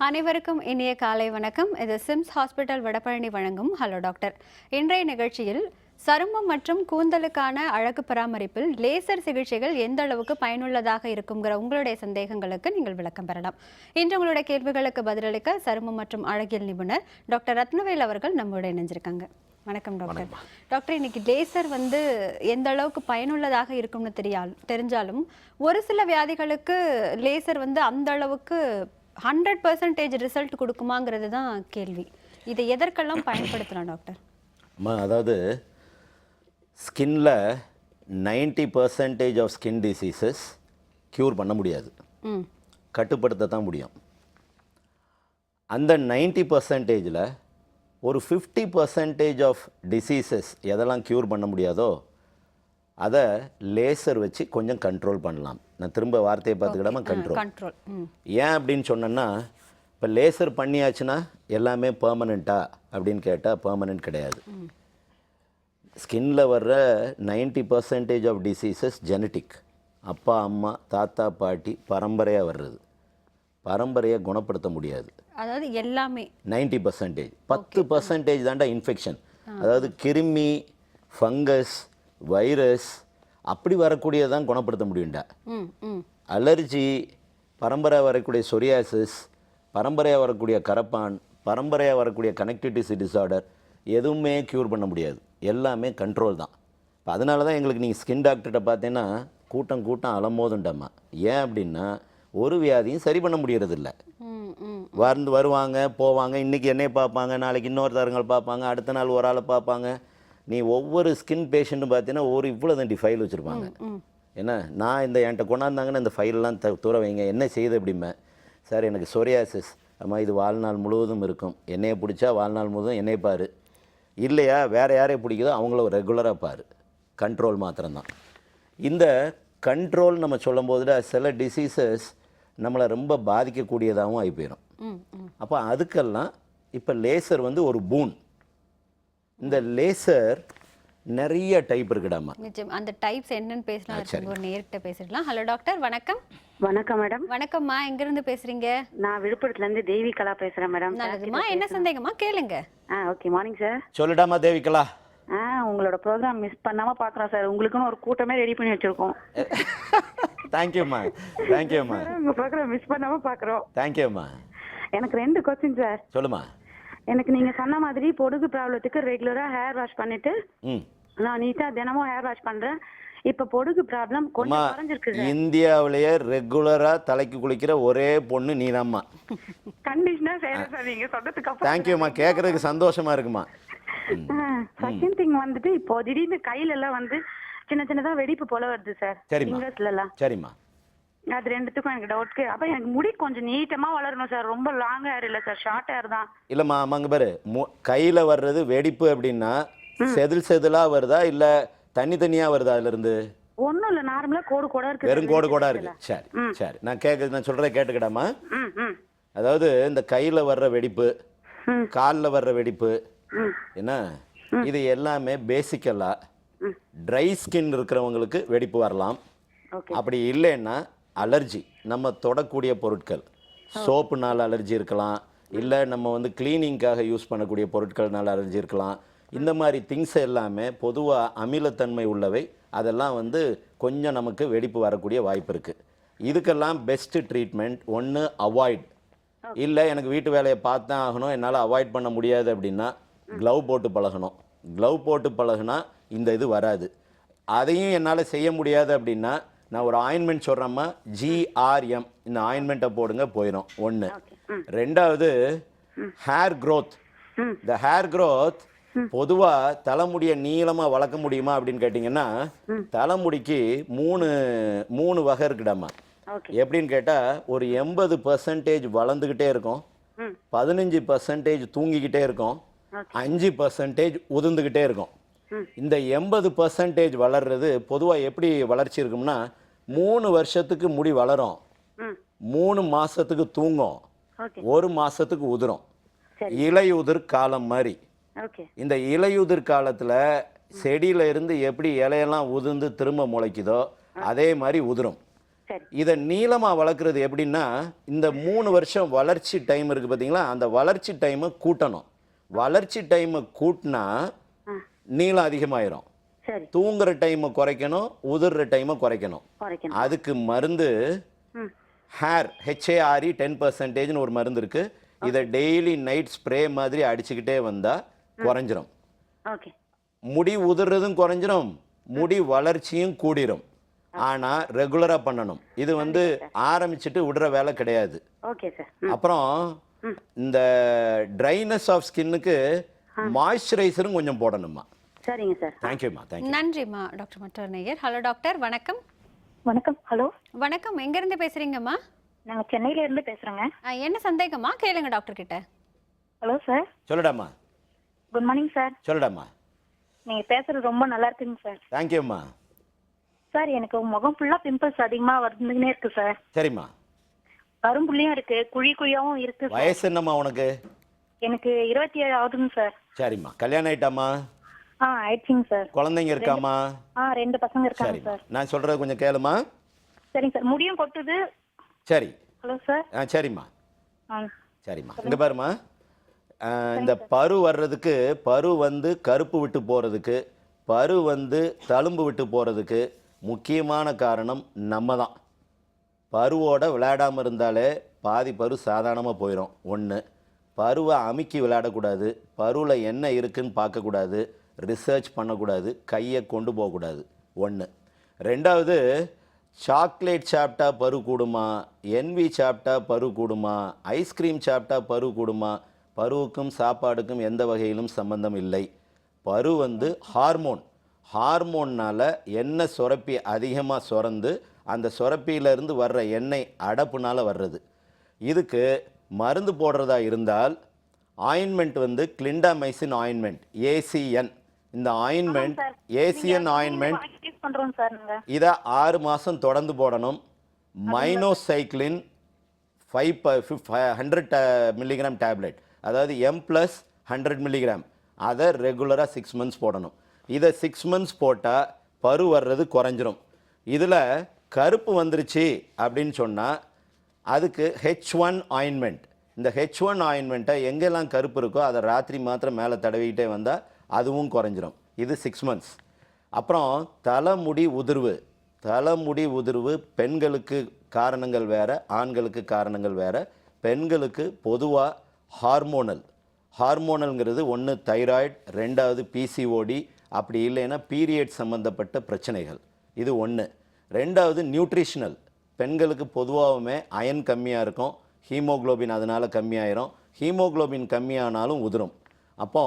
அனைவருக்கும் இனிய காலை வணக்கம். இது சிம்ஸ் ஹாஸ்பிட்டல் வடபழனி வழங்கும் ஹலோ டாக்டர். இன்றைய நிகழ்ச்சியில் சருமம் மற்றும் கூந்தலுக்கான அழகு பராமரிப்பில் லேசர் சிகிச்சைகள் எந்த அளவுக்கு பயனுள்ளதாக இருக்குங்கிற உங்களுடைய சந்தேகங்களுக்கு நீங்கள் விளக்கம் பெறலாம். இன்று உங்களுடைய கேள்விகளுக்கு பதிலளிக்க சருமம் மற்றும் அழகியல் நிபுணர் டாக்டர் ரத்னவேல் அவர்கள் நம்மளோட இணைஞ்சிருக்காங்க. வணக்கம் டாக்டர். டாக்டர், இன்னைக்கு லேசர் எந்த அளவுக்கு பயனுள்ளதாக இருக்கும்னு தெரிஞ்சாலும் ஒரு சில வியாதிகளுக்கு லேசர் அந்த அளவுக்கு 100% ரிசல்ட் கொடுக்குமாங்கிறது தான் கேள்வி. இதை எதற்கெல்லாம் பயன்படுத்தலாம் டாக்டர்? அதாவது ஸ்கின்ல 90% ஆஃப் ஸ்கின் டிசீசஸ் க்யூர் பண்ண முடியாது, கட்டுப்படுத்த தான் முடியும். அந்த 90%ல் ஒரு 50% ஆஃப் டிசீசஸ் எதெல்லாம் க்யூர் பண்ண முடியாதோ அதை லேசர் வச்சு கொஞ்சம் கண்ட்ரோல் பண்ணலாம். நான் திரும்ப வார்த்தையை பார்த்துக்கிடாமல் கண்ட்ரோல். ஏன் அப்படின்னு சொன்னேன்னா, இப்போ லேசர் பண்ணியாச்சுன்னா எல்லாமே பெர்மனெண்ட்டா அப்படின்னு கேட்டால் பெர்மனெண்ட் கிடையாது. ஸ்கின்னில் வர்ற 90% ஆஃப் டிசீசஸ் ஜெனட்டிக், அப்பா அம்மா தாத்தா பாட்டி பரம்பரையாக வர்றது. பரம்பரையாக குணப்படுத்த முடியாது. அதாவது எல்லாமே 90%. 10% தாண்டா இன்ஃபெக்ஷன். அதாவது கிருமி, ஃபங்கஸ், வைரஸ் அப்படி வரக்கூடியதான் குணப்படுத்த முடியும்டா. அலர்ஜி, பரம்பரையாக வரக்கூடிய சொரியாசிஸ், பரம்பரையாக வரக்கூடிய கரப்பான், பரம்பரையாக வரக்கூடிய கனெக்டிவிட்டி டிஸார்டர் எதுவுமே க்யூர் பண்ண முடியாது. எல்லாமே கண்ட்ரோல் தான். இப்போ அதனால தான் எங்களுக்கு நீங்கள் ஸ்கின் டாக்டர்கிட்ட பார்த்தீங்கன்னா கூட்டம் அலமோதுண்டாமா. ஏன் அப்படின்னா ஒரு வியாதியும் சரி பண்ண முடியறதில்ல. வருவாங்க போவாங்க, இன்றைக்கி என்னையை பார்ப்பாங்க, நாளைக்கு இன்னொருத்தரங்கள் பார்ப்பாங்க, அடுத்த நாள் ஒரு ஆளை பார்ப்பாங்க. நீ ஒவ்வொரு ஸ்கின் பேஷண்ட்டும் பார்த்தீங்கன்னா ஒரு இவ்வளோ தண்டி ஃபைல் வச்சுருப்பாங்க. ஏன்னா நான் என்கிட்ட கொண்டாந்தாங்கன்னா இந்த ஃபைலெலாம் தூர வைங்க, என்ன செய்யுது அப்படிமே. சார் எனக்கு சொரியாசிஸ், அம்மா இது வாழ்நாள் முழுவதும் இருக்கும், என்னையை பிடிச்சா வாழ்நாள் முழுவதும் என்னையை பாரு, இல்லையா வேறு யாரையை பிடிக்குதோ அவங்கள ரெகுலராக பாரு. கண்ட்ரோல் மாத்திரம்தான். இந்த கண்ட்ரோல் நம்ம சொல்லும் போதுல சில டிசீசஸ் நம்மளை ரொம்ப பாதிக்கக்கூடியதாகவும் ஆகி போயிடும். அப்போ அதுக்கெல்லாம் இப்போ லேசர் ஒரு பூன். இந்த லேசர் நிறைய டைப் இருக்குடாமா. நிச்சயம் அந்த டைப்ஸ் என்னன்னு பேசலாம். ஒரு நேர்கிட்ட பேசிடலாம். ஹலோ டாக்டர், வணக்கம். வணக்கம் மேடம். வணக்கம்மா, எங்க இருந்து பேசுறீங்க? நான் விழுப்புரத்துல இருந்து தேவிகலா பேசுறேன் மேடம். நல்லதுமா, என்ன சந்தேகமா கேளுங்க. Okay, morning sir. சொல்லுடாமா தேவிகலா. உங்களோட ப்ரோக்ராம் மிஸ் பண்ணாம பாக்குறோம் சார். உங்களுக்குன்னு ஒரு கூட்டமே ரெடி பண்ணி வச்சிருக்கோம். தேங்க்யூம்மா. உங்க ப்ரோக்ராம் மிஸ் பண்ணாம பாக்குறோம். தேங்க்யூம்மா. எனக்கு 2 क्वेश्चन சார். சொல்லுமா. எனக்கு நீங்க சொன்ன மாதிரி பொடுகு ப்ராப்ளத்துக்கு ரெகுலரா ஹேர் வாஷ் பண்ணிட்டு நான் நீட்டா தினமும் ஹேர் வாஷ் பண்றேன். இப்ப பொடுகு ப்ராப்ளம் கொஞ்சம் குறைஞ்சிருக்கு. இந்தியாவிலேயே ரெகுலரா தலைக்கு குளிக்கிற ஒரே பொண்ணு நீதாம்மா. கண்டிஷனா செய்யறேன் சார் நீங்க சொன்னதுக்கு அப்புறம். தேங்க்யூம்மா, கேட்கறதுக்கு சந்தோஷமா இருக்குமா. செகண்ட் திங் இப்போ திடீர்னு கையில எல்லாம் சின்னதா வெடிப்பு போல வருது சார். சரிம்மா. அது ரெண்டுத்துக்கும் எனக்கு டவுட். அப்ப எனக்கு முடி கொஞ்சம் நீட்டமா வளரணும் சார். ரொம்ப லாங் ஹேர் இல்ல சார், ஷார்ட் ஹேர் தான். இல்லம்மா, அங்க பாரு, கையில வர்றது வெடிப்பு அப்படின்னா செதிலா வருதா இல்ல தனியா வருதா? அதுல இருந்து ஒண்ணும் இல்ல, நார்மலா கோடு இருக்கு. வெறும் கோடு இருக்கு. சரி நான் சொல்றதை கேட்டுக்கிடாமா. அதாவது இந்த கையில வர்ற வெடிப்பு, கால்ல வர்ற வெடிப்பு, என்ன இது எல்லாமே பேசிக்கலா ட்ரை ஸ்கின் இருக்கிறவங்களுக்கு வெடிப்பு வரலாம். அப்படி இல்லைன்னா அலர்ஜி, நம்ம தொடக்கூடிய பொருட்கள், சோப்புனால அலர்ஜி இருக்கலாம், இல்லை நம்ம கிளீனிங்காக யூஸ் பண்ணக்கூடிய பொருட்கள்னால அலர்ஜி இருக்கலாம். இந்த மாதிரி திங்ஸ் எல்லாமே பொதுவாக அமிலத்தன்மை உள்ளவை. அதெல்லாம் கொஞ்சம் நமக்கு வெடிப்பு வரக்கூடிய வாய்ப்பு இருக்குது. இதுக்கெல்லாம் பெஸ்ட்டு ட்ரீட்மெண்ட் ஒன்று அவாய்ட். இல்லை எனக்கு வீட்டு வேலையை பார்த்தான் ஆகணும், என்னால் அவாய்ட் பண்ண முடியாது அப்படின்னா க்ளவ் போட்டு பழகணும். க்ளவ் போட்டு பழகுனா இந்த இது வராது. அதையும் என்னால் செய்ய முடியாது அப்படின்னா நான் ஒரு ஆயின்மெண்ட் சொல்கிறேம்மா, GRM, இந்த ஆயின்மெண்ட்டை போடுங்க, போயிடும். ஒன்று. ரெண்டாவது ஹேர் க்ரோத். இந்த ஹேர் க்ரோத் பொதுவாக தலைமுடியை நீளமாக வளர்க்க முடியுமா அப்படின்னு கேட்டிங்கன்னா தலைமுடிக்கு மூணு வகை இருக்குடாமா. எப்படின்னு கேட்டால் ஒரு 80% வளர்ந்துக்கிட்டே இருக்கும், 15% தூங்கிக்கிட்டே இருக்கும், 5% உதிர்ந்துக்கிட்டே இருக்கும். இந்த 80% வளர்றது பொதுவாக எப்படி வளர்ச்சி இருக்கும்னா 3 வருஷத்துக்கு முடி வளரும், 3 மாசத்துக்கு தூங்கும், 1 மாசத்துக்கு உதிரும். இலையுதிர் காலம் மாதிரி. இந்த இலையுதிர் காலத்தில் செடியில இருந்து எப்படி இலையெல்லாம் உதிர்ந்து திரும்ப முளைக்குதோ அதே மாதிரி உதிரும். சரி. இதை நீளமாக வளர்க்குறது எப்படின்னா, இந்த 3 வருஷம் வளர்ச்சி டைம் இருக்குது பார்த்தீங்களா, அந்த வளர்ச்சி டைமை கூட்டணும். வளர்ச்சி டைமை கூட்டினா நீளம் அதிகமாயிரும். சரி. தூங்குற டைமை குறைக்கணும், உதிர்ற டைமை குறைக்கணும். அதுக்கு மருந்து ஹேர் HARE 10% ஒரு மருந்து இருக்குது. இதை டெய்லி நைட் ஸ்ப்ரே மாதிரி அடிச்சுக்கிட்டே வந்தால் குறைஞ்சிரும். ஓகே. முடி உதிர்றதும் குறைஞ்சிரும், முடி வளர்ச்சியும் கூடிரும். ஆனால் ரெகுலராக பண்ணணும். இது வந்து ஆரம்பிச்சுட்டு விடுற வேலை கிடையாது. Okay sir. அப்புறம் இந்த ட்ரைனஸ் ஆஃப் ஸ்கின்னுக்கு மாய்ஸ்சரைசரும் கொஞ்சம் போடணுமா. சரிங்க சார். தேங்க்யூம்மா. தேங்க்யூ. நன்றிம்மா டாக்டர் மற்றொரு நேயர். ஹலோ டாக்டர், வணக்கம். வணக்கம். ஹலோ, வணக்கம். எங்கேருந்து பேசுகிறீங்கம்மா? நாங்கள் சென்னையில இருந்து பேசுகிறோங்க. என்ன சந்தேகமா கேளுங்க டாக்டர் கிட்ட. Hello sir. சொல்லுடாம்மா. Good morning sir. சொல்லுடாம்மா. நீங்கள் பேசுகிறது ரொம்ப நல்லா இருக்குங்க சார். தேங்க்யூம்மா. சார், எனக்கு முகம் ஃபுல்லாக பிம்பிள்ஸ் அதிகமாக வந்துன்னே இருக்கு சார். சரிம்மா. கரும்புள்ளியும் இருக்கு, குழி குழியாவும் இருக்கு சார். வயசு என்னம்மா உனக்கு? எனக்கு 27 ஆகுதுங்க சார். சரிம்மா. கல்யாணம் ஆயிட்டாம்மா? ஆயிடுச்சுங்க சார். குழந்தைங்க இருக்காம்மா? 2 பசங்க இருக்காங்க சரிம்மா. சார். நான் சொல்கிறது கொஞ்சம் கேளுமா. சரிங்க சார். முடியும் கொட்டுது. சரி. Hello sir. சரிம்மா. ஆ சரிம்மா. இங்கே பாருமா, இந்த பரு வர்றதுக்கு, பரு வந்து கருப்பு விட்டு போகிறதுக்கு, பரு வந்து தழும்பு விட்டு போகிறதுக்கு முக்கியமான காரணம் நம்ம தான். பருவோட விளையாடாமல் இருந்தாலே பாதி பரு சாதாரணமாக போயிடும். ஒன்று, பருவை அமுக்கி விளையாடக்கூடாது, பருவில் என்ன இருக்குன்னு பார்க்கக்கூடாது, ரிசர்ச் பண்ணக்கூடாது, கையை கொண்டு போகக்கூடாது. ஒன்று. ரெண்டாவது, சாக்லேட் சாப்பிட்டா பரு கூடுமா, என்வி சாப்பிட்டா பரு கூடுமா, ஐஸ்கிரீம் சாப்பிட்டா பரு கூடுமா? பருவுக்கும் சாப்பாடுக்கும் எந்த வகையிலும் சம்பந்தம் இல்லை. பரு வந்து ஹார்மோன். ஹார்மோன்னால் எண்ணெய் சுரப்பி அதிகமாக சுரந்து அந்த சுரப்பியிலேருந்து வர்ற எண்ணெய் அடப்புனால் வர்றது. இதுக்கு மருந்து போடுறதா இருந்தால் ஆயின்மெண்ட் வந்து கிளிண்டாமைசின் ஆயின்மெண்ட், ACN. இந்த ஆயின்மெண்ட், ACN ஆயின்மெண்ட் பண்ணுறோம் சார். நாங்கள் இதை 6 மாதம் தொடர்ந்து போடணும். மைனோசைக்ளின் 100 மில்லிகிராம் டேப்லெட், அதாவது M+100 மில்லிகிராம், அதை ரெகுலராக 6 மந்த்ஸ் போடணும். இதை 6 மந்த்ஸ் போட்டால் பரு வர்றது குறைஞ்சிரும். இதில் கருப்பு வந்துருச்சு அப்படின்னு சொன்னால் அதுக்கு H1 ஆயின்மெண்ட். இந்த H1 ஆயின்மெண்ட்டை எங்கெல்லாம் கருப்பு இருக்கோ அதை ராத்திரி மாத்திரம் மேலே தடவிக்கிட்டே வந்தால் அதுவும் குறைஞ்சிரும். இது 6 மந்த்ஸ். அப்புறம் தலைமுடி உதிர்வு. தலைமுடி உதிர்வு பெண்களுக்கு காரணங்கள் வேறு, ஆண்களுக்கு காரணங்கள் வேறு. பெண்களுக்கு பொதுவாக ஹார்மோனல்ங்கிறது ஒன்று தைராய்டு, ரெண்டாவது PCOD, அப்படி இல்லைன்னா பீரியட் சம்மந்தப்பட்ட பிரச்சனைகள். இது ஒன்று. ரெண்டாவது நியூட்ரிஷனல். பெண்களுக்கு பொதுவாகவுமே அயன் கம்மியாக இருக்கும், ஹீமோக்ளோபின் அதனால் கம்மியாயிரும். ஹீமோக்ளோபின் கம்மியானாலும் உதிரும். அப்போ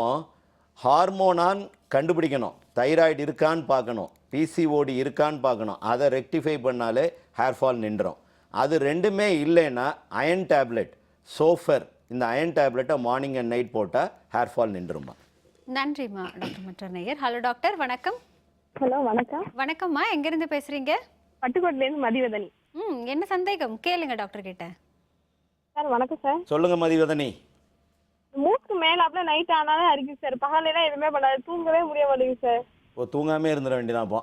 ஹார்மோனான் கண்டுபிடிக்கணும், தைராய்டு இருக்கான்னு பார்க்கணும், PCOD இருக்கான்னு பார்க்கணும். அதை ரெக்டிஃபை பண்ணாலே ஹேர் ஃபால் நின்றோம். அது ரெண்டுமே இல்லைன்னா அயன் டேப்லெட், சோஃபர், இந்த அயன் டேப்லெட்டை மார்னிங் அண்ட் நைட் போட்டால் ஹேர் ஃபால் நின்றுமா. நன்றிம்மா டாக்டர் மற்றொரு நேயர். ஹலோ டாக்டர், வணக்கம். ஹலோ, வணக்கம். வணக்கம்மா. எங்கேருந்து பேசுகிறீங்க? பட்டுக்கோட்டையிலேருந்து மதிவதனி. என்ன சந்தேகம் கேளுங்க டாக்டர் கிட்ட. சார் வணக்கம் சார். சொல்லுங்க மதிவதனி. மூக்கு மேல அப்படியே நைட் ஆனாலே அரிக்கு சார். பகலாம் எதுவுமே பண்ணாது, தூங்கவே முடிய மாட்டேங்குது சார். தூங்காமே இருந்துட வேண்டியதான். அப்போ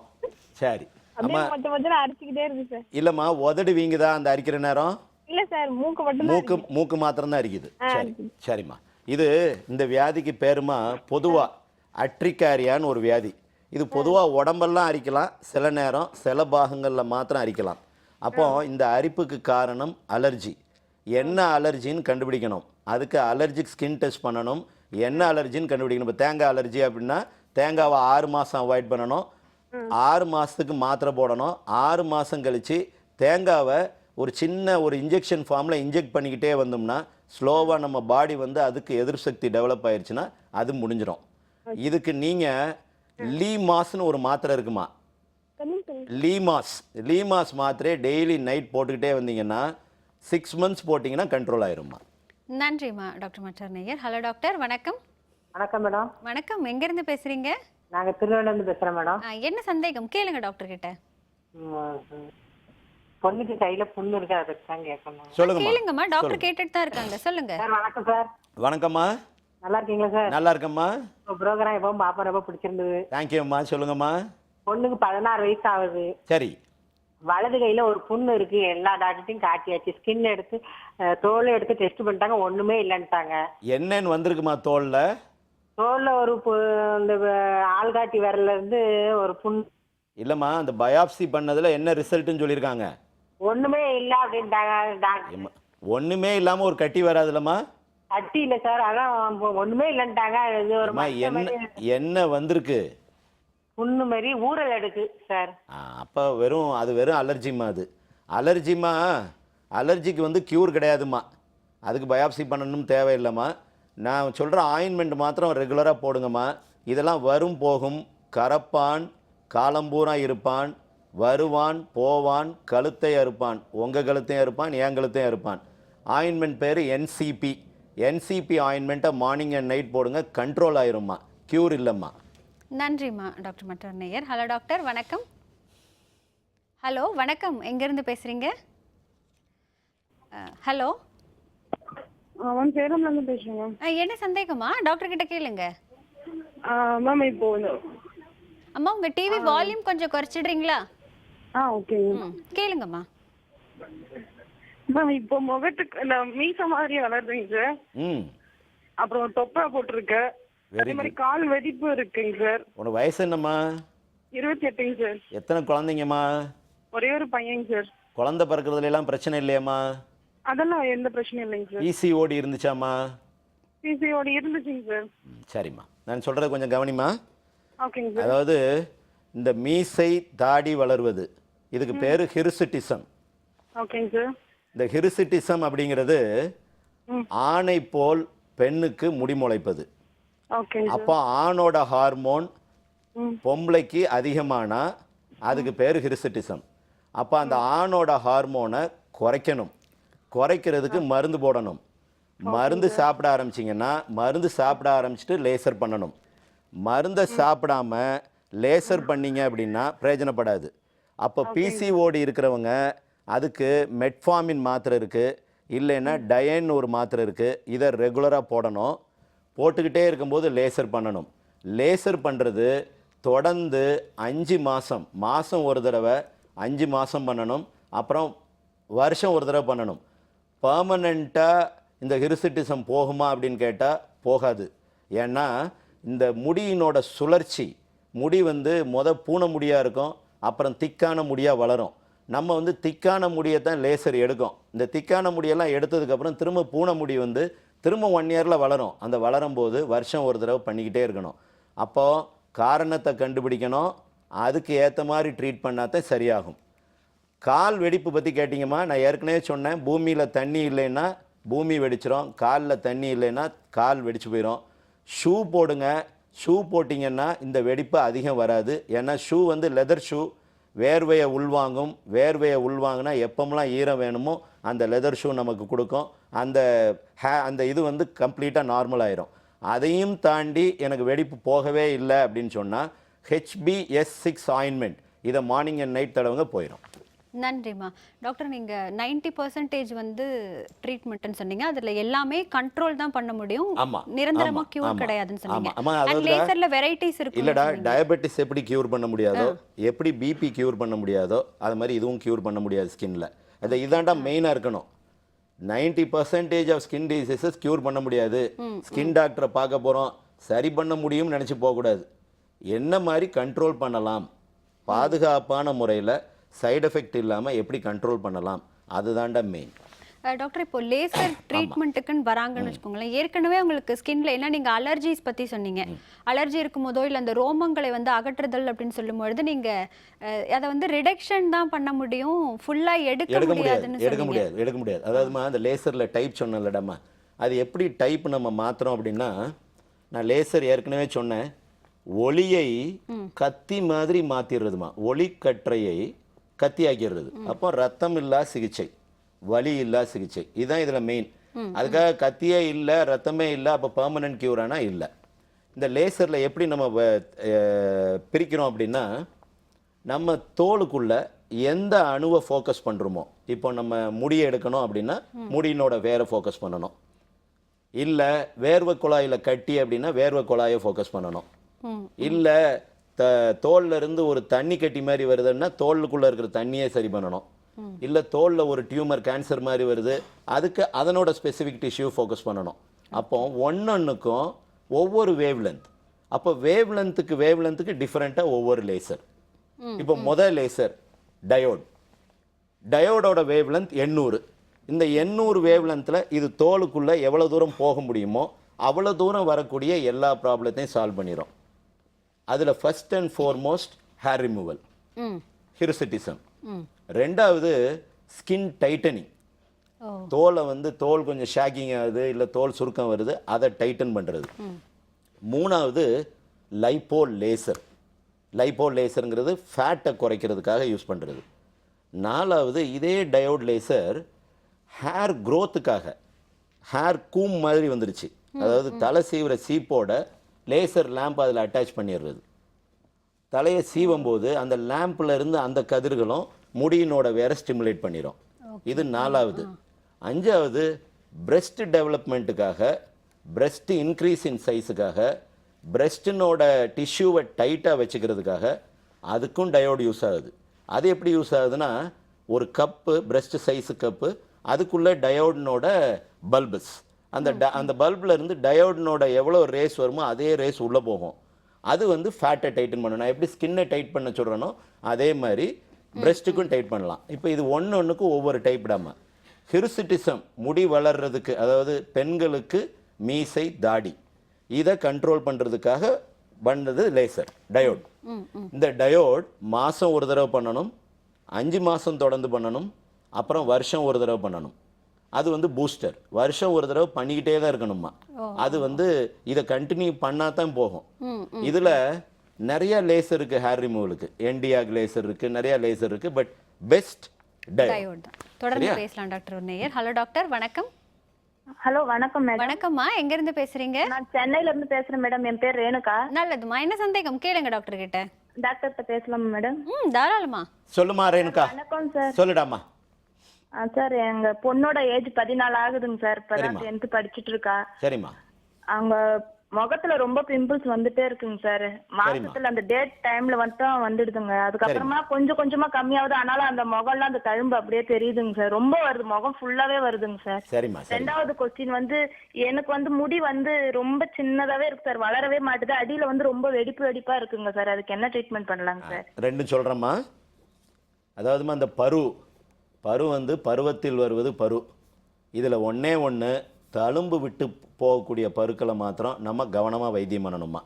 சரி. அப்படியே மொத்த அரிச்சுக்கிட்டே இருக்கு சார். இல்லைம்மா, உதடு வீங்குதா அந்த அரிக்கிற நேரம்? இல்ல சார், மூக்கு மட்டும் மூக்கு மாத்திரம் தான் அரிக்குது. சரி, சரிம்மா. இது இந்த வியாதிக்கு பேருமா பொதுவா அட்ரிகாரியான்னு ஒரு வியாதி. இது பொதுவாக உடம்பெல்லாம் அரிக்கலாம், சில நேரம் சில பாகங்களில் மாத்திரம் அரிக்கலாம். அப்போ இந்த அரிப்புக்கு காரணம் அலர்ஜி. என்ன அலர்ஜின்னு கண்டுபிடிக்கணும். அதுக்கு அலர்ஜிக் ஸ்கின் டெஸ்ட் பண்ணணும். என்ன அலர்ஜின்னு கண்டுபிடிக்கணும். இப்போ தேங்காய் அலர்ஜி அப்படின்னா தேங்காவை 6 மாதம் அவாய்ட் பண்ணணும், 6 மாதத்துக்கு மாத்திரை போடணும். 6 மாதம் கழித்து தேங்காவை ஒரு சின்ன ஒரு இன்ஜெக்ஷன் ஃபார்மில் இன்ஜெக்ட் பண்ணிக்கிட்டே வந்தோம்னா ஸ்லோவாக நம்ம பாடி வந்து அதுக்கு எதிர்ப்பு சக்தி டெவலப் ஆயிடுச்சுன்னா அது முடிஞ்சிடும். இதுக்கு நீங்கள் லீமாஸ்னு ஒரு மாத்திரை இருக்குமா, லீமாஸ் மாத்திரை டெய்லி நைட் போட்டுக்கிட்டே வந்தீங்கன்னா 6 மந்த்ஸ் போட்டிங்கன்னா கண்ட்ரோல் ஆயிரும்மா. நன்றிம்மா டாக்டர் மற்றொரு நேயர். ஹலோ டாக்டர், வணக்கம். வணக்கம் மேடம். வணக்கம். எங்கேருந்து பேசுகிறீங்க? நாங்கள் திருநெல்வேலிருந்து பேசுகிறோம் மேடம். என்ன சந்தேகம் கேளுங்க டாக்டர் கிட்ட. பொண்ணுக்கு கையில் புண்ணு இருக்கு, அதை பற்றி தான் கேட்கணும். சொல்லுங்க கேளுங்கம்மா, டாக்டர் கேட்டுட்டு தான் இருக்காங்க. சொல்லுங்க சார். வணக்கம் சார். வணக்கம்மா. நல்லா இருக்கீங்களா சார்? நல்லா இருக்கம்மா. ப்ரோக்ராம் எப்பவும் பாப்பா ரொம்ப பிடிச்சிருந்தது. தேங்க்யூம்மா. சொல்லுங்கம்மா. பொண்ணுக்கு 16 வயசு ஆகுது. சரி. வலது கையில ஒரு புண்ணு இருக்கு, எல்லா டாக்டர்ட்டையும் காட்டியாச்சு, ஸ்கின் எடுத்து தோல் எடுத்து டெஸ்ட் பண்ணிட்டாங்க, ஒண்ணுமே இல்லைன்ட்டாங்க. என்னன்னு வந்திருக்குமா தோல்ல? தோல்ல ஒரு இந்த ஆள்காட்டி விரல்ல இருந்து ஒரு புண். இல்லைம்மா, அந்த பயாப்சி பண்ணதுல என்ன ரிசல்ட்னு சொல்லியிருக்காங்க? ஒண்ணுமே இல்ல அப்படின்ட்டாங்க டாக்டர். ஏம்மா, ஒண்ணுமே இல்லாம ஒரு கட்டி வராதுலம்மா? கட்டி இல்ல சார், அதான் ஒண்ணுமே இல்லைன்ட்டாங்க. இது ஒரு அம்மா, மச்ச என்ன மாதிரி என்ன வந்திருக்கு? புண்ணு மாதிரி ஊறல் எடுக்கு சார். அப்போ அது வெறும் அலர்ஜிம்மா. அது அலர்ஜிமா. அலர்ஜிக்கு வந்து க்யூர் கிடையாதும்மா. அதுக்கு பயாப்சி பண்ணணும் தேவையில்லைம்மா. நான் சொல்கிற ஆயின்மெண்ட் மாத்திரம் ரெகுலராக போடுங்கம்மா. இதெல்லாம் வரும் போகும், கரப்பான், காலம்பூரா இருப்பான், வருவான் போவான், கழுத்தை அறுப்பான், உங்கள் கழுத்தையும் அறுப்பான், என் கழுத்தையும் அறுப்பான். ஆயின்மெண்ட் பேர் என்சிபி. என்சிபி ஆயின்மெண்ட்டை மார்னிங் அண்ட் நைட் போடுங்க, கண்ட்ரோல் ஆயிரும்மா, க்யூர் இல்லைம்மா. நன்றிம்மா டாக்டர். மற்றொரு நேயர். ஹலோ டாக்டர், வணக்கம். ஹலோ வணக்கம், எங்கேருந்து பேசுகிறீங்க? ஹலோ, மேம் சேலம்ல இருந்து பேசுறேன் மேம். என்ன சந்தேகமா? டாக்டர் கிட்ட கேளுங்க. மேம் இப்போ அம்மா, உங்கள் டிவி வால்யூம் கொஞ்சம் குறைச்சிடுறீங்களா? ஓகே கேளுங்கம்மா. மேம் இப்போ முகத்துக்கு மீச மாதிரி வளருதுங்க சார். அப்புறம் தொப்பை போட்டிருக்கு. அதே மாதிரி கால் வெடிப்பு இருக்குங்க சார். உனக்கு வயசு என்னம்மா? 28ங்க சார். எத்தனை குழந்தைங்கம்மா? ஒரே ஒரு பையங்க சார். குழந்தை பிறக்கிறதுல எல்லாம் பிரச்சனை இல்லையாம்மா? அதெல்லாம் எந்த பிரச்சனையும் இல்லைங்க சார். பிசிஓடி இருந்துச்சாம்மா? பிசிஓடி இருந்துச்சுங்க சார். சரிம்மா, நான் சொல்கிறத கொஞ்சம் கவனிமா. ஓகேங்க சார். அதாவது இந்த மீசை தாடி வளர்வது, இதுக்கு பேர் ஹிருசிட்டிசம். ஓகேங்க சார். இந்த ஹிருசிட்டிசம் அப்படிங்கிறது ஆணை போல் பெண்ணுக்கு முடி முளைப்பது. அப்போ ஆணோட ஹார்மோன் பொம்பளைக்கு அதிகமானா அதுக்கு பேர் ஹிருசிட்டிசம். அப்போ அந்த ஆணோட ஹார்மோனை குறைக்கணும். குறைக்கிறதுக்கு மருந்து போடணும். மருந்து சாப்பிட ஆரம்பிச்சிங்கன்னா, மருந்து சாப்பிட ஆரம்பிச்சுட்டு லேசர் பண்ணணும். மருந்தை சாப்பிடாம லேசர் பண்ணீங்க அப்படின்னா பிரயோஜனப்படாது. அப்போ பிசிஓடி இருக்கிறவங்க அதுக்கு மெட்ஃபார்மின் மாத்திரை இருக்குது, இல்லைன்னா டயன் ஒரு மாத்திரை இருக்குது. இதை ரெகுலராக போடணும். போட்டுக்கிட்டே இருக்கும்போது லேசர் பண்ணணும். லேசர் பண்ணுறது தொடர்ந்து 5 மாதம், மாதம் ஒரு தடவை 5 மாதம் பண்ணணும். அப்புறம் வருஷம் ஒரு தடவை பண்ணணும். பர்மனெண்ட்டாக இந்த ஹிருசிட்டிசம் போகுமா அப்படின்னு கேட்டால் போகாது. ஏன்னா இந்த முடியினோட சுழற்சி, முடி வந்து பூனை முடியாக இருக்கும், அப்புறம் திக்கான முடியாக வளரும். நம்ம வந்து திக்கான முடியை தான் லேசர் எடுக்கும். இந்த திக்கான முடியெல்லாம் எடுத்ததுக்கப்புறம் திரும்ப பூனை முடி வந்து திரும்ப 1 இயரில் வளரும். அந்த வளரும் போது வருஷம் ஒரு தடவை பண்ணிக்கிட்டே இருக்கணும். அப்போது காரணத்தை கண்டுபிடிக்கணும், அதுக்கு ஏற்ற மாதிரி ட்ரீட் பண்ணால் தான் சரியாகும். கால் வெடிப்பு பற்றி கேட்டிங்கம்மா. நான் ஏற்கனவே சொன்னேன், பூமியில் தண்ணி இல்லைன்னா பூமி வெடிச்சிரும், காலில் தண்ணி இல்லைன்னா கால் வெடிச்சு போயிடும். ஷூ போடுங்க. ஷூ போட்டிங்கன்னா இந்த வெடிப்பு அதிகம் வராது. ஏன்னா ஷூ வந்து லெதர் ஷூ, வேர்வையை உள்வாங்கும். வேர்வையை உள்வாங்கினா எப்போமெல்லாம் ஈரம் வேணுமோ அந்த லெதர் ஷூ நமக்கு கொடுக்கும். அந்த இது வந்து கம்ப்ளீட்டாக நார்மல் ஆயிரும். அதையும் தாண்டி எனக்கு வெடிப்பு போகவே இல்லை அப்படின்னு சொன்னால் HBS6 ஆயின்மெண்ட், இதை மார்னிங் அண்ட் நைட் தடவைங்க போயிடும். நன்றிம்மா. டாக்டர், நீங்கள் 90% வந்து ட்ரீட்மெண்ட்னு சொன்னீங்க. அதில் எல்லாமே கண்ட்ரோல் தான் பண்ண முடியும், நிரந்தரமாக கியூர் கிடையாதுன்னு சொன்னீங்க. லேசர்ல வெரைட்டிஸ் இருக்கு இல்லடா. டயபெட்டிஸ் எப்படி கியூர் பண்ண முடியாதோ, எப்படி பிபி கியூர் பண்ண முடியாதோ, அது மாதிரி இதுவும் கியூர் பண்ண முடியாது ஸ்கின்ல. இதாண்டா மெயினாக இருக்கணும். 90% ஆஃப் ஸ்கின் டிசீசஸ் கியூர் பண்ண முடியாது. ஸ்கின் டாக்டரை பார்க்க போகிறோம், சரி பண்ண முடியும்னு நினச்சி போகக்கூடாது. என்ன மாதிரி கண்ட்ரோல் பண்ணலாம், பாதுகாப்பான முறையில் சைடு எஃபெக்ட் இல்லாமல் எப்படி கண்ட்ரோல் பண்ணலாம், அதுதான்டா மெயின். டாக்டர், இப்போ லேசர் ட்ரீட்மெண்ட்டுக்குன்னு வராங்கன்னு வச்சுக்கோங்களேன். ஏற்கனவே உங்களுக்கு ஸ்கின்ல என்ன, நீங்கள் அலர்ஜிஸ் பற்றி சொன்னீங்க. அலர்ஜி இருக்கும்போதோ இல்லை அந்த ரோமங்களை வந்து அகற்றுதல் அப்படின்னு சொல்லும்பொழுது நீங்கள் அதை வந்து ரிடக்ஷன் தான் பண்ண முடியும், ஃபுல்லாக எடுக்க முடியாது. அதாவதுமா அந்த லேசரில் டைப் சொன்னலடாமா, அது எப்படி டைப் நம்ம மாற்றுறோம் அப்படின்னா, நான் லேசர் ஏற்கனவே சொன்னேன், ஒளியை கத்தி மாதிரி மாற்றிடுறதுமா. ஒளி கற்றையை கத்தி ஆக்கிடுறது. அப்போ ரத்தம் இல்லா சிகிச்சை, வலி இல்லா சிகிச்சை, இதுதான் இதில் மெயின். அதுக்காக கத்தியே இல்லை, ரத்தமே இல்லை, அப்போ பெர்மனன்ட் கியூரானா இல்லை. இந்த லேசரில் எப்படி நம்ம பிரிக்கிறோம் அப்படின்னா, நம்ம தோலுக்குள்ள எந்த அணுவை ஃபோக்கஸ் பண்ணுறோமோ, இப்போ நம்ம முடியை எடுக்கணும் அப்படின்னா முடியினோட வேரை ஃபோக்கஸ் பண்ணணும். இல்லை வேர்வை குழாயில் கட்டி அப்படின்னா வேர்வை குழாயை ஃபோக்கஸ் பண்ணணும். இல்லை தோல்ல இருந்து ஒரு தண்ணி கட்டி மாதிரி வருதுன்னா தோலுக்குள்ளே இருக்கிற தண்ணியே சரி பண்ணணும். இல்லை தோலில் ஒரு டியூமர் கேன்சர் மாதிரி வருது, அதுக்கு அதனோட ஸ்பெசிஃபிக் டிஷ்யூ ஃபோக்கஸ் பண்ணணும். அப்போ ஒன்னொன்றுக்கும் ஒவ்வொரு வேவ் லென்த். அப்போ வேவ் லென்த்துக்கு டிஃப்ரெண்ட்டாக ஒவ்வொரு லேசர். இப்போ முதல் லேசர் டயோடோட வேவ் லென்த் 800. இந்த 800 வேவ் லென்த்தில் இது தோலுக்குள்ளே எவ்வளோ தூரம் போக முடியுமோ அவ்வளோ தூரம் வரக்கூடிய எல்லா ப்ராப்ளத்தையும் சால்வ் பண்ணிடும். அதில் first and foremost hair removal, hirsutism. ரெண்டாவது ஸ்கின் டைட்டனிங், தோல் கொஞ்சம் ஷேக்கிங் ஆகுது, இல்லை தோல் சுருக்கம் வருது, அதை டைட்டன் பண்ணுறது. மூணாவது லைப்போ லேசருங்கிறது ஃபேட்டை குறைக்கிறதுக்காக யூஸ் பண்ணுறது. நாலாவது இதே டயோட் லேசர் ஹேர் க்ரோத்துக்காக, ஹேர் கூம் மாதிரி வந்துருச்சு, அதாவது தலை சீவுற சீப்போட லேசர் லேம்ப் அதில் அட்டாச் பண்ணிடுறது. தலையை சீவும் போது அந்த லேம்பில் இருந்து அந்த கதிர்களும் முடியினோட வேற ஸ்டிமுலேட் பண்ணிடும். இது நாலாவது. அஞ்சாவது பிரெஸ்ட் டெவலப்மெண்ட்டுக்காக, பிரெஸ்ட் இன்க்ரீஸ் இன் சைஸுக்காக, பிரெஸ்டினோட டிஷ்யூவை டைட்டாக வச்சுக்கிறதுக்காக அதுக்கும் டயோடு யூஸ் ஆகுது. அது எப்படி யூஸ் ஆகுதுன்னா, ஒரு கப்பு பிரெஸ்ட் சைஸு கப்பு, அதுக்குள்ளே டயோடினோட பல்பஸ், அந்த பல்பில் இருந்து டயோடினோட எவ்வளோ ரேஸ் வருமோ அதே ரேஸ் உள்ளே போகும். அது வந்து ஃபேட்டை டைட்டன் பண்ணணும். நான் எப்படி ஸ்கின்னை டைட் பண்ண சொல்கிறேனோ அதே மாதிரி பிரெஸ்ட்டுக்கும் டைட் பண்ணலாம். இப்போ இது ஒன்றுக்கு ஒவ்வொரு டைப்டாமல். ஹிருசிட்டிசம் முடி வளர்றதுக்கு, அதாவது பெண்களுக்கு மீசை தாடி, இதை கண்ட்ரோல் பண்ணுறதுக்காக பண்ணது லேசர் டயோட். இந்த டயோட் மாதம் ஒரு தடவை பண்ணணும், 5 மாதம் தொடர்ந்து பண்ணணும், அப்புறம் வருஷம் ஒரு தடவை பண்ணணும். அது வந்து பூஸ்டர், வருஷம் ஒரு தடவை பண்ணிக்கிட்டே தான் இருக்கணுமா. அது வந்து இதை கண்டினியூ பண்ணால் தான் போகும். இதில் நிறைய லேசர் இருக்கு ஹேர் ரிமூவலுக்கு, என்டிஆக் லேசர் இருக்கு, நிறைய லேசர் இருக்கு, பட் பெஸ்ட் டயோட் தான். தொடர்ந்து பேசலாம் டாக்டர். ஒரு நேயர். ஹலோ டாக்டர், வணக்கம். ஹலோ வணக்கம் மேடம். வணக்கம்மா, எங்க இருந்து பேசுறீங்க? நான் சென்னையில இருந்து பேசுறேன் மேடம். என் பேர் ரேணுகா. நல்லதுமா, என்ன சந்தேகம் கேளுங்க டாக்டர் கிட்ட. டாக்டர்கிட்ட பேசலாமா மேடம்? தாராளமா. சொல்லுமா ரேணுகா. வணக்கம் சார். சொல்லுடாமா. சார், எங்க பொண்ணோட ஏஜ் 14 ஆகுதுங்க சார். இப்பதான் 10th படிச்சிட்டு இருக்கா. சரிம்மா. அவங்க முகத்துல ரொம்ப பிம்பிள்ஸ் வந்துட்டே இருக்குங்க சார். மாசத்துல அந்த டேட் டைம்ல வந்துடுதுங்க. அதுக்கப்புறமா கொஞ்சம் கொஞ்சமா கம்மியாகுது. ஆனாலும் அந்த முகம்லாம் அந்த தழும்பு அப்படியே தெரியுதுங்க சார். ரொம்ப வருது, முகம் ஃபுல்லாவே வருதுங்க சார். சரிம்மா. ரெண்டாவது கொஸ்டின் வந்து, எனக்கு வந்து முடி வந்து ரொம்ப சின்னதாவே இருக்கு சார், வளரவே மாட்டுது. அடியில வந்து ரொம்ப வெடிப்பா இருக்குங்க சார். அதுக்கு என்ன ட்ரீட்மெண்ட் பண்ணலாங்க சார்? ரெண்டும் சொல்றேம்மா. அதாவதுமா அந்த பரு வந்து பருவத்தில் வருவது பரு. இதில் ஒன்று தழும்பு விட்டு போகக்கூடிய பருக்களை மாத்திரம் நம்ம கவனமாக வைத்தியம் பண்ணணுமா.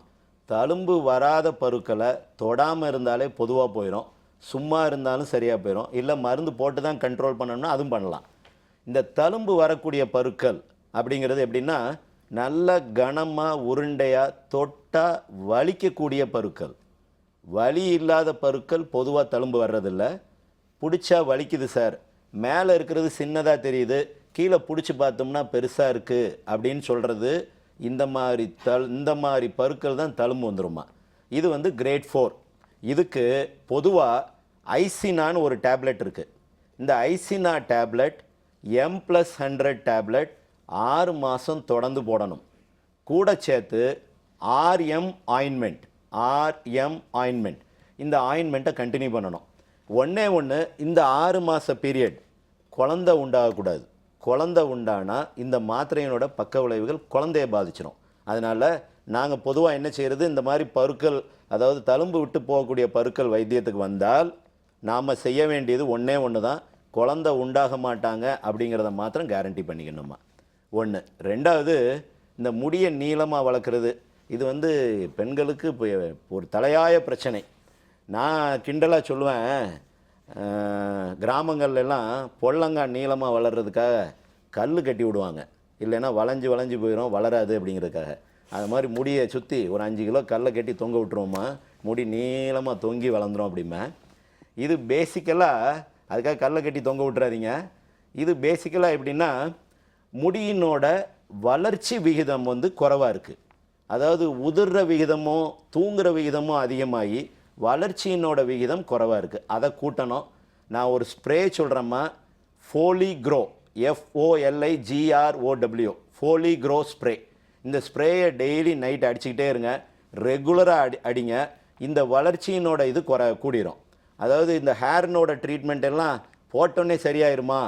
தழும்பு வராத பருக்களை தொடாமல் இருந்தாலே பொதுவாக போயிடும், சும்மா இருந்தாலும் சரியாக போயிடும். இல்லை மருந்து போட்டு தான் கண்ட்ரோல் பண்ணணும்னா அதுவும் பண்ணலாம். இந்த தழும்பு வரக்கூடிய பருக்கள் அப்படிங்கிறது எப்படின்னா, நல்ல கனமாக உருண்டையாக தொட்டால் வலிக்கக்கூடிய பருக்கள். வலி இல்லாத பருக்கள் பொதுவாக தழும்பு வர்றதில்லை. பிடிச்சா வலிக்குது சார், மேலே இருக்கிறது சின்னதாக தெரியுது, கீழே பிடிச்சி பார்த்தோம்னா பெருசாக இருக்குது அப்படின்னு சொல்கிறது, இந்த மாதிரி பருக்கள் தான் தழும்பு வந்துருமா. இது வந்து கிரேட் 4. இதுக்கு பொதுவாக ஐசினான்னு ஒரு டேப்லெட் இருக்குது. இந்த ஐசினா டேப்லெட் M+100 டேப்லெட் 6 மாதம் தொடர்ந்து போடணும். கூட சேர்த்து RM ஆயின்மெண்ட், இந்த ஆயின்மெண்ட்டை கண்டினியூ பண்ணணும். ஒன்று இந்த 6 மாத பீரியட் குழந்தை உண்டாகக்கூடாது. குழந்தை உண்டானா இந்த மாத்திரையினோட பக்க விளைவுகள் குழந்தைய பாதிச்சிடும். அதனால் நாங்கள் பொதுவாக என்ன செய்கிறது, இந்த மாதிரி பருக்கள், அதாவது தழும்பு விட்டு போகக்கூடிய பருக்கள் வைத்தியத்துக்கு வந்தால் நாம் செய்ய வேண்டியது ஒன்று தான், குழந்தை உண்டாக மாட்டாங்க அப்படிங்கிறத மாத்திரம் கேரண்டி பண்ணிக்கணுமா. ஒன்று. ரெண்டாவது, இந்த முடியை நீளமாக வளர்க்குறது, இது வந்து பெண்களுக்கு இப்போ ஒரு தலையாய பிரச்சனை. நான் கிண்டலாக சொல்லுவேன், கிராமங்கள்லாம் பொள்ளங்காய் நீளமாக வளர்கிறதுக்காக கல் கட்டி விடுவாங்க, இல்லைன்னா வளைஞ்சு போயிடும், வளராது அப்படிங்கிறதுக்காக. அது மாதிரி முடியை சுற்றி ஒரு 5 கிலோ கல்லை கட்டி தொங்க விட்டுருவோமா, முடி நீளமாக தொங்கி வளர்ந்துடும் அப்படிமா. இது பேசிக்கலாக, அதுக்காக கல்லை கட்டி தொங்க விட்டுறாதீங்க. இது பேசிக்கலாக எப்படின்னா, முடியினோட வளர்ச்சி விகிதம் வந்து குறைவாக இருக்குது. அதாவது உதிர்ற விகிதமோ தூங்குற விகிதமோ அதிகமாகி வளர்ச்சியினோட விகிதம் குறைவாக இருக்குது. அதை கூட்டணும். நான் ஒரு ஸ்ப்ரே சொல்கிறேம்மா, ஃபோலிக்ரோ, FOLIGROW, ஃபோலிக்ரோ ஸ்ப்ரே. இந்த ஸ்ப்ரேயை டெய்லி நைட் அடிச்சுக்கிட்டே இருங்க, ரெகுலராக அடிங்க. இந்த வளர்ச்சியினோட இது கூடிரும். அதாவது இந்த ஹேர்னோட ட்ரீட்மெண்ட் எல்லாம் போட்டோன்னே சரியாயிருமா,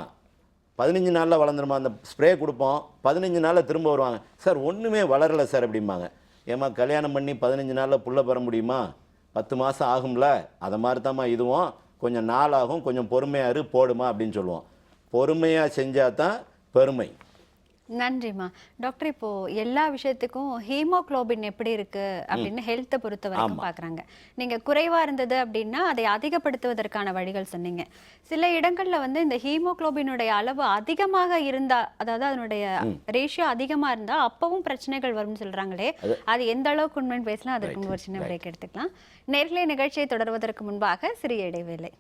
15 நாளில் வளர்ந்துருமா, அந்த ஸ்ப்ரே கொடுப்போம், 15 நாளில் திரும்ப வருவாங்க, சார் ஒன்றுமே வளரலை சார் அப்படிம்பாங்க. ஏம்மா கல்யாணம் பண்ணி 15 நாளில் புள்ள பெற முடியுமா, 10 மாதம் ஆகும்ல, அதை மாதிரி தாம்மா இதுவும், கொஞ்சம் நாள் ஆகும், கொஞ்சம் பொறுமையாக இரு போடுமா அப்படின்னு சொல்லுவோம். பொறுமையாக செஞ்சால் தான் பெருமை. நன்றிம்மா. டாக்டர், இப்போ எல்லா விஷயத்துக்கும் ஹீமோகுளோபின் எப்படி இருக்கு அப்படின்னு ஹெல்த்தை பொறுத்த வரைக்கும் பார்க்குறாங்க. நீங்கள் குறைவாக இருந்தது அப்படின்னா அதை அதிகப்படுத்துவதற்கான வழிகள் சொன்னீங்க. சில இடங்களில் வந்து இந்த ஹீமோகுளோபினுடைய அளவு அதிகமாக இருந்தா, அதாவது அதனுடைய ரேஷியோ அதிகமாக இருந்தால் அப்பவும் பிரச்சனைகள் வரும்னு சொல்கிறாங்களே, அது எந்த அளவுக்கு உண்மைன்னு பேசலாம், அதற்கு ஒரு சின்ன பிரேக் எடுத்துக்கலாம். நேர்களை நிகழ்ச்சியை தொடர்வதற்கு முன்பாக சிறிய இடைவேளை.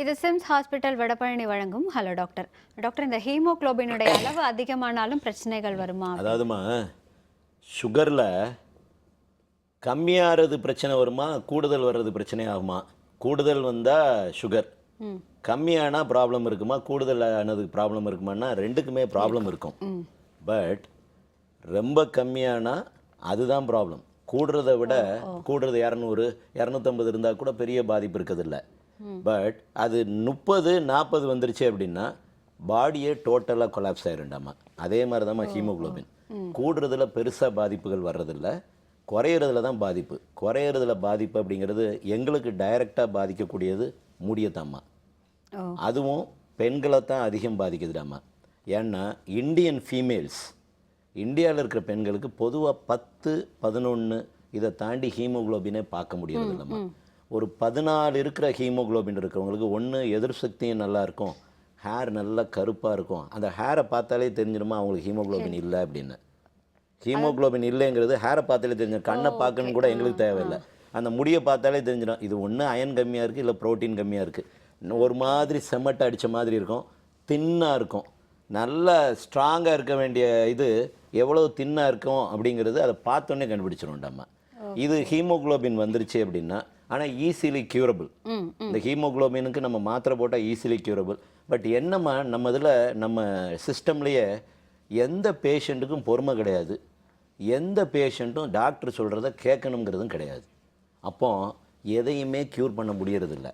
இது சிம்ஸ் ஹாஸ்பிட்டல் வடபழனி வழங்கும் ஹலோ டாக்டர். டாக்டர், இந்த ஹீமோகுளோபினுடைய அளவு அதிகமானாலும் பிரச்சனைகள் வருமா? அதாவதுமா சுகரில் கம்மியாகிறது பிரச்சனை வருமா, கூடுதல் வர்றது பிரச்சனை ஆகுமா? கூடுதல் வந்தால் சுகர், கம்மியானால் ப்ராப்ளம் இருக்குமா, கூடுதல் ஆனதுக்கு ப்ராப்ளம் இருக்குமான்னா ரெண்டுக்குமே ப்ராப்ளம் இருக்கும். பட் ரொம்ப கம்மியானால் அதுதான் ப்ராப்ளம். கூடுறதை விட கூடுறது 200 250 இருந்தால் கூட பெரிய பாதிப்பு இருக்கிறதில்ல. பட் அது 30-40 வந்துருச்சு அப்படின்னா பாடியே டோட்டலாக கொலாப்ஸ் ஆயிருண்டாமா. அதே மாதிரி தான் ஹீமோகுளோபின் கூடுறதுல பெருசாக பாதிப்புகள் வர்றதில்ல, குறையிறதுல தான் பாதிப்பு. குறையிறதுல பாதிப்பு அப்படிங்கிறது எங்களுக்கு டைரெக்டாக பாதிக்கக்கூடியது முடியத்தாம்மா. அதுவும் பெண்களை தான் அதிகம் பாதிக்குதுடாம்மா. ஏன்னா இந்தியன் ஃபீமேல்ஸ், இந்தியாவில் இருக்கிற பெண்களுக்கு பொதுவாக 10-11 இதை தாண்டி ஹீமோகுளோபினே பார்க்க முடியறது இல்லைம்மா. ஒரு 14 இருக்கிற ஹீமோகுளோபின் இருக்கிறவங்களுக்கு ஒன்று எதிர்ப்பு சக்தியும் நல்லா இருக்கும், ஹேர் நல்லா கருப்பாக இருக்கும். அந்த ஹேரை பார்த்தாலே தெரிஞ்சிடுமா அவங்களுக்கு ஹீமோகுளோபின் இல்லை அப்படின்னு. ஹீமோகுளோபின் இல்லைங்கிறது ஹேரை பார்த்தாலே தெரிஞ்சிடும், கண்ணை பார்க்கணும் கூட எங்களுக்கு தேவையில்லை. அந்த முடியை பார்த்தாலே தெரிஞ்சிடும் இது ஒன்று அயன் கம்மியாக இருக்குது, இல்லை ப்ரோட்டீன் கம்மியாக இருக்குது. ஒரு மாதிரி செமட்டை அடித்த மாதிரி இருக்கும், தின்னாக இருக்கும். நல்லா ஸ்ட்ராங்காக இருக்க வேண்டிய இது எவ்வளோ தின்னாக இருக்கும் அப்படிங்கிறது அதை பார்த்தோன்னே கண்டுபிடிச்சிருவோம்டாமா. இது ஹீமோகுளோபின் வந்துருச்சு அப்படின்னா, ஆனால் ஈஸிலி க்யூரபிள். இந்த ஹீமோகுளோபினுக்கு நம்ம மாத்திரை போட்டால் ஈஸிலி க்யூரபிள். பட் என்னம்மா நம்ம இதில் நம்ம சிஸ்டம்லேயே எந்த பேஷண்ட்டுக்கும் பொறுமை கிடையாது, எந்த பேஷண்ட்டும் டாக்டர் சொல்கிறத கேட்கணுங்கிறதும் கிடையாது. அப்போ எதையுமே க்யூர் பண்ண முடியறதில்ல.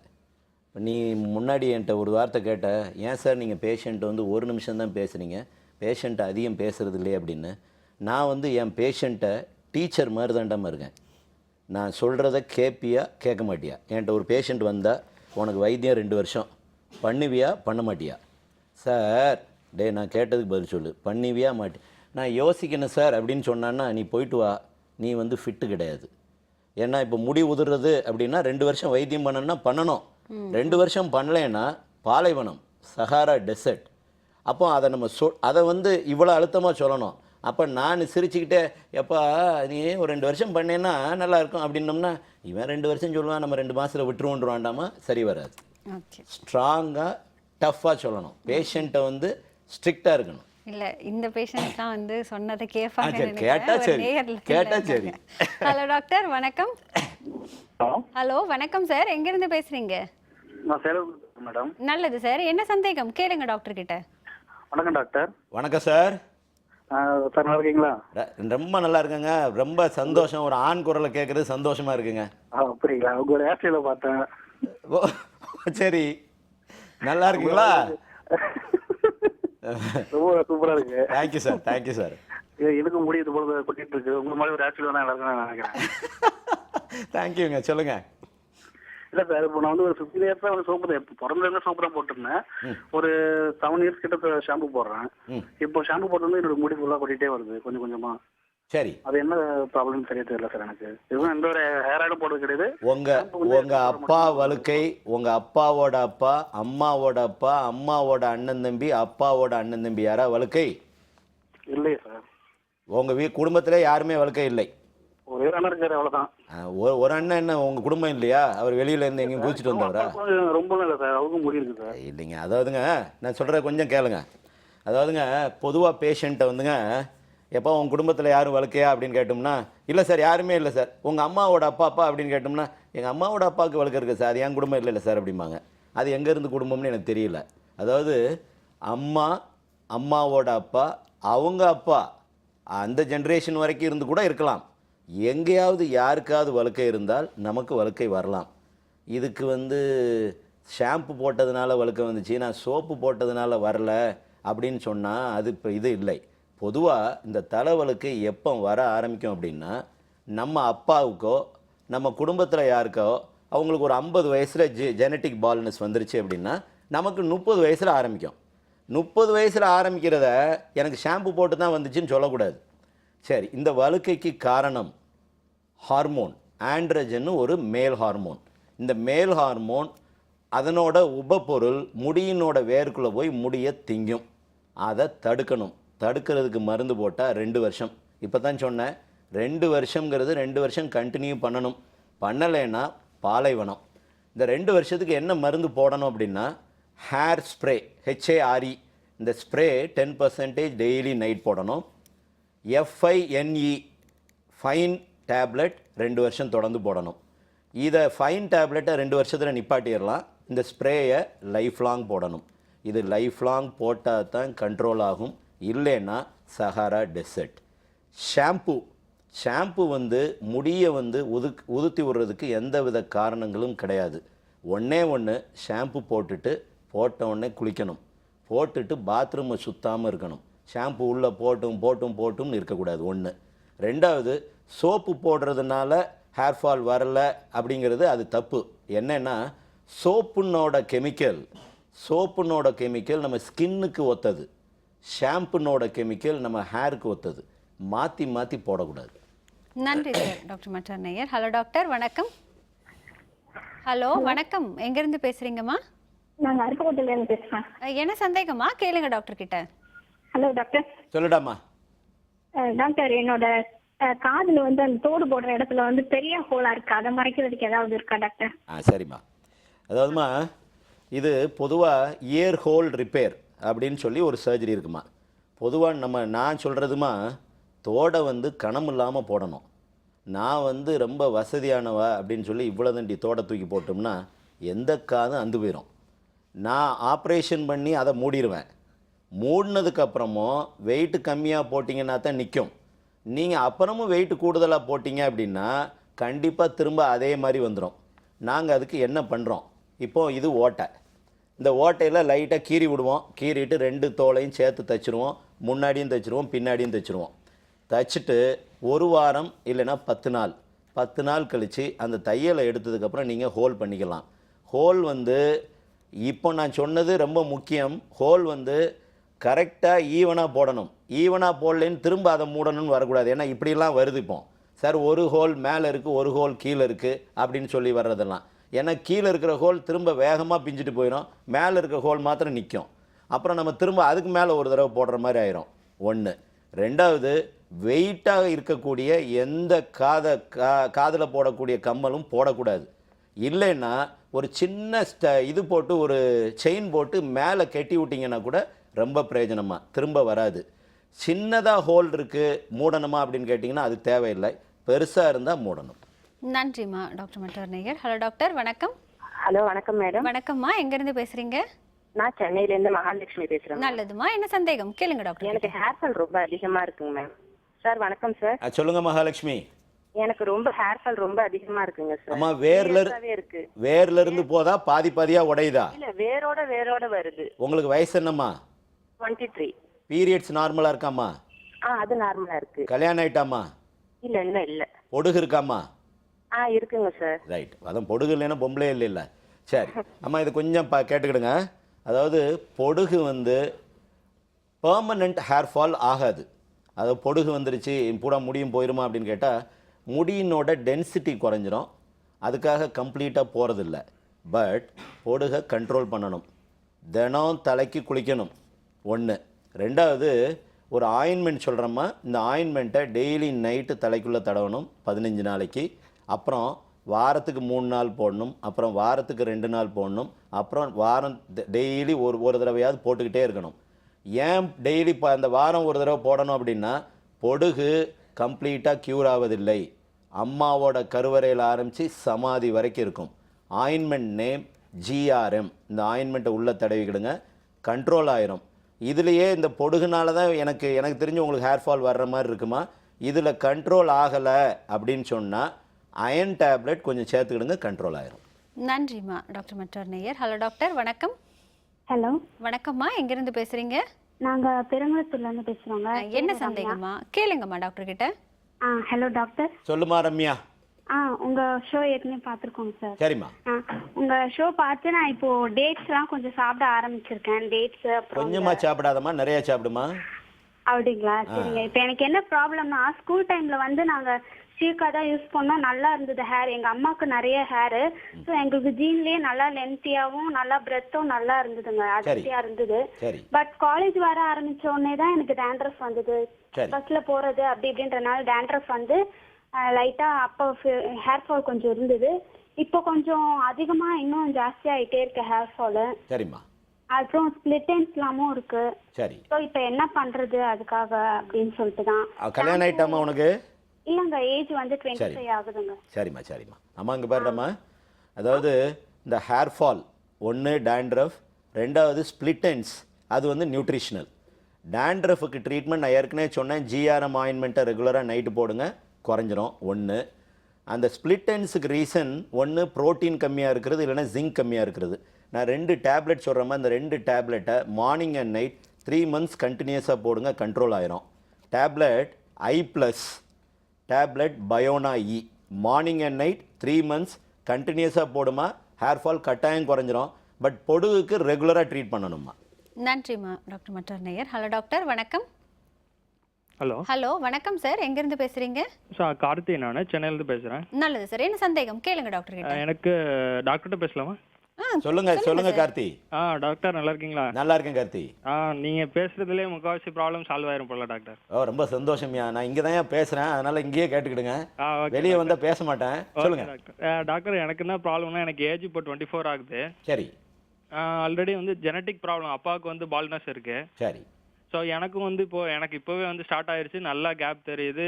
நீ முன்னாடி என்கிட்ட ஒரு வார்த்தை கேட்ட, ஏன் சார் நீங்கள் பேஷண்ட்டை வந்து 1 நிமிஷம் தான் பேசுகிறீங்க, பேஷண்ட்டை அதிகம் பேசுகிறது இல்லையே அப்படின்னு. நான் வந்து என் பேஷண்ட்டை டீச்சர் மாதிரி தாண்டாமல் இருக்கேன். நான் சொல்கிறத கேட்பியா கேட்க மாட்டியா? என்கிட்ட ஒரு பேஷண்ட் வந்தால் உனக்கு வைத்தியம் 2 வருஷம் பண்ணுவியா பண்ண மாட்டியா? சார் டே நான் கேட்டதுக்கு பதில் சொல்லு, பண்ணுவியா மாட்டி? நான் யோசிக்கணும் சார் அப்படின்னு சொன்னான்னா நீ போயிட்டு வா, நீ வந்து ஃபிட்டு கிடையாது. ஏன்னா இப்போ முடி உதிர்றது அப்படின்னா 2 வருஷம் வைத்தியம் பண்ணணும்னா பண்ணணும். 2 வருஷம் பண்ணலைன்னா பாலைவனம், சஹாரா டெசர்ட். அப்போ அதை நம்ம அதை வந்து இவ்வளோ அழுத்தமாக சொல்லணும். அப்போ நான் சிரிச்சுக்கிட்டே எப்பா நீ ஒரு 2 வருஷம் பண்ணேன்னா நல்லாயிருக்கும் அப்படின்னோம்னா இவன் 2 வருஷம் சொல்லுவான், நம்ம 2 மாதத்தில் விட்டுருவோன்றாண்டாமா, சரி வராது. ஸ்ட்ராங்காக டஃப்பாக சொல்லணும், பேஷண்ட்டை வந்து ஸ்ட்ரிக்டாக இருக்கணும். இல்லை, இந்த பேஷண்ட்லாம் வந்து சொன்னதை கேட்பாங்க. கேட்டா சரி, கேட்டா சரி. ஹலோ டாக்டர், வணக்கம். ஹலோ வணக்கம் சார், எங்கேருந்து பேசுகிறீங்க? நான் சேலம் மேடம். நல்லது சார், என்ன சந்தேகம் கேளுங்க டாக்டர் கிட்ட. வணக்கம் டாக்டர். வணக்கம் சார். சார் நல்லா இருக்கீங்களா? ரொம்ப நல்லா இருக்குங்க, ரொம்ப சந்தோஷம். ஒரு ஆண் குரலை கேட்குறது சந்தோஷமா இருக்குங்க. அப்படிங்களா? உங்களோட ஹேர்ஸ்டைல பார்த்தேன். ஓ சரி, நல்லா இருக்குங்களா? ரொம்ப சூப்பரா இருக்கு. Thank you sir, thank you sir. எனக்கு முடியுது போல கொட்டிட்டு இருக்கு. உங்க மாதிரி ஒரு ஹேர்ஸ்டைல் தான் எல்லாருக்கும் நினைக்கிறேன். தேங்க்யூங்க, சொல்லுங்க. இல்ல சார், இப்போ நான் வந்து ஒரு 15 இயர்ஸா வந்து சோப்பு தான், பிறந்ததுலேருந்து சோப்பு தான் போட்டிருந்தேன். ஒரு 7 இயர்ஸ் கிட்ட ஷாம்பு போடுறேன். இப்போ ஷாம்பு போட்டோம்னா என்னோட முடி ஃபுல்லாக கொட்டிட்டே வருது கொஞ்சம் கொஞ்சமா. சரி, அது என்ன ப்ராப்ளம் சரியா தெரியல சார் எனக்கு. இதுவும் எந்த ஒரு ஹேர் ஆயிலும் போடுறது கிடையாது. உங்க அப்பா வழுக்கை, உங்க அப்பாவோட அப்பா, அம்மாவோட அப்பா, அம்மாவோட அண்ணன் தம்பி, அப்பாவோட அண்ணன் தம்பி யாரா வழுக்கை? இல்லையே சார். உங்க குடும்பத்திலே யாருமே வழுக்கை இல்லை? ஒரே அண்ணன் இருக்காரு, அவ்வளவுதான். ஒரு அண்ணன் என்ன உங்க குடும்பம் இல்லையா? அவர் வெளியில இருந்து எங்கேயும் குளிச்சுட்டு வந்தவரா? ரொம்ப இல்லை சார், அவருக்கும் முடி இருக்கு சார். இல்லைங்க, அதாவதுங்க நான் சொல்கிறத கொஞ்சம் கேளுங்க. அதாவதுங்க பொதுவாக பேஷண்ட்டை வந்துங்க எப்போ உங்கள் குடும்பத்தில் யாரும் வழுக்கையா அப்படின்னு கேட்டோம்னா இல்லை சார் யாருமே இல்லை சார். உங்கள் அம்மாவோட அப்பா அப்படின்னு கேட்டோம்னா எங்கள் அம்மாவோட அப்பாவுக்கு வழுக்க இருக்குது சார், அது என் குடும்பம் இல்லை சார் அப்படிம்பாங்க. அது எங்கேருந்து குடும்பம்னு எனக்கு தெரியல. அதாவது அம்மாவோட அப்பா, அவங்க அப்பா, அந்த ஜென்ரேஷன் வரைக்கும் இருந்து கூட இருக்கலாம். எங்கேயாவது யாருக்காவது வழுக்கை இருந்தால் நமக்கு வழுக்கை வரலாம். இதுக்கு ஷாம்பு போட்டதுனால வழுக்கை வந்துச்சு, நான் சோப்பு போட்டதுனால வரல அப்படின்னு சொன்னால் அது இப்போ இது இல்லை. பொதுவாக இந்த தலைவழுக்கை எப்போ வர ஆரம்பிக்கும் அப்படின்னா, நம்ம அப்பாவுக்கோ நம்ம குடும்பத்தில் யாருக்கோ அவங்களுக்கு ஒரு 50 வயசில் ஜெனட்டிக் பால்னஸ் வந்துருச்சு அப்படின்னா நமக்கு 30 வயசில் ஆரம்பிக்கும். 30 வயசில் ஆரம்பிக்கிறத எனக்கு ஷாம்பு போட்டு தான் வந்துச்சுன்னு சொல்லக்கூடாது. சரி, இந்த வழுக்கைக்கு காரணம் ஹார்மோன் ஆண்ட்ரஜன், ஒரு மேல் ஹார்மோன். இந்த மேல் ஹார்மோன் அதனோட உபப்பொருள் முடியினோட வேருக்குள்ளே போய் முடியை திங்கும். அதை தடுக்கணும். தடுக்கிறதுக்கு மருந்து போட்டால் 2 வருஷம். இப்போ தான் சொன்னேன், 2 வருஷங்கிறது 2 வருஷம் கண்டினியூ பண்ணணும். பண்ணலைன்னா பாலைவனம். இந்த 2 வருஷத்துக்கு என்ன மருந்து போடணும் அப்படின்னா ஹேர் ஸ்ப்ரே, HARE, இந்த ஸ்ப்ரே 10% டெய்லி நைட் போடணும். FINE, ஃபைன் டேப்லெட் 2 வருஷம் தொடர்ந்து போடணும். இதை ஃபைன் டேப்லெட்டை 2 வருஷத்தில் நிப்பாட்டிடலாம். இந்த ஸ்ப்ரேயை லைஃப் லாங் போடணும். இது லைஃப் லாங் போட்டால் தான் கண்ட்ரோல் ஆகும், இல்லைன்னா சஹாரா டெசர்ட். ஷாம்பு முடியை உதுத்தி விடுறதுக்கு எந்த வித காரணங்களும் கிடையாது. ஒன்று ஷாம்பு போட்ட உடனே குளிக்கணும். போட்டுட்டு பாத்ரூமை சுத்தாமல் இருக்கணும். ஷாம்பு உள்ளே போட்டும் இருக்கக்கூடாது. 1. 2வது, சோப்பு போடுறதுனால ஹேர் ஃபால் வரல அப்படிங்கிறது அது தப்பு. என்னென்னா சோப்புனோட கெமிக்கல் நம்ம ஸ்கின்னுக்கு ஒத்தது, ஷாம்புனோட கெமிக்கல் நம்ம ஹேருக்கு ஒத்தது. மாற்றி போடக்கூடாது. நன்றி சார். டாக்டர் மற்ற நேயர். ஹலோ டாக்டர், வணக்கம். ஹலோ வணக்கம், எங்கேருந்து பேசுகிறீங்கம்மா? நாங்கள் அருப்புக்கோட்டையிலேருந்து பேசுகிறேன். என்ன சந்தேகமா கேளுங்க டாக்டர் கிட்ட. Hello doctor. சொல்லுடாமா. டாக்டர், என்னோட காதில் அந்த தோடு போடுற இடத்துல பெரிய ஹோலா இருக்கு, அதை மறைக்கிறதுக்கு ஏதாவது இருக்கா டாக்டர்? சரிம்மா. அதாவதுமா, இது பொதுவாக இயர் ஹோல் ரிப்பேர் அப்படின்னு சொல்லி ஒரு சர்ஜரி இருக்குமா. பொதுவாக நான் சொல்கிறதுமா, தோடை கணம் இல்லாமல் போடணும். நான் ரொம்ப வசதியானவா அப்படின்னு சொல்லி இவ்வளோதண்டி தோடை தூக்கி போட்டோம்னா எந்த காதும் அந்து போயிடும். நான் ஆப்ரேஷன் பண்ணி அதை மூடிடுவேன். மூடினதுக்கப்புறமும் வெயிட்டு கம்மியாக போட்டிங்கன்னா தான் நிற்கும். நீங்கள் அப்புறமும் வெயிட்டு கூடுதலாக போட்டிங்க அப்படின்னா கண்டிப்பாக திரும்ப அதே மாதிரி வந்துடும். நாங்கள் அதுக்கு என்ன பண்ணுறோம், இப்போது இது ஓட்டை. இந்த ஓட்டையில் லைட்டாக கீறி விடுவோம். கீறிட்டு 2 தோலையும் சேர்த்து தைச்சிருவோம். முன்னாடியும் தைச்சிருவோம், பின்னாடியும் தைச்சிருவோம். தைச்சிட்டு 1 வாரம் இல்லைன்னா 10 நாள் கழித்து அந்த தையலை எடுத்ததுக்கப்புறம் நீங்கள் ஹோல் பண்ணிக்கலாம். ஹோல் இப்போ நான் சொன்னது ரொம்ப முக்கியம். ஹோல் கரெக்டாக ஈவனாக போடணும். ஈவனாக போடலேன்னு திரும்ப அதை மூடணும்னு வரக்கூடாது. ஏன்னா இப்படிலாம் வருது இப்போ. சார், ஒரு ஹோல் மேலே இருக்குது, ஒரு ஹோல் கீழே இருக்குது அப்படின்னு சொல்லி வர்றதெல்லாம். ஏன்னா கீழே இருக்கிற ஹோல் திரும்ப வேகமாக பிஞ்சிட்டு போயிடும், மேலே இருக்கிற ஹோல் மாத்திரம் நிற்கும். அப்புறம் நம்ம திரும்ப அதுக்கு மேலே ஒரு தடவை போடுற மாதிரி ஆயிரும். 1. 2வது, வெயிட்டாக இருக்கக்கூடிய எந்த காதில் போடக்கூடிய கம்மலும் போடக்கூடாது. இல்லைன்னா ஒரு சின்ன இது போட்டு ஒரு செயின் போட்டு மேலே கட்டி விட்டிங்கன்னா கூட ரொம்ப பிரயோஜனமாக திரும்ப வராது. சின்னதாக ஹோல் இருக்குது, மூடணுமா அப்படின்னு கேட்டிங்கன்னா அது தேவையில்லை. பெருசாக இருந்தால் மூடணும். நன்றிம்மா டாக்டர் மற்ற நேயர். ஹலோ டாக்டர், வணக்கம். ஹலோ வணக்கம் மேடம். வணக்கம்மா, எங்கேருந்து பேசுகிறீங்க? நான் சென்னையிலேருந்து மகாலட்சுமி பேசுகிறேன். நல்லதுமா, என்ன சந்தேகம் கேளுங்க டாக்டர். எனக்கு ஹேர் ஃபால் ரொம்ப அதிகமாக இருக்குங்க மேம். சார் வணக்கம் சார். சொல்லுங்க மகாலட்சுமி. எனக்கு ரொம்ப ஹேர் ஃபால் ரொம்ப அதிகமா இருக்குங்க சார். அம்மா, வேர்ல இருந்து போதா பாதியா உடையுதா? இல்ல, வேரோட வருது. உங்களுக்கு வயசு என்னம்மா? 23. பீரியட்ஸ் நார்மலா இருக்காமா? அது நார்மலா இருக்கு. கல்யாணம் ஆயிட்டாமா? இல்ல இன்னும் இல்ல. பொடுகு இருக்காமா? இருக்குங்க சார். ரைட். அதான் பொடுகு இல்லைன்னா பொம்பளே இல்ல. சரி அம்மா, இது கொஞ்சம் கேட்டுக்கிடுங்க. அதாவது பொடுகு பெர்மனண்ட் ஹேர் ஃபால் ஆகாது. அதாவது பொடுகு வந்துருச்சு பூரா முடியும் போயிருமா அப்படின்னு கேட்டால் முடியினோட டென்சிட்டி குறைஞ்சிரும். அதுக்காக கம்ப்ளீட்டாக போகிறதில்ல. பட் பொடுகை கண்ட்ரோல் பண்ணணும். தினம் தலைக்கு குளிக்கணும். 1. 2வது, ஒரு ஆயின்மெண்ட் சொல்கிறோம்மா, இந்த ஆயின்மெண்ட்டை டெய்லி நைட்டு தலைக்குள்ளே தடவணும் 15 நாளைக்கு. அப்புறம் வாரத்துக்கு 3 நாள் போடணும். அப்புறம் வாரத்துக்கு 2 நாள் போடணும். அப்புறம் வாரம் டெய்லி ஒரு தடவையாவது போட்டுக்கிட்டே இருக்கணும். ஏன் டெய்லி அந்த வாரம் ஒரு தடவை போடணும் அப்படின்னா பொடுகு கம்ப்ளீட்டாக க்யூர் ஆவதில்லை. அம்மாவோட கருவறையில் ஆரம்பித்து சமாதி வரைக்கும் இருக்கும். Ointment name GRM. இந்த ஆயின்மெண்ட்டை உள்ளே தடவிக்கிடுங்க, கண்ட்ரோல் ஆயிரும். இதுலேயே இந்த பொடுகுனால தான் எனக்கு தெரிஞ்சு உங்களுக்கு ஹேர் ஃபால் வர்ற மாதிரி இருக்குமா. இதில் கண்ட்ரோல் ஆகலை அப்படின்னு சொன்னால் அயன் டேப்லெட் கொஞ்சம் சேர்த்துக்கிடுங்க, கண்ட்ரோல் ஆயிரும். நன்றிம்மா. டாக்டர் மற்றொரு நேயர். ஹலோ டாக்டர், வணக்கம். ஹலோ வணக்கம்மா, எங்கிருந்து பேசுறீங்க? நாங்க பெருங்குளத்தூர்ல இருந்து பேசுறோங்க. என்ன சந்தேகமா கேளுங்கம்மா டாக்டர் கிட்ட. Hello doctor. சொல்லுமா ரம்யா. உங்க ஷோ ஏற்கனவே பார்த்துருக்கோங்க சார். சரிம்மா. உங்க ஷோ பார்த்து நான் இப்போ டேட்ஸ்லாம் கொஞ்சம் சாப்பிட ஆரம்பிச்சிருக்கேன். டேட்ஸ் கொஞ்சமா சாப்பிடாதம்மா, நிறைய சாப்பிடுமா. அப்படிங்களா? சரிங்க. இப்போ எனக்கு என்ன ப்ராப்ளம்னா, ஸ்கூல் டைம்ல வந்து நாங்க சீக்கா தான் யூஸ் பண்ணோம். நல்லா இருந்தது ஹேர். எங்க அம்மாவுக்கு நிறைய ஹேரு. ஸோ எங்களுக்கு ஜீன்லயே நல்லா லென்த்தியாவும் நல்லா பிரெத்தும் நல்லா இருந்ததுங்க, அடர்த்தியா இருந்தது. பட் காலேஜ் வர ஆரம்பிச்ச உடனே தான் எனக்கு டேண்ட்ரஃப் வந்தது. பஸ்ல போறது அப்படி இப்படின்றனால டேண்ட்ரஃப் வந்து லைட்டா அப்போ ஹேர் ஃபால் கொஞ்சம் இருந்தது. இப்போ கொஞ்சம் அதிகமா இன்னும் ஜாஸ்தி ஆயிட்டே இருக்கு ஹேர் ஃபால். சரிம்மா. அப்புறம் ஸ்பிளிட் எண்ட்ஸ்லாமும் இருக்கு. சரி. ஸோ இப்போ என்ன பண்றது அதுக்காக அப்படின்னு சொல்லிட்டு தான். கல்யாணம் ஆயிட்டாமா உனக்கு? இல்லங்க, ஏஜ் வந்து 25 ஆகுதுங்க. சரிம்மா சரிம்மா. அம்மா இங்கே பாருடம்மா, அதாவது இந்த ஹேர் ஃபால் ஒன்று டேண்ட்ரஃப், ரெண்டாவது ஸ்பிளிட் எண்ட்ஸ், அது வந்து நியூட்ரிஷனல். டேண்ட்ரஃபுக்கு ட்ரீட்மெண்ட் நான் ஏற்கனவே சொன்னேன், GRM ஆயின்மெண்ட்டை ரெகுலராக நைட்டு போடுங்க, குறைஞ்சிரும். ஒன்று. அந்த ஸ்பிளிட் எண்ட்ஸுக்கு ரீசன் ஒன்று புரோட்டீன் கம்மியாக இருக்கிறது, இல்லைன்னா ஜிங்க் கம்மியாக இருக்கிறது. நான் 2 டேப்லெட் சொல்கிறேன், அந்த 2 டேப்லெட்டை மார்னிங் அண்ட் நைட் 3 மந்த்ஸ் கண்டினியூஸாக போடுங்க, கண்ட்ரோல் ஆயிரும். டேப்லெட் I+, டேப்லெட் பயோனா E, morning and night 3 months கண்டினியூஸாக போடுமா, ஹேர் ஃபால் கட்டாயம் குறைஞ்சிரும். பட் பொடுகுக்கு ரெகுலராக ட்ரீட் பண்ணணுமா. நன்றிம்மா. டாக்டர் மற்றொரு நேயர். ஹலோ டாக்டர், வணக்கம். ஹலோ வணக்கம் சார், எங்கிருந்து பேசுறீங்க? சார் கார்த்தி, நான் சென்னையிலேருந்து பேசுகிறேன். நல்லது சார், என்ன சந்தேகம் கேளுங்க டாக்டர் கிட்ட. எனக்கு டாக்டர்கிட்ட பேசலாமா? சொல்லுங்க கார்த்தி. டாக்டர் நல்லா இருக்கீங்களா? நல்லா இருக்கேன் கார்த்தி. நீங்க பேசுறதுலேயே முக்கால்வாசி ப்ராப்ளம் சால்வ் ஆயிரும் போல டாக்டர். ரொம்ப சந்தோஷம்யா. நான் இங்கே தான் பேசுகிறேன், அதனால இங்கேயே கேட்டுக்கிடுங்க. வெளியே வந்தால் பேச மாட்டேன். சொல்லுங்க டாக்டர். எனக்கு என்ன ப்ராப்ளம்னா, எனக்கு ஏஜ் இப்போ 24 ஆகுது. சரி. ஆல்ரெடி வந்து ஜெனட்டிக் ப்ராப்ளம், அப்பாவுக்கு வந்து பால்னஸ் இருக்கு. சரி. ஸோ எனக்கும் வந்து எனக்கு இப்போவே வந்து ஸ்டார்ட் ஆயிடுச்சு, நல்லா கேப் தெரியுது.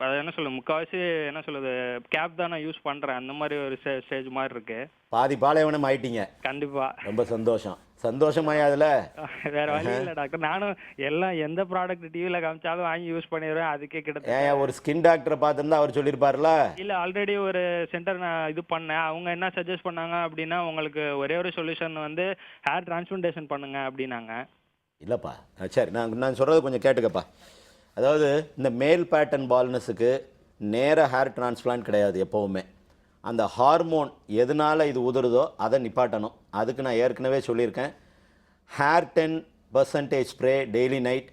அது என்ன சொல்ல, முக்கால்வாசி என்ன சொல்லுது, கேப் தான் நான் யூஸ் பண்ணுறேன். அந்த மாதிரி ஒரு ஸ்டேஜ் மாதிரி இருக்கு. பாதி பாலைவனம் ஆயிட்டீங்க. கண்டிப்பா. ரொம்ப சந்தோஷமாயா அதில்? வேற வழி இல்லை டாக்டர். நானும் எல்லாம் எந்த ப்ராடக்ட் டிவியில் காமிச்சாலும் வாங்கி யூஸ் பண்ணிடுவேன். அதுக்கே கிட்ட ஒரு ஸ்கின் டாக்டரை பார்த்துருந்தா அவர் சொல்லியிருப்பார்ல. இல்லை, ஆல்ரெடி ஒரு சென்டர் நான் இது பண்ணேன். அவங்க என்ன சஜஸ்ட் பண்ணாங்க அப்படின்னா, உங்களுக்கு ஒரே ஒரு சொல்யூஷன் வந்து ஹேர் டிரான்ஸ்பிளான்டேஷன் பண்ணுங்க அப்படின்னாங்க. இல்லைப்பா, சரி, நான் சொல்கிறது கொஞ்சம் கேட்டுக்கப்பா. அதாவது இந்த மேல் பேட்டர்ன் பால்னஸுக்கு நேராக ஹேர் டிரான்ஸ்பிளான்ட் கிடையாது எப்போவுமே. அந்த ஹார்மோன் எதனால் இது உதறுதோ அதை நிப்பாட்டணும். அதுக்கு நான் ஏற்கனவே சொல்லியிருக்கேன். Hair 10% spray daily night,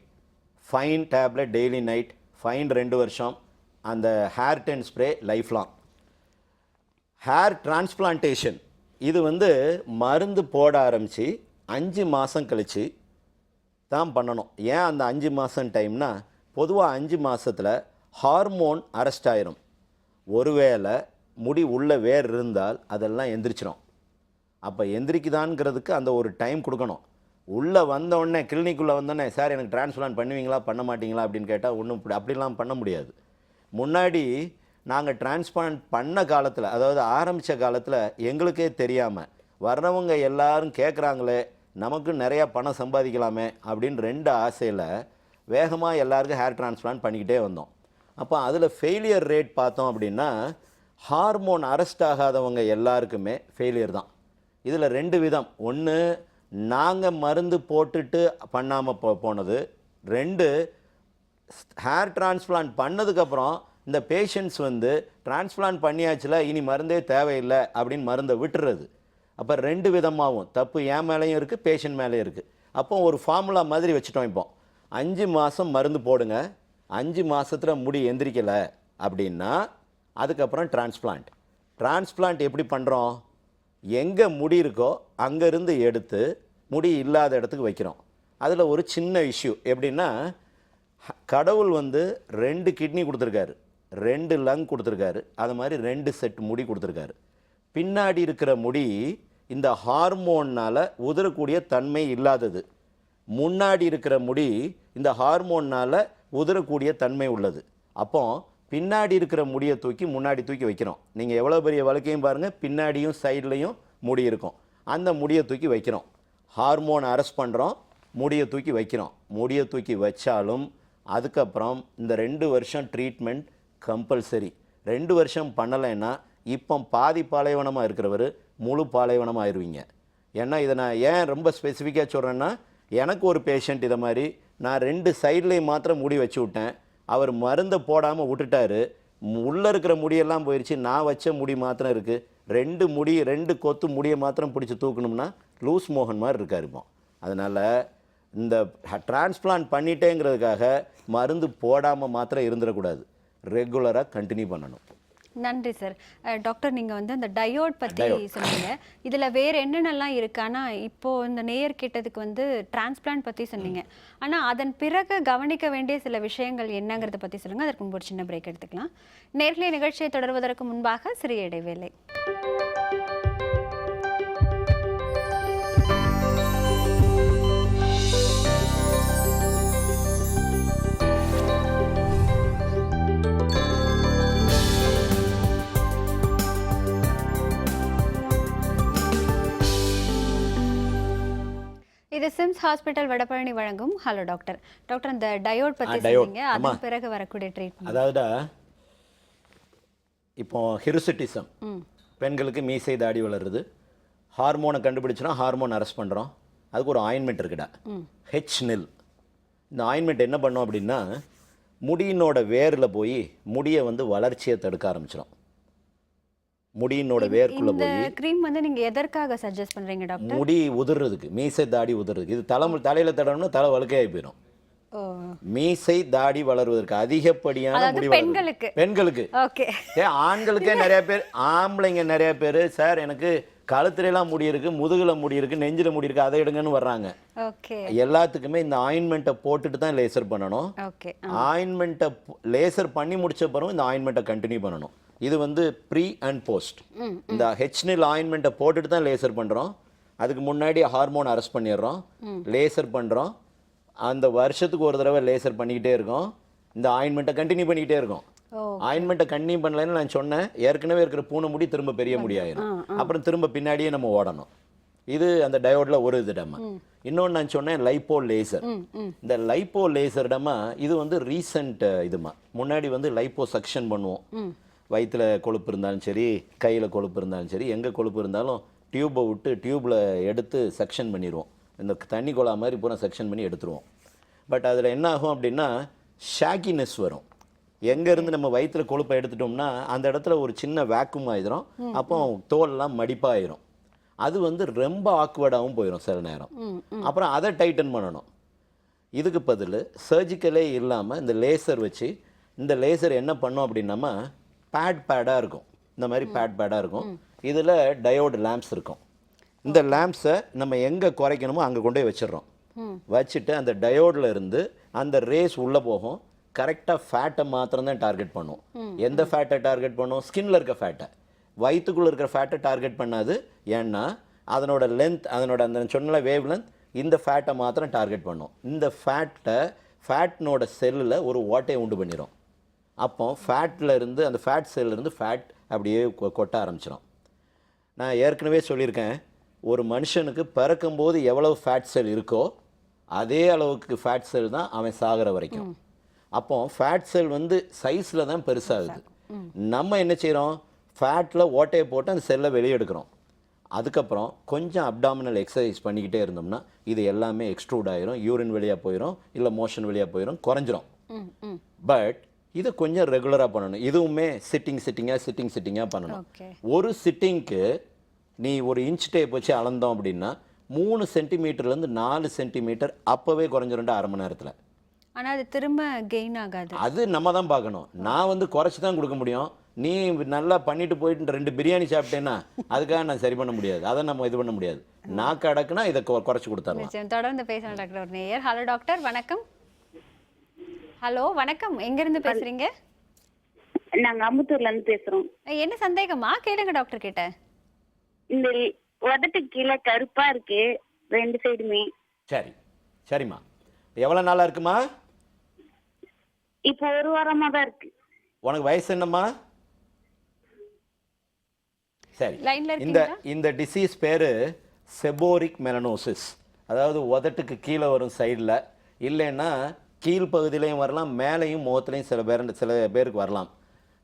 fine tablet daily night, fine 2 வருஷம், அந்த hair 10 spray life long. Hair transplantation இது வந்து மருந்து போட ஆரம்பித்து 5 மாதம் கழித்து தான் பண்ணணும். ஏன் அந்த 5 மாதம் டைம்னா, பொதுவாக 5 மாதத்தில் ஹார்மோன் அரெஸ்ட் ஆயிரும். ஒருவேளை முடி உள்ள வேர் இருந்தால் அதெல்லாம் எந்திரிச்சிடும். அப்போ எந்திரிக்குதான்ங்கிறதுக்கு அந்த ஒரு டைம் கொடுக்கணும். உள்ளே வந்தோடனே, கிளினிக்குள்ளே வந்தோடனே, சார் எனக்கு டிரான்ஸ்பிளான்ட் பண்ணுவீங்களா பண்ண மாட்டிங்களா அப்படின்னு கேட்டால் ஒன்றும் அப்படிலாம் பண்ண முடியாது. முன்னாடி நாங்கள் டிரான்ஸ்பிளான்ட் பண்ண காலத்தில், அதாவது ஆரம்பித்த காலத்தில் எங்களுக்கே தெரியாமல் வர்றவங்க எல்லாரும் கேட்குறாங்களே, நமக்கு நிறையா பணம் சம்பாதிக்கலாமே அப்படின்னு 2 ஆசையில் வேகமாக எல்லாருக்கும் ஹேர் டிரான்ஸ்பிளான்ட் பண்ணிக்கிட்டே வந்தோம். அப்போ அதில் ஃபெயிலியர் ரேட் பார்த்தோம் அப்படின்னா, ஹார்மோன் அரெஸ்ட் ஆகாதவங்க எல்லாருக்குமே ஃபெயிலியர் தான். இதில் 2 விதம். ஒன்று, நாங்கள் மருந்து போட்டுட்டு பண்ணாமல் போனது. 2, ஹேர் டிரான்ஸ்பிளான்ட் பண்ணதுக்கப்புறம் இந்த பேஷண்ட்ஸ் வந்து டிரான்ஸ்பிளான்ட் பண்ணியாச்சுல, இனி மருந்தே தேவையில்லை அப்படின்னு மருந்தை விட்டுறது. அப்போ 2 விதமாகவும் தப்பு என் மேலேயும் இருக்குது, பேஷண்ட் மேலேயும் இருக்குது. அப்போ ஒரு ஃபார்முலா மாதிரி வச்சுட்டோம். இப்போ 5 மாதம் மருந்து போடுங்க, 5 மாதத்தில் முடி எந்திரிக்கலை அப்படின்னா அதுக்கப்புறம் டிரான்ஸ்பிளான்ட் எப்படி பண்ணுறோம்? எங்கே முடி இருக்கோ அங்கேருந்து எடுத்து முடி இல்லாத இடத்துக்கு வைக்கிறோம். அதில் ஒரு சின்ன இஷ்யூ எப்படின்னா, கடவுள் வந்து 2 கிட்னி கொடுத்துருக்காரு, 2 லங் கொடுத்துருக்காரு, அது மாதிரி 2 செட் முடி கொடுத்துருக்காரு. பின்னாடி இருக்கிற முடி இந்த ஹார்மோன்னால் உதறக்கூடிய தன்மை இல்லாதது. முன்னாடி இருக்கிற முடி இந்த ஹார்மோன்னால் உதிரக்கூடிய தன்மை உள்ளது. அப்போ பின்னாடி இருக்கிற முடியை தூக்கி முன்னாடி தூக்கி வைக்கிறோம். நீங்கள் எவ்வளோ பெரிய வழுக்கையும் பாருங்கள், பின்னாடியும் சைட்லேயும் முடி இருக்கும். அந்த முடியை தூக்கி வைக்கிறோம். ஹார்மோன் அரெஸ்ட் பண்ணுறோம், முடியை தூக்கி வைக்கிறோம். முடியை தூக்கி வச்சாலும் அதுக்கப்புறம் இந்த 2 வருஷம் ட்ரீட்மெண்ட் கம்பல்சரி. 2 வருஷம் பண்ணலைன்னா இப்போ பாதி பாலைவனமாக இருக்கிறவர் முழு பாலைவனமாக ஆயிடுவீங்க. ஏன்னா இதை நான் ஏன் ரொம்ப ஸ்பெசிஃபிக்காக சொல்கிறேன்னா, எனக்கு ஒரு பேஷண்ட் இதை மாதிரி நான் 2 சைட்லேயும் மாத்திரம் முடி வச்சு விட்டேன். அவர் மருந்தை போடாமல் விட்டுட்டாரு. உள்ளே இருக்கிற முடியெல்லாம் போயிடுச்சு, நான் வச்ச முடி மாத்திரம் இருக்குது. 2 கொத்து முடியை மாத்திரம் பிடிச்சி தூக்கணும்னா லூஸ் மோகன் மாதிரி இருக்கார் இப்போ. அதனால் இந்த டிரான்ஸ்பிளான்ட் பண்ணிட்டேங்கிறதுக்காக மருந்து போடாமல் மாத்திரம் இருந்துடக்கூடாது. ரெகுலராக கண்டினியூ பண்ணணும். நன்றி சார். டாக்டர், நீங்கள் வந்து அந்த டயோட் பற்றி சொன்னீங்க. இதில் வேறு என்னென்னலாம் இருக்குது? ஆனால் இப்போது இந்த நேயர் கேட்டதுக்கு வந்து டிரான்ஸ்பிளான்ட் பற்றி சொன்னீங்க. ஆனால் அதன் பிறகு கவனிக்க வேண்டிய சில விஷயங்கள் என்னங்கிறத பற்றி சொல்லுங்கள். அதற்கு முன்பு ஒரு சின்ன பிரேக் எடுத்துக்கலாம். நேர்களை நிகழ்ச்சியை தொடர்வதற்கு முன்பாக சிறிய இடைவேளை. இது சிம்ஸ் ஹாஸ்பிட்டல் வடபழனி வழங்கும் ஹலோ டாக்டர். டாக்டர், அந்த டயோட் பற்றி சொன்னீங்க. அதன் பிறகு வரக்கூடிய ட்ரீட்மெண்ட். அதாவது இப்போ ஹிருசிட்டிசம், பெண்களுக்கு மீசை தாடி வளருது. ஹார்மோனை கண்டுபிடிச்சோன்னா ஹார்மோன் அரெஸ்ட் பண்ணுறோம். அதுக்கு ஒரு ஆயின்மெண்ட் இருக்குடா, ஹெச்நில். இந்த ஆயின்மெண்ட் என்ன பண்ணோம் அப்படின்னா, முடியினோட வேரில் போய் முடியை வந்து வளர்ச்சியை தடுக்க ஆரம்பிச்சிடும். முடியினோட வேர்க்குள்ள போய் இந்த க்ரீம் வந்து நீங்க எதற்காக சஜஸ்ட் பண்றீங்க டாக்டர்? முடி உதிர்றதுக்கு, மீசை தாடி உதிர்றதுக்கு. இது தலையில தடவணும்னா தலை வழுக்கையாகி போயிடும். மீசை தாடி வளருவதற்கு அதிகப்படியான முடி பெண்களுக்கு. ஓகே. ஆண்களுக்கே நிறைய பேர், ஆம்பளைங்க நிறைய பேர், சார் எனக்கு கழுத்துலாம் முடி இருக்கு, முதுகுல முடி இருக்கு, நெஞ்சில முடி இருக்கு, அதை எடுங்கன்னு வர்றாங்க. எல்லாத்துக்குமே இந்த ஆயின்மெண்ட்டை போட்டுட்டு தான் லேசர் பண்ணணும். ஆயின்மெண்ட்டை லேசர் பண்ணி முடிச்ச பிறகு இந்த ஆயின்மெண்ட்டை கண்டினியூ பண்ணணும். இது வந்து ப்ரீ அண்ட் போஸ்ட். இந்த ஹெச்நில் ஆயின்மெண்ட்டை போட்டுட்டு தான் லேசர் பண்ணுறோம். அதுக்கு முன்னாடி ஹார்மோன் அரெஸ்ட் பண்ணிடுறோம், லேசர் பண்ணுறோம். அந்த வருஷத்துக்கு ஒரு தடவை லேசர் பண்ணிக்கிட்டே இருக்கோம். இந்த ஆயின்மெண்ட்டை கண்டினியூ பண்ணிக்கிட்டே இருக்கோம். ஆயின்மெண்ட்டை கண்டினியூ பண்ணலன்னு நான் சொன்னேன், ஏற்கனவே இருக்கிற பூனை முடி திரும்ப பெரிய முடியாயிரும். அப்புறம் திரும்ப பின்னாடியே நம்ம ஓடணும். இது அந்த டயோடில் ஒரு இதுடமா. இன்னொன்று நான் சொன்னேன் லைப்போ லேசர். இந்த லைப்போ லேசர்டமா இது வந்து ரீசன்ட் இதுமா. முன்னாடி வந்து லைப்போ சக்ஷன் பண்ணுவோம். வயிற்றுல கொழுப்பு இருந்தாலும் சரி, கையில் கொழுப்பு இருந்தாலும் சரி, எங்கே கொழுப்பு இருந்தாலும் டியூப்பை விட்டு டியூப்பில் எடுத்து செக்ஷன் பண்ணிடுவோம். இந்த தண்ணி குழா மாதிரி பூரா செக்ஷன் பண்ணி எடுத்துருவோம். பட் அதில் என்ன ஆகும் அப்படின்னா, ஷாக்கினஸ் வரும். எங்கேருந்து நம்ம வயிற்றுல கொழுப்பை எடுத்துட்டோம்னா அந்த இடத்துல ஒரு சின்ன வேக்கும் ஆயிடும். அப்போ தோல்லாம் மடிப்பாயிரும். அது வந்து ரொம்ப ஆக்வர்டாகவும் போயிடும் சில நேரம். அப்புறம் அதை டைட்டன் பண்ணணும். இதுக்கு பதில் சர்ஜிக்கலே இல்லாமல் இந்த லேசர் வச்சு, இந்த லேசர் என்ன பண்ணோம் அப்படின்னா பேடாக இருக்கும். இந்த மாதிரி பேடாக இருக்கும். இதில் டயோடு லேம்ப்ஸ் இருக்கும். இந்த லேம்ப்ஸை நம்ம எங்கே குறைக்கணுமோ அங்கே கொண்டு போய் வச்சிடறோம். வச்சுட்டு அந்த டயோடில் இருந்து அந்த ரேஸ் உள்ளே போகும். கரெக்டாக ஃபேட்டை மாத்திரம் தான் டார்கெட் பண்ணும். எந்த ஃபேட்டை டார்கெட் பண்ணும்? ஸ்கின்ல இருக்க ஃபேட்டை. வயிற்றுக்குள்ளே இருக்கிற ஃபேட்டை டார்கெட் பண்ணாது. ஏன்னா அதனோட லென்த், அதனோட அந்த சொன்ன வேவ் லென்த் இந்த ஃபேட்டை மாத்திரம் டார்கெட் பண்ணும். இந்த ஃபேட்னோட செல்லில் ஒரு ஓட்டையை உண்டு பண்ணிடும். அப்போ ஃபேட்டில் இருந்து, அந்த ஃபேட் செல்லிருந்து ஃபேட் அப்படியே கொட்ட ஆரம்பிச்சிடும். நான் ஏற்கனவே சொல்லியிருக்கேன், ஒரு மனுஷனுக்கு பிறக்கும்போது எவ்வளவு ஃபேட் செல் இருக்கோ அதே அளவுக்கு ஃபேட் செல் தான் அவன் சாகிற வரைக்கும். அப்போ ஃபேட் செல் வந்து சைஸில் தான் பெருசாகுது. நம்ம என்ன செய்கிறோம்? ஃபேட்டில் ஓட்டையை போட்டு அந்த செல்லை வெளியே எடுக்கிறோம். அதுக்கப்புறம் கொஞ்சம் அப்டாமினல் எக்ஸசைஸ் பண்ணிக்கிட்டே இருந்தோம்னா இது எல்லாமே எக்ஸ்ட்ரூட் ஆயிரும், யூரின் வெளியாக போயிடும், இல்லை மோஷன் வெளியாக போயிடும், குறைஞ்சிரும். பட் இதை கொஞ்சம் ரெகுலராக பண்ணணும். இதுவுமே சிட்டிங்காக பண்ணணும். ஒரு சிட்டிங்க்கு நீ ஒரு இன்ச் டேப் வச்சு அளந்தோம் அப்படின்னா 3 சென்டிமீட்டர்லேருந்து 4 சென்டிமீட்டர் அப்போவே குறைஞ்சிரும் அரை மணி நேரத்தில். ஆனால் அது திரும்ப கெயின் ஆகாது. அது நம்ம தான் பார்க்கணும். நான் வந்து குறைச்சி தான் கொடுக்க முடியும். நீ நல்லா பண்ணிட்டு போயிட்டு 2 பிரியாணி சாப்பிட்டேன்னா அதுக்காக நான் சரி பண்ண முடியாது. அதை நம்ம இது பண்ண முடியாது. நாக்கு அடக்குனா இதை குறைச்சி கொடுத்தாங்க. தொடர்ந்து பேசலாம் டாக்டர். ஒரு நேயர். ஹலோ டாக்டர், வணக்கம். ஹலோ வணக்கம், எங்கிருந்து பேசுறீங்க? நாங்க அம்பத்தூர்ல இருந்து பேசுறோம். என்ன சந்தேகமா? கேளுங்க டாக்டர் கிட்ட. இந்த உதட்டு கீழே கருப்பா இருக்கு 2 சைடுமே. சரிம்மா, எவ்வளவு நாளா இருக்குமா? இப்போ ஒரு வாரமா தான் இருக்கு. உனக்கு வயசு என்னம்மா? சரி, லைன்ல இந்த இருக்கீங்களா? இந்த டிசீஸ் பேரு செபோரிக் மெலனோசிஸ். அதாவது உதட்டுக்கு கீழே வரும் சைடில், இல்லைன்னா கீழ்ப்பகுதியிலையும் வரலாம், மேலேயும் முகத்துலையும் சில பேருக்கு வரலாம்.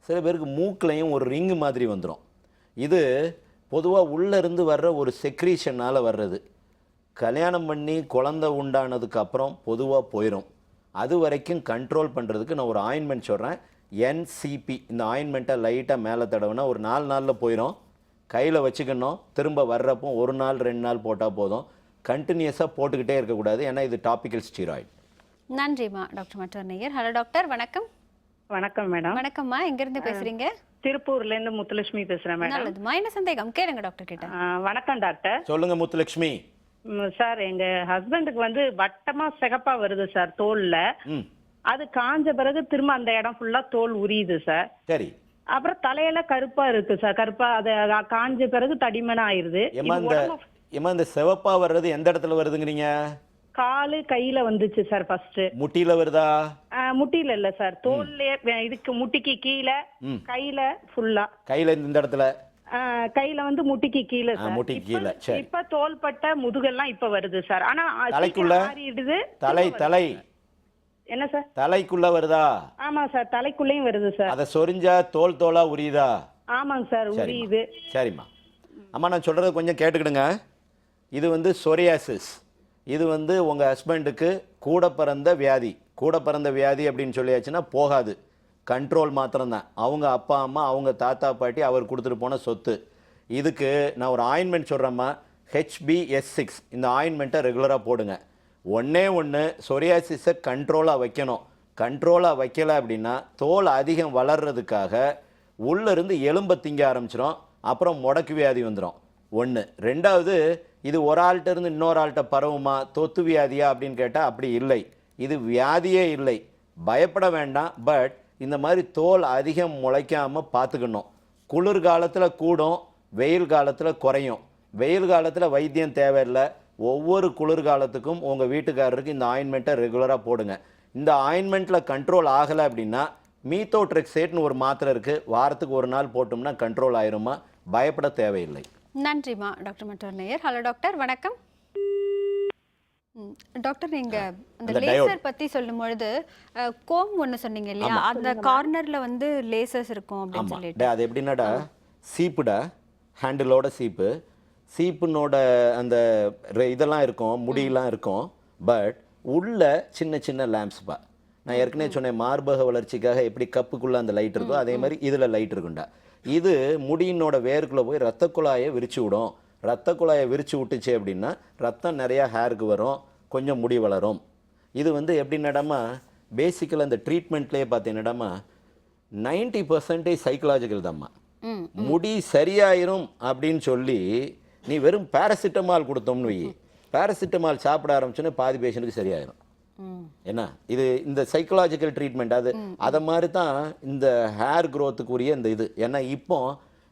சில பேருக்கு மூக்குலையும் ஒரு ரிங்கு மாதிரி வந்துடும். இது பொதுவாக உள்ளேருந்து வர்ற ஒரு செக்ரீஷனால் வர்றது. கல்யாணம் பண்ணி குழந்தை உண்டானதுக்கு அப்புறம் பொதுவாக போயிடும். அது வரைக்கும் கண்ட்ரோல் பண்ணுறதுக்கு நான் ஒரு ஆயின்மெண்ட் சொல்கிறேன், NCP. இந்த ஆயின்மெண்ட்டை லைட்டாக மேலே தடவுனா ஒரு 4 நாளில் போயிடும். கையில் வச்சுக்கணும், திரும்ப வர்றப்போ 1 நாள் 2 நாள் போட்டால் போதும். கண்டினியூஸாக போட்டுக்கிட்டே இருக்கக்கூடாது, ஏன்னா இது டாபிக்கல் ஸ்டீராய்டு. நன்றிம்மா டாக்டர் மற்றொரு நேயர். ஹலோ டாக்டர், வணக்கம். வணக்கம் மேடம். வணக்கம்மா, எங்கிருந்து பேசுறீங்க? திருப்பூர்ல இருந்து முத்துலட்சுமி பேசுறேன் மேடம். நல்லதுமா, என்ன சந்தேகம் கேளுங்க டாக்டர் கிட்ட. வணக்கம் டாக்டர். சொல்லுங்க முத்துலட்சுமி. சார், எங்க ஹஸ்பண்டுக்கு வந்து வட்டமா சிகப்பா வருது சார் தோல்ல. அது காஞ்ச பிறகு திரும்ப அந்த இடம் ஃபுல்லா தோல் உரியுது சார். சரி. அப்புறம் தலையில கருப்பா இருக்கு சார். கருப்பா அது காஞ்ச பிறகு தடிமனா ஆயிருது. இந்த சிவப்பா வர்றது எந்த இடத்துல வருதுங்கிறீங்க? காலு கையில வந்துச்சு சார் ஃபர்ஸ்ட். முட்டியில வருதா? முட்டியில இல்ல சார், தோல்ல இதுக்கு முட்டிக்கு கீழே, கையில ஃபுல்லா. கையில இந்த இடத்துல? கையில வந்து முட்டிக்கு கீழே சார். முட்டிக்கு கீழே. சரி. இப்ப தோள்பட்ட முதுகெல்லாம் இப்ப வருது சார். ஆனா தலைக்குள்ள தலை என்ன சார்? தலைக்குள்ள வருதா? ஆமா சார், தலைக்குள்ளேயும் வருது சார். அத சொரிஞ்சா தோலா உரியுதா? ஆமாங்க சார், உரியுது. சரிம்மா. அம்மா, நான் சொல்றத கொஞ்சம் கேட்டுக்கிடுங்க. இது வந்து சொரியாசிஸ். இது வந்து உங்க ஹஸ்பண்டுக்கு கூட பிறந்த வியாதி. கூட பிறந்த வியாதி அப்படின்னு சொல்லியாச்சுன்னா போகாது, கண்ட்ரோல் மாத்திரம்தான். அவங்க அப்பா அம்மா, அவங்க தாத்தா பாட்டி அவர் கொடுத்துட்டு போன சொத்து. இதுக்கு நான் ஒரு ஆயின்மெண்ட் சொல்கிறேம்மா, HBS6. இந்த ஆயின்மெண்ட்டை ரெகுலராக போடுங்க. ஒன்று சொரியாசிஸை கண்ட்ரோலாக வைக்கணும். கண்ட்ரோலாக வைக்கலை அப்படின்னா தோல் அதிகம் வளர்றதுக்காக உள்ளேருந்து எலும்பை திங்க ஆரம்பிச்சிடும், அப்புறம் முடக்கு வியாதி வந்துடும். 1. 2வது, இது ஒரு ஆள்கிட்ட இருந்து இன்னொரு ஆள்கிட்ட பரவுமா, தொத்து வியாதியா அப்படின்னு கேட்டால் அப்படி இல்லை. இது வியாதியே இல்லை, பயப்பட வேண்டாம். பட் இந்த மாதிரி தோல் அதிகம் முளைக்காமல் பார்த்துக்கணும். குளிர்காலத்தில் கூடும், வெயில் காலத்தில் குறையும். வெயில் காலத்தில் வைத்தியம் தேவையில்லை. ஒவ்வொரு குளிர்காலத்துக்கும் உங்கள் வீட்டுக்காரருக்கு இந்த ஆயின்மெண்ட்டை ரெகுலராக போடுங்க. இந்த ஆயின்மெண்ட்டில் கண்ட்ரோல் ஆகலை அப்படின்னா மீத்தோட்ரெக்சேட்னு ஒரு மாத்திரை இருக்குது, வாரத்துக்கு 1 நாள் போட்டோம்னா கண்ட்ரோல் ஆயிருமா, பயப்பட தேவையில்லை. நன்றிம்மா டாக்டர் மற்றொரு நேயர். ஹலோ டாக்டர், வணக்கம். டாக்டர், நீங்க அந்த லேசர் பத்தி சொல்லும் பொழுது கோம் ஒன்று சொன்னீங்க இல்லையா, அந்த கார்னர்ல வந்து லேசர்ஸ் இருக்கும் அப்படின்னு சொல்லிட்டு. அது எப்படின்னாடா, சீப்புடா, ஹேண்டிலோட சீப்புனோட அந்த இதெல்லாம் இருக்கும், முடியெல்லாம் இருக்கும். பட் உள்ள சின்ன சின்ன லேம்ப்ஸ்பா. நான் ஏற்கனவே சொன்னேன், மார்பக வளர்ச்சிக்காக எப்படி கப்புக்குள்ளே அந்த லைட் இருக்கோ அதே மாதிரி இதில் லைட் இருக்குண்டா. இது முடியினோட வேருக்குள்ளே போய் ரத்த குழாயை விரிச்சு விடும். ரத்த குழாயை விரிச்சு விட்டுச்சு அப்படின்னா ரத்தம் நிறையா ஹேருக்கு வரும், கொஞ்சம் முடி வளரும். இது வந்து எப்படின்னாடாமா, பேசிக்கலாக இந்த ட்ரீட்மெண்ட்லேயே பார்த்தீங்கன்னாடாமா 90% சைக்கலாஜிக்கல் தான்மா. முடி சரியாயிரும் அப்படின்னு சொல்லி நீ வெறும் பேராசிட்டமால் கொடுத்தோம்னு வை, பேராசிட்டமால் சாப்பிட ஆரம்பிச்சோன்னே பாதி பேஷண்ட்டுக்கு சரியாயிரும். என்ன இது, இந்த சைக்கலாஜிக்கல் ட்ரீட்மெண்ட். அதை மாதிரி தான் இந்த ஹேர் க்ரோத்துக்குரிய இந்த இது. ஏன்னா இப்போ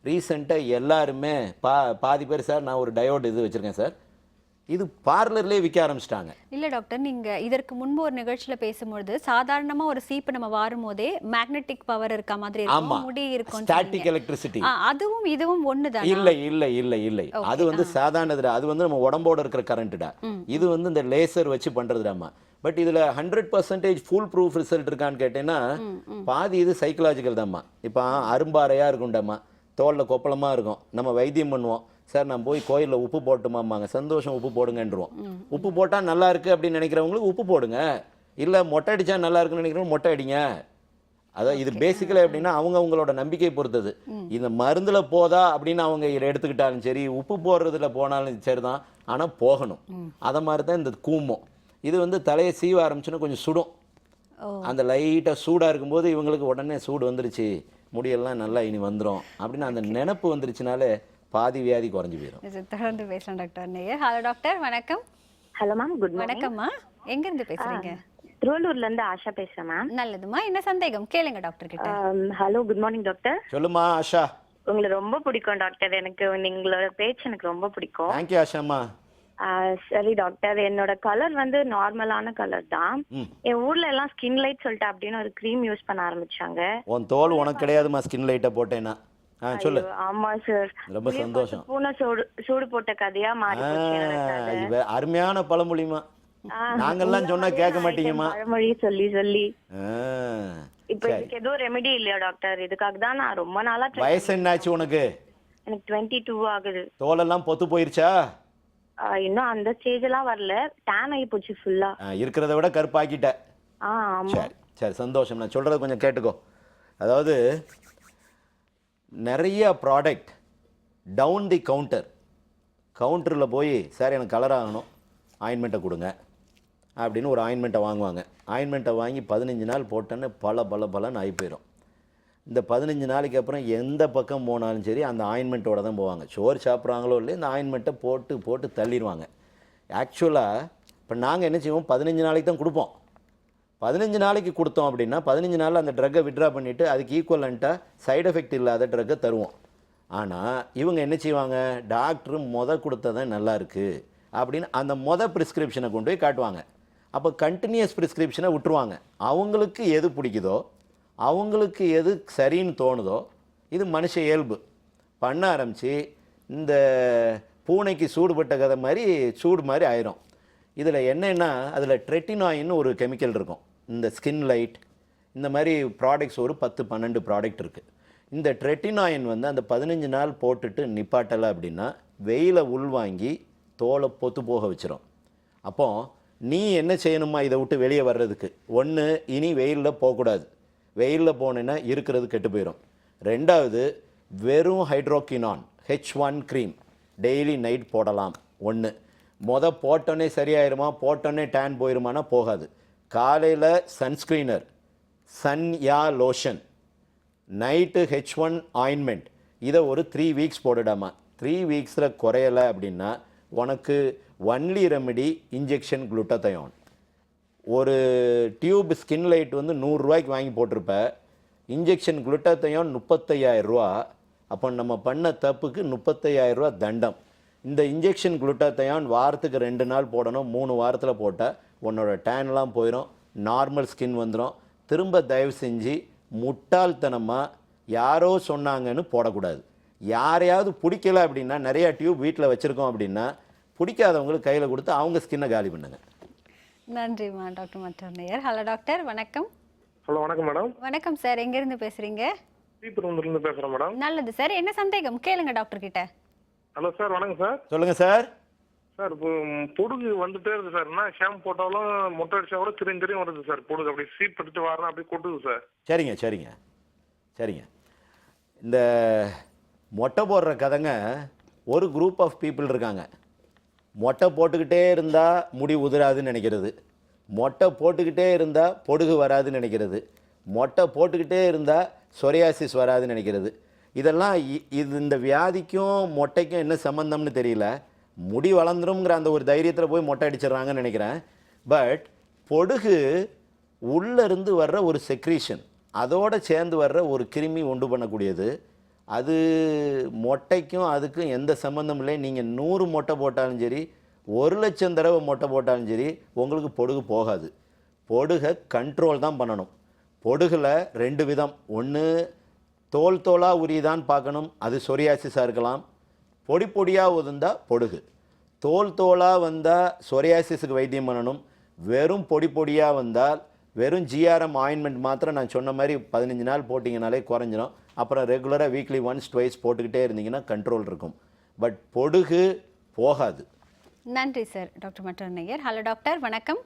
ரீசெண்டாக எல்லாருமே பாதி பேர், சார் நான் ஒரு டயோட் இது வச்சுருக்கேன் சார், இது பார்லர்லேயே விற்க ஆரம்பிச்சிட்டாங்க. இல்லை டாக்டர், நீங்கள் இதற்கு முன்பு ஒரு நிகழ்ச்சியில் பேசும்பொழுது சாதாரணமாக ஒரு சீப்பு நம்ம வாரும் போதே மேக்னெட்டிக் பவர் இருக்க மாதிரி இருக்கும், முடி இருக்கும், ஸ்டாட்டிக் எலக்ட்ரிசிட்டி. அதுவும் இதுவும் ஒன்று தான். இல்லை இல்லை இல்லை இல்லை, அது வந்து சாதாரணதுடா. அது வந்து நம்ம உடம்போட இருக்கிற கரண்ட்டுடா. இது வந்து இந்த லேசர் வச்சு பண்ணுறதுடாமா. பட் இதில் 100% ஃபுல் ப்ரூஃப் ரிசல்ட் இருக்கான்னு கேட்டேன்னா பாதி இது சைக்கலாஜிக்கல் தான்மா. இப்போ அரும்பாறையாக இருக்கும்டாம்மா, தோலில் கொப்பளமாக இருக்கும். நம்ம வைத்தியம் பண்ணுவோம், சார் நான் போய் கோயிலில் உப்பு போட்டுமாம்மாங்க, சந்தோஷம் உப்பு போடுங்கன்றோம். உப்பு போட்டால் நல்லா இருக்குது அப்படின்னு நினைக்கிறவங்களுக்கு உப்பு போடுங்க, இல்லை மொட்டை அடித்தா நல்லா இருக்குன்னு நினைக்கிறவங்க மொட்டை அடிங்க. அதான் இது பேசிக்கலாக எப்படின்னா அவங்களோட நம்பிக்கை பொறுத்தது. இந்த மருந்தில் போதா அப்படின்னு அவங்க எடுத்துக்கிட்டாலும் சரி, உப்பு போடுறதுல போனாலும் சரி தான், ஆனால் போகணும். அதை மாதிரி தான் இந்த கூமம். இது வந்து தலையை சீவ ஆரம்பிச்சுன்னா கொஞ்சம் சுடும். அந்த லைட்டாக சூடாக இருக்கும்போது இவங்களுக்கு உடனே சூடு வந்துருச்சு, முடியெல்லாம் நல்லா இனி வந்துடும் அப்படின்னு அந்த நினைப்பு வந்துருச்சுனாலே பாதி வியாதி குறைஞ்சு போயிடும். தொடர்ந்து பேசலாம் டாக்டர். ஹலோ டாக்டர், வணக்கம். Hello ma'am, good morning. வணக்கம்மா, எங்க இருந்து பேசுறீங்க? திருவள்ளூர்ல இருந்து ஆஷா பேசுறேன் மேம். நல்லதுமா, என்ன சந்தேகம் கேளுங்க டாக்டர் கிட்ட. Hello, good morning doctor. சொல்லுமா ஆஷா. உங்களை ரொம்ப பிடிக்கும் டாக்டர், எனக்கு உங்களோட பேச்சு எனக்கு ரொம்ப பிடிக்கும். தேங்க்யூ ஆஷாம்மா. சரி டாக்டர், என்னோட கலர் வந்து நார்மலான கலர் தான். என் ஊர்ல எல்லாம் ஸ்கின் லைட் சொல்லிட்டு அப்படின்னு ஒரு க்ரீம் யூஸ் பண்ண ஆரம்பிச்சாங்க. உன் தோல் உனக்கு கிடையாதுமா ஸ்கின் லைட்டை போட்டேன்னா. சொல்லு. ஐயோ, ஆமா சார். ரொம்ப சந்தோஷம். பூனை சூடு போட்ட கதையா மாறி போச்சு எனக்கு அது. அருமையான பழமொழிமா. நாங்கெல்லாம் சொன்னா கேட்க மாட்டீங்கம்மா. பழமொழி சொல்லி சொல்லி. இப்ப சரி. இதுக்கு எதுவும் ரெமெடி இல்லையா டாக்டர்? இதுக்காக தான் நான் ரொம்ப நாளா வயசு என்னாச்சு உனக்கு? எனக்கு 22 ஆகுது. தோலெல்லாம் பொத்து போயிருச்சா? இன்னும் அந்த ஸ்டேஜ் எல்லாம் வரல. டேன் ஆகி போச்சு ஃபுல்லா. இருக்கிறத விட கருப்பாக்கிட்ட. ஆமா. சரி சரி, சந்தோஷம். நான் சொல்றது கொஞ்சம் கேட்டுக்கோ. அதாவது நிறைய ப்ராடக்ட் டவுன் தி கவுண்டரில் போய் சார் எனக்கு கலர் ஆகணும், ஆயின்மெண்ட்டை கொடுங்க அப்படின்னு ஒரு ஆயின்மெண்ட்டை வாங்குவாங்க. ஆயின்மெண்ட்டை வாங்கி 15 நாள் போட்டோன்னு பலன்னு ஆகி போயிடும். இந்த 15 நாளைக்கு அப்புறம் எந்த பக்கம் போனாலும் சரி அந்த ஆயின்மெண்ட்டோட தான் போவாங்க. சோறு சாப்பிட்றாங்களோ இல்லையா, இந்த ஆயின்மெண்ட்டை போட்டு தள்ளிடுவாங்க. ஆக்சுவலாக இப்போ நாங்கள் என்ன செய்வோம், 15 நாளைக்கு தான் கொடுப்போம். 15 நாளைக்கு கொடுத்தோம் அப்படின்னா 15 நாளில் அந்த ட்ரக்கை விட்ரா பண்ணிவிட்டு அதுக்கு ஈக்குவலண்ட்டாக சைடு எஃபெக்ட் இல்லாத ட்ரக்கை தருவோம். ஆனால் இவங்க என்ன செய்வாங்க, டாக்டர் கொடுத்ததான் நல்லா இருக்குது அப்படின்னு அந்த ப்ரிஸ்கிரிப்ஷனை கொண்டு போய் காட்டுவாங்க. அப்போ கண்டினியூஸ் ப்ரிஸ்கிரிப்ஷனை விட்டுருவாங்க. அவங்களுக்கு எது பிடிக்குதோ, அவங்களுக்கு எது சரின்னு தோணுதோ, இது மனுஷ இயல்பு. பண்ண ஆரம்பித்து இந்த பூனைக்கு சூடுபட்ட கதை மாதிரி சூடு மாதிரி ஆயிரும். இதில் என்னென்னா அதில் ட்ரெட்டினாயின்னு ஒரு கெமிக்கல் இருக்கும். இந்த ஸ்கின் லைட் இந்த மாதிரி ப்ராடக்ட்ஸ் ஒரு 10-12 ப்ராடக்ட் இருக்குது. இந்த ட்ரெட்டினாயின் வந்து அந்த 15 நாள் போட்டுட்டு நிப்பாட்டலை அப்படின்னா வெயிலை உள்வாங்கி தோலை பொத்து போக வச்சிரும். அப்போ நீ என்ன செய்யணுமா இதை விட்டு வெளியே வர்றதுக்கு? ஒன்று, இனி வெயிலில் போகக்கூடாது. வெயிலில் போனேன்னா இருக்கிறது கெட்டு போயிடும். ரெண்டாவது, வெறும் ஹைட்ரோக்கினான் H1 க்ரீம் டெய்லி நைட் போடலாம். ஒன்று. போட்டோன்னே சரியாயிருமா, போட்டோன்னே டேன் போயிருமானா போகாது. காலையில் சன்ஸ்க்ரீனர், சன்யா லோஷன், நைட்டு H1 ஆயின்மெண்ட், இதை ஒரு 3 வீக்ஸ் போடுடாமா. 3 வீக்ஸில் குறையலை அப்படின்னா உனக்கு ஒன்லி ரெமெடி இன்ஜெக்ஷன் குளுட்டதையான். ஒரு டியூப் ஸ்கின் லைட் வந்து 100 ரூபாய்க்கு வாங்கி போட்டிருப்ப, இன்ஜெக்ஷன் குளுட்டதையான் 35,000 ரூபா. அப்போ நம்ம பண்ண தப்புக்கு 35,000 ரூபா தண்டம். இந்த இன்ஜெக்ஷன் குளுட்டதையான் வாரத்துக்கு 2 நாள் போடணும். 3 வாரத்தில் போட்டால் உன்னோட டேன்லாம் போயிடும், நார்மல் ஸ்கின் வந்துடும். திரும்ப தயவு செஞ்சு முட்டாள்தனமாக யாரோ சொன்னாங்கன்னு போடக்கூடாது. யாரையாவது பிடிக்கல அப்படின்னா, நிறையா டியூப் வீட்டில் வச்சுருக்கோம் அப்படின்னா பிடிக்காதவங்களுக்கு கையில் கொடுத்து அவங்க ஸ்கின்னை காலி பண்ணுங்க. நன்றிம்மா டாக்டர் மற்றொன்னையர். ஹலோ டாக்டர், வணக்கம். ஹலோ, வணக்கம் மேடம். வணக்கம் சார், எங்கேருந்து பேசுகிறீங்க? ஸ்ரீபெரும்புதூர்லேருந்து பேசுகிறேன் மேடம். நல்லது சார், என்ன சந்தேகம் கேளுங்க டாக்டர் கிட்ட. ஹலோ சார், வணக்கம் சார். சொல்லுங்கள் சார். சார், இப்போ பொடுகு வந்துட்டே இருக்குது சார். என்ன ஷாம்பு போட்டாலும் மொட்டை அடிச்சா கூட திரும்பி வருது சார் பொடுகு. அப்படி சீட் பட்டுட்டு வரணும், அப்படியே கொட்டுது சார். சரிங்க. இந்த மொட்டை போடுற கதைங்க ஒரு குரூப் ஆஃப் பீப்புள் இருக்காங்க. மொட்டை போட்டுக்கிட்டே இருந்தால் முடி உதிராதுன்னு நினைக்கிறது, மொட்டை போட்டுக்கிட்டே இருந்தால் பொடுகு வராதுன்னு நினைக்கிறது, மொட்டை போட்டுக்கிட்டே இருந்தால் சொரியாசிஸ் வராதுன்னு நினைக்கிறது. இதெல்லாம் இந்த வியாதிக்கும் மொட்டைக்கும் என்ன சம்மந்தம்னு தெரியல. முடி வளர்ந்துருங்கிற அந்த ஒரு தைரியத்தில் போய் மொட்டை அடிச்சிடுறாங்கன்னு நினைக்கிறேன். பட் பொடுகு உள்ளேருந்து வர்ற ஒரு செக்ரீஷன், அதோடு சேர்ந்து வர்ற ஒரு கிருமி உண்டு பண்ணக்கூடியது. அது மொட்டைக்கும் அதுக்கும் எந்த சம்மந்தம் இல்லை. நீங்கள் 100 மொட்டை போட்டாலும் சரி, 1,00,000 தடவை மொட்டை போட்டாலும் சரி, உங்களுக்கு பொடுகு போகாது. பொடுகை கண்ட்ரோல் தான் பண்ணணும். பொடுகில் 2 விதம். ஒன்று, தோலாக உரிதான் பார்க்கணும், அது சொரியாசிஸாக இருக்கலாம். பொடியாக உதிர்ந்தா பொடுகு. தோலாக வந்தால் சொரியாசிஸுக்கு வைத்தியம் பண்ணணும். வெறும் பொடியாக வந்தால் வெறும் GRM ஆயின்மெண்ட் மாத்திரம் நான் சொன்ன மாதிரி 15 நாள் போட்டிங்கனாலே குறைஞ்சிடும். அப்புறம் ரெகுலராக வீக்லி ஒன்ஸ் ட்வைஸ் போட்டுக்கிட்டே இருந்தீங்கன்னா கண்ட்ரோல் இருக்கும். பட் பொடுகு போகாது. நன்றி சார் டாக்டர் மற்றொன்னையர். ஹலோ டாக்டர், வணக்கம்.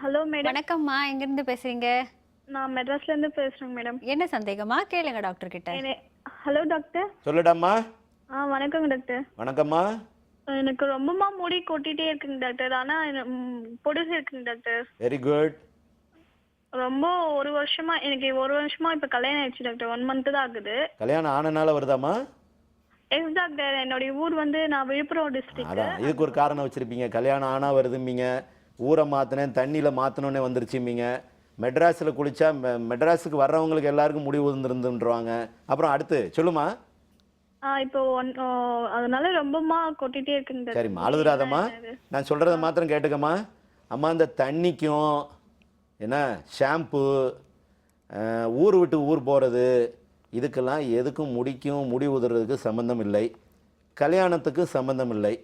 Hello madam. வணக்கம்மா, எங்கேருந்து பேசுகிறீங்க? நான் மெட்ராஸ்லேருந்து பேசுகிறேங்க மேடம். என்ன சந்தேகமா கேளுங்க டாக்டர் கிட்ட. Hello doctor. சொல்லுடாம்மா. வணக்கங்க டாக்டர். வணக்கம்மா. எனக்கு ரொம்பமா முடி கொட்டிட்டே இருக்குங்க டாக்டர். ஆனால் பொடுகு இருக்குங்க டாக்டர். Very good. ரொம்ப ஒரு வருஷமா இப்ப கல்யாணம் ஆயிடுச்சு டாக்டர். 1 month தான் ஆகுது. கல்யாணம் ஆனனால வருதாமா? Yes doctor. என்னுடைய ஊர் வந்து நான் விழுப்புரம் டிஸ்ட்ரிக்ட். அதான் இதுக்கு ஒரு காரணம் வச்சிருப்பீங்க. கல்யாணம் ஆனா வருதும்பீங்க, ஊரை மாத்தினேன் தண்ணியில மாத்தினோன்னே வந்துருச்சும்பீங்க. மெட்ராஸில் குளிச்சா மெட்ராஸுக்கு வர்றவங்களுக்கு எல்லாருக்கும் முடி உதிர்ந்துருந்துருவாங்க. அப்புறம் அடுத்து சொல்லுமா. இப்போ அதனால ரொம்பமா கொட்டிட்டே இருக்குங்க. சரிம்மா, அழுதுறாதம்மா. நான் சொல்கிறத மாத்திரம் கேட்டுக்கம்மா. அம்மா, இந்த தண்ணிக்கும் என்ன ஷாம்பு, ஊர் விட்டு ஊர் போகிறது, இதுக்கெல்லாம் எதுக்கும் முடி உதிர்றதுக்கு சம்மந்தம் இல்லை, கல்யாணத்துக்கு சம்மந்தம் இல்லை.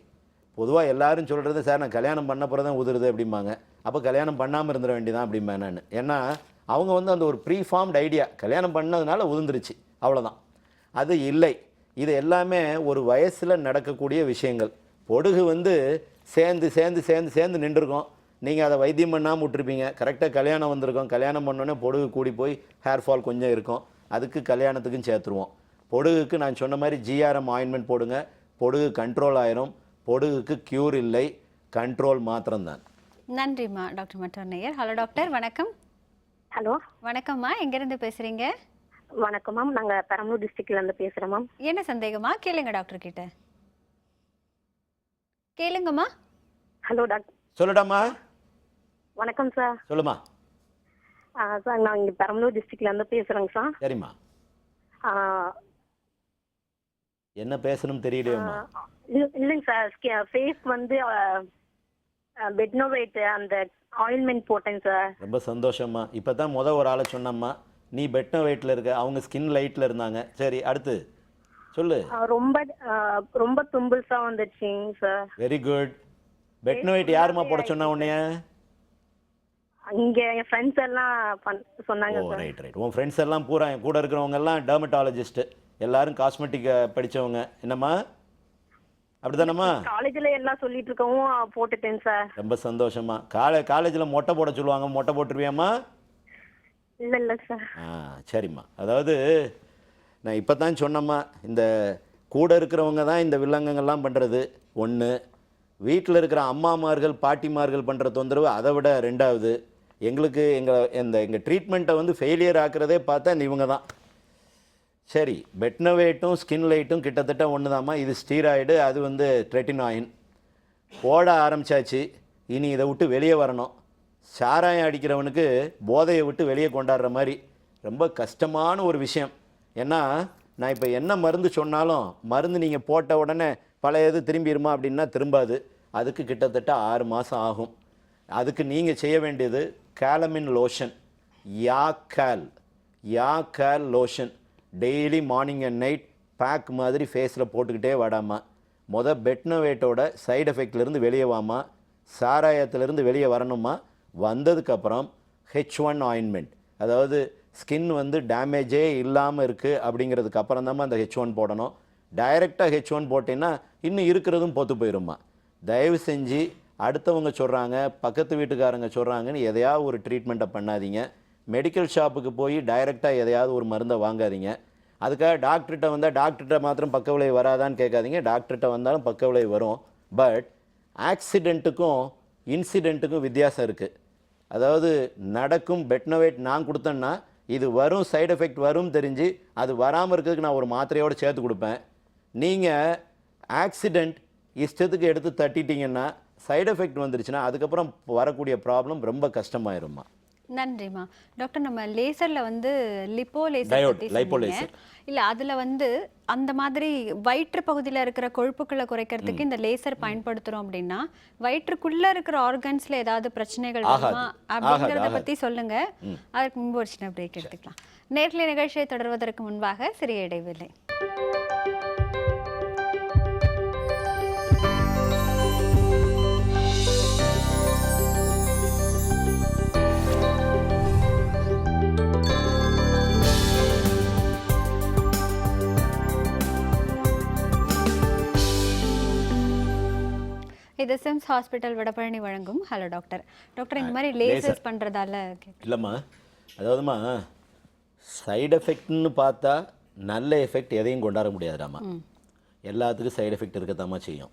பொதுவாக எல்லாரும் சொல்கிறது, சார் நான் கல்யாணம் பண்ண பிறகு தான் உதிருது அப்படிம்பாங்க. அப்போ கல்யாணம் பண்ணாமல் இருந்துட வேண்டியதான் அப்படிம்பேன் நான். ஏன்னா அவங்க வந்து அந்த ஒரு ப்ரீஃபார்ம்டு ஐடியா, கல்யாணம் பண்ணதுனால உதிர்ந்துருச்சு அவ்வளோதான். அது இல்லை. இது எல்லாமே ஒரு வயசில் நடக்கக்கூடிய விஷயங்கள். பொடுகு வந்து சேர்ந்து சேர்ந்து சேர்ந்து சேர்ந்து நின்றுருக்கோம். நீங்கள் அதை வைத்தியம் பண்ணாமல் விட்டுருப்பீங்க. கரெக்டாக கல்யாணம் வந்திருக்கோம். கல்யாணம் பண்ணோன்னே பொடுகு கூடி போய் ஹேர் ஃபால் கொஞ்சம் இருக்கும். அதுக்கு கல்யாணத்துக்கும் சேர்த்துருவோம். பொடுகுக்கு நான் சொன்ன மாதிரி ஜிஆர்எம் ஆயின்மெண்ட் போடுங்க. பொடுகு கண்ட்ரோல் ஆயிரும். பொடுகுக்கு க்யூர் இல்லை, கண்ட்ரோல் மாத்திரம்தான். நன்றிம்மா டாக்டர். மற்றொரு நேயர். ஹலோ டாக்டர், வணக்கம். ஹலோ வணக்கம்மா, எங்கேருந்து பேசுகிறீங்க? வணக்கம் மேம், நாங்க பெரம்பலூர் டிஸ்ட்ரிக்ட்ல இருந்து பேசுறோம் மேம். என்ன சந்தேகமா? கேளுங்க டாக்டர் கிட்ட. கேளுங்கம்மா. Hello doctor. சொல்லுடாம்மா. வணக்கம் சார். சொல்லுமா. சார் நான் இங்க பெரம்பலூர் டிஸ்ட்ரிக்ட்ல இருந்து பேசுறேங்க சார். சரிம்மா, என்ன பேசணும் தெரியலையம்மா. இல்லைங்க சார், ஃபேஸ் வந்து பெட்னோவேட் அந்த ஆயில்மெண்ட் போட்டேங்க சார். ரொம்ப சந்தோஷம்மா. இப்போ தான் ஒரு ஆளை சொன்னம்மா, நீ பெட்னோ வெயிட்டில் இருக்க, அவங்க ஸ்கின் லைட்டில் இருந்தாங்க. சரி, அடுத்து சொல்லு. ரொம்ப ரொம்ப தும்பிள்ஸா வந்துருச்சுங்க sir. Very good. Betnovate யாருமா போட சொன்னா உன்னைய? இங்க என் ஃப்ரெண்ட்ஸ் எல்லாம் சொன்னாங்க ஓ சார். Right right. உன் ஃப்ரெண்ட்ஸ் எல்லாம் பூரா என் கூட இருக்கிறவங்க எல்லாம் டெர்மட்டாலஜிஸ்ட், எல்லாரும் காஸ்மெட்டிக் படித்தவங்க. என்னம்மா, அப்படிதானம்மா? காலேஜ்ல எல்லாம் சொல்லிட்டு இருக்கவும் போட்டுட்டேன் சார். ரொம்ப சந்தோஷமா. காலேஜில் மொட்டை போட சொல்லுவாங்க, மொட்டை போட்டுருவியாம்மா? இல்ல இல்ல சார். சரிம்மா. அதாவது நான் இப்போ தான் சொன்னம்மா, இந்த கூட இருக்கிறவங்க தான் இந்த வில்லங்கங்கள்லாம் பண்ணுறது ஒன்று. வீட்டில் இருக்கிற அம்மாமார்கள் பாட்டிமார்கள் பண்ணுற தொந்தரவு அதை விட ரெண்டாவது. எங்களுக்கு எங்கள் ட்ரீட்மெண்ட்டை வந்து ஃபெயிலியர் ஆக்குறதே பார்த்தா இவங்க தான். சரி, பெட்னோவேட்டும் ஸ்கின் லைட்டும் கிட்டத்தட்ட ஒன்று தாம்மா. இது ஸ்டீராய்டு, அது வந்து ட்ரெட்டினாயின். போட ஆரம்பித்தாச்சு, இனி இதை விட்டு வெளியே வரணும். சாராயம் அடிக்கிறவனுக்கு போதையை விட்டு வெளியே கொண்டாடுற மாதிரி ரொம்ப கஷ்டமான ஒரு விஷயம். ஏன்னா நான் இப்போ என்ன மருந்து சொன்னாலும் மருந்து நீங்கள் போட்ட உடனே பழைய இது திரும்பிடுமா அப்படின்னா திரும்பாது. அதுக்கு கிட்டத்தட்ட 6 மாதம் ஆகும். அதுக்கு நீங்கள் செய்ய வேண்டியது கேலமின் லோஷன், யாக்கால் lotion. Daily morning and night pack மாதிரி ஃபேஸில் போட்டுக்கிட்டே வாடாமா. பெட்னோவேட்டோட சைடு எஃபெக்ட்லேருந்து வெளியே வாமா, சாராயத்திலேருந்து வெளியே வரணுமா. வந்ததுக்கப்புறம் H1 ஆயின்மெண்ட், அதாவது ஸ்கின் வந்து டேமேஜே இல்லாமல் இருக்குது அப்படிங்கிறதுக்கு அப்புறம் தான் அந்த H1 போடணும். டைரெக்டாக H1 போட்டிங்கன்னா இன்னும் இருக்கிறதும் பொத்து போயிடும்மா. தயவு செஞ்சு அடுத்தவங்க சொல்கிறாங்க, பக்கத்து வீட்டுக்காரங்க சொல்கிறாங்கன்னு எதையாவது ஒரு ட்ரீட்மெண்ட்டை பண்ணாதீங்க. மெடிக்கல் ஷாப்புக்கு போய் டைரெக்டாக எதையாவது ஒரு மருந்தை வாங்காதீங்க. அதுக்காக டாக்டர்கிட்ட வந்தால் டாக்டர்கிட்ட மாத்திரம் பக்க விளைவு வராதான்னு கேட்காதீங்க. டாக்டர்கிட்ட வந்தாலும் பக்க விளைவு வரும். பட் ஆக்சிடெண்ட்டுக்கும் இன்சிடெண்ட்டுக்கும் வித்தியாசம் இருக்குது. அதாவது நடக்கும் பெட்னோவேட் நான் கொடுத்தேன்னா இது வரும், சைடு எஃபெக்ட் வரும் தெரிஞ்சு அது வராமல் இருக்கிறதுக்கு நான் ஒரு மாத்திரையோடு சேர்த்து கொடுப்பேன். நீங்கள் ஆக்சிடெண்ட் இஷ்டத்துக்கு எடுத்து தட்டிட்டீங்கன்னா சைடு எஃபெக்ட் வந்துருச்சுன்னா அதுக்கப்புறம் வரக்கூடிய ப்ராப்ளம் ரொம்ப கஷ்டமாயிரும்மா. நன்றிம்மா டாக்டர். நம்ம லேசர்ல வந்து லிப்போ லேசர் இல்ல, அதுல வந்து அந்த மாதிரி வயிற்று பகுதியில் இருக்கிற கொழுப்புக்களை குறைக்கிறதுக்கு இந்த லேசர் பயன்படுத்துறோம் அப்படின்னா வயிற்றுக்குள்ள இருக்கிற ஆர்கன்ஸ்ல ஏதாவது பிரச்சனைகள் வருமா அப்படிங்கறத பத்தி சொல்லுங்க. அதுக்கு முன்பு ஒரு சின்ன பிரேக் எடுத்துக்கலாம். நேர்களை நிகழ்ச்சியை தொடர்வதற்கு முன்பாக சிறிய இடைவேளை. இது சிம்ஸ் ஹாஸ்பிட்டல் வடபழனி வழங்கும் ஹலோ டாக்டர். டாக்டர், இந்த மாதிரி லேசர்ஸ் பண்ணுறதால இல்லைம்மா, அதாவதுமா சைடு எஃபெக்ட்னு பார்த்தா நல்ல எஃபெக்ட் எதையும் கொண்டாட முடியாதுடாமா. எல்லாத்துக்கும் சைடு எஃபெக்ட் இருக்கத்தாம்மா செய்யும்.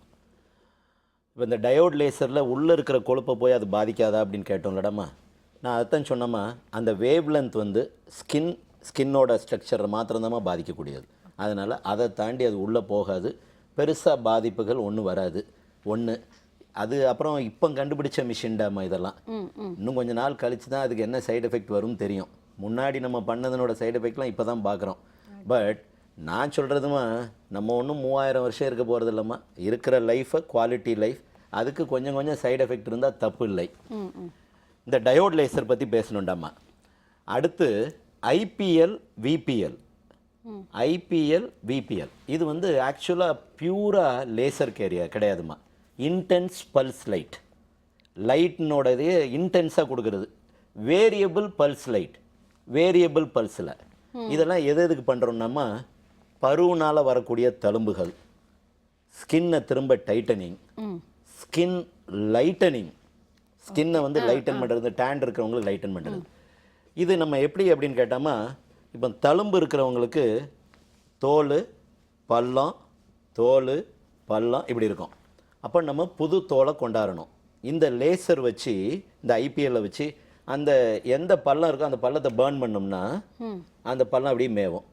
இப்போ இந்த டயோட் லேசரில் உள்ளே இருக்கிற கொழுப்பை போய் அது பாதிக்காதா அப்படின்னு கேட்டோம்லடாமா. நான் அதைத்தான் சொன்னம்மா, அந்த வேவ் லென்த் வந்து ஸ்கின்னோட ஸ்ட்ரக்சரை மாத்திரம்தாம்மா பாதிக்கக்கூடியது. அதனால் அதை தாண்டி அது உள்ளே போகாது, பெருசாக பாதிப்புகள் ஒன்றும் வராது. ஒன்று அது. அப்புறம் இப்போ கண்டுபிடிச்ச மிஷின்டாமா இதெல்லாம். இன்னும் கொஞ்சம் நாள் கழித்து தான் அதுக்கு என்ன சைடு எஃபெக்ட் வரும்னு தெரியும். முன்னாடி நம்ம பண்ணதனோட சைடு எஃபெக்ட்லாம் இப்போ தான் பார்க்குறோம். பட் நான் சொல்கிறதுமா நம்ம ஒன்றும் 3000 வருஷம் இருக்க போகிறது இல்லைம்மா. இருக்கிற லைஃப்பை குவாலிட்டி லைஃப், அதுக்கு கொஞ்சம் கொஞ்சம் சைடு எஃபெக்ட் இருந்தால் தப்பு இல்லை. இந்த டயோட் லேசர் பற்றி பேசணுண்டாம்மா. அடுத்து ஐபிஎல் விபிஎல். ஐபிஎல் விபிஎல் இது வந்து ஆக்சுவலாக பியூராக லேசர் கேரியர் கிடையாதுமா. இன்டென்ஸ் பல்ஸ் லைட், லைட்னோடதே இன்டென்ஸாக கொடுக்குறது. வேரியபிள் பல்ஸ் லைட், வேரியபிள் பல்ஸில் இதெல்லாம் எதுக்கு பண்ணுறோம்னாமா, பருவனால் வரக்கூடிய தழும்புகள், ஸ்கின்னை திரும்ப டைட்டனிங், ஸ்கின் லைட்டனிங், ஸ்கின்னை வந்து லைட்டன் பண்ணுறது, டேன் இருக்கிறவங்களுக்கு லைட்டன் பண்ணுறது. இது நம்ம எப்படி அப்படின்னு கேட்டாமா, இப்போ தழும்பு இருக்கிறவங்களுக்கு தோல் பள்ளம், தோல் பள்ளம் இப்படி இருக்கும். அப்போ நம்ம புது தோலை கொண்டாடணும். இந்த லேசர் வச்சு, இந்த ஐபிஎல்ல வச்சு அந்த எந்த பள்ளம் இருக்கோ அந்த பள்ளத்தை பேர்ன் பண்ணோம்னா அந்த பள்ளம் அப்படியே மேவும்.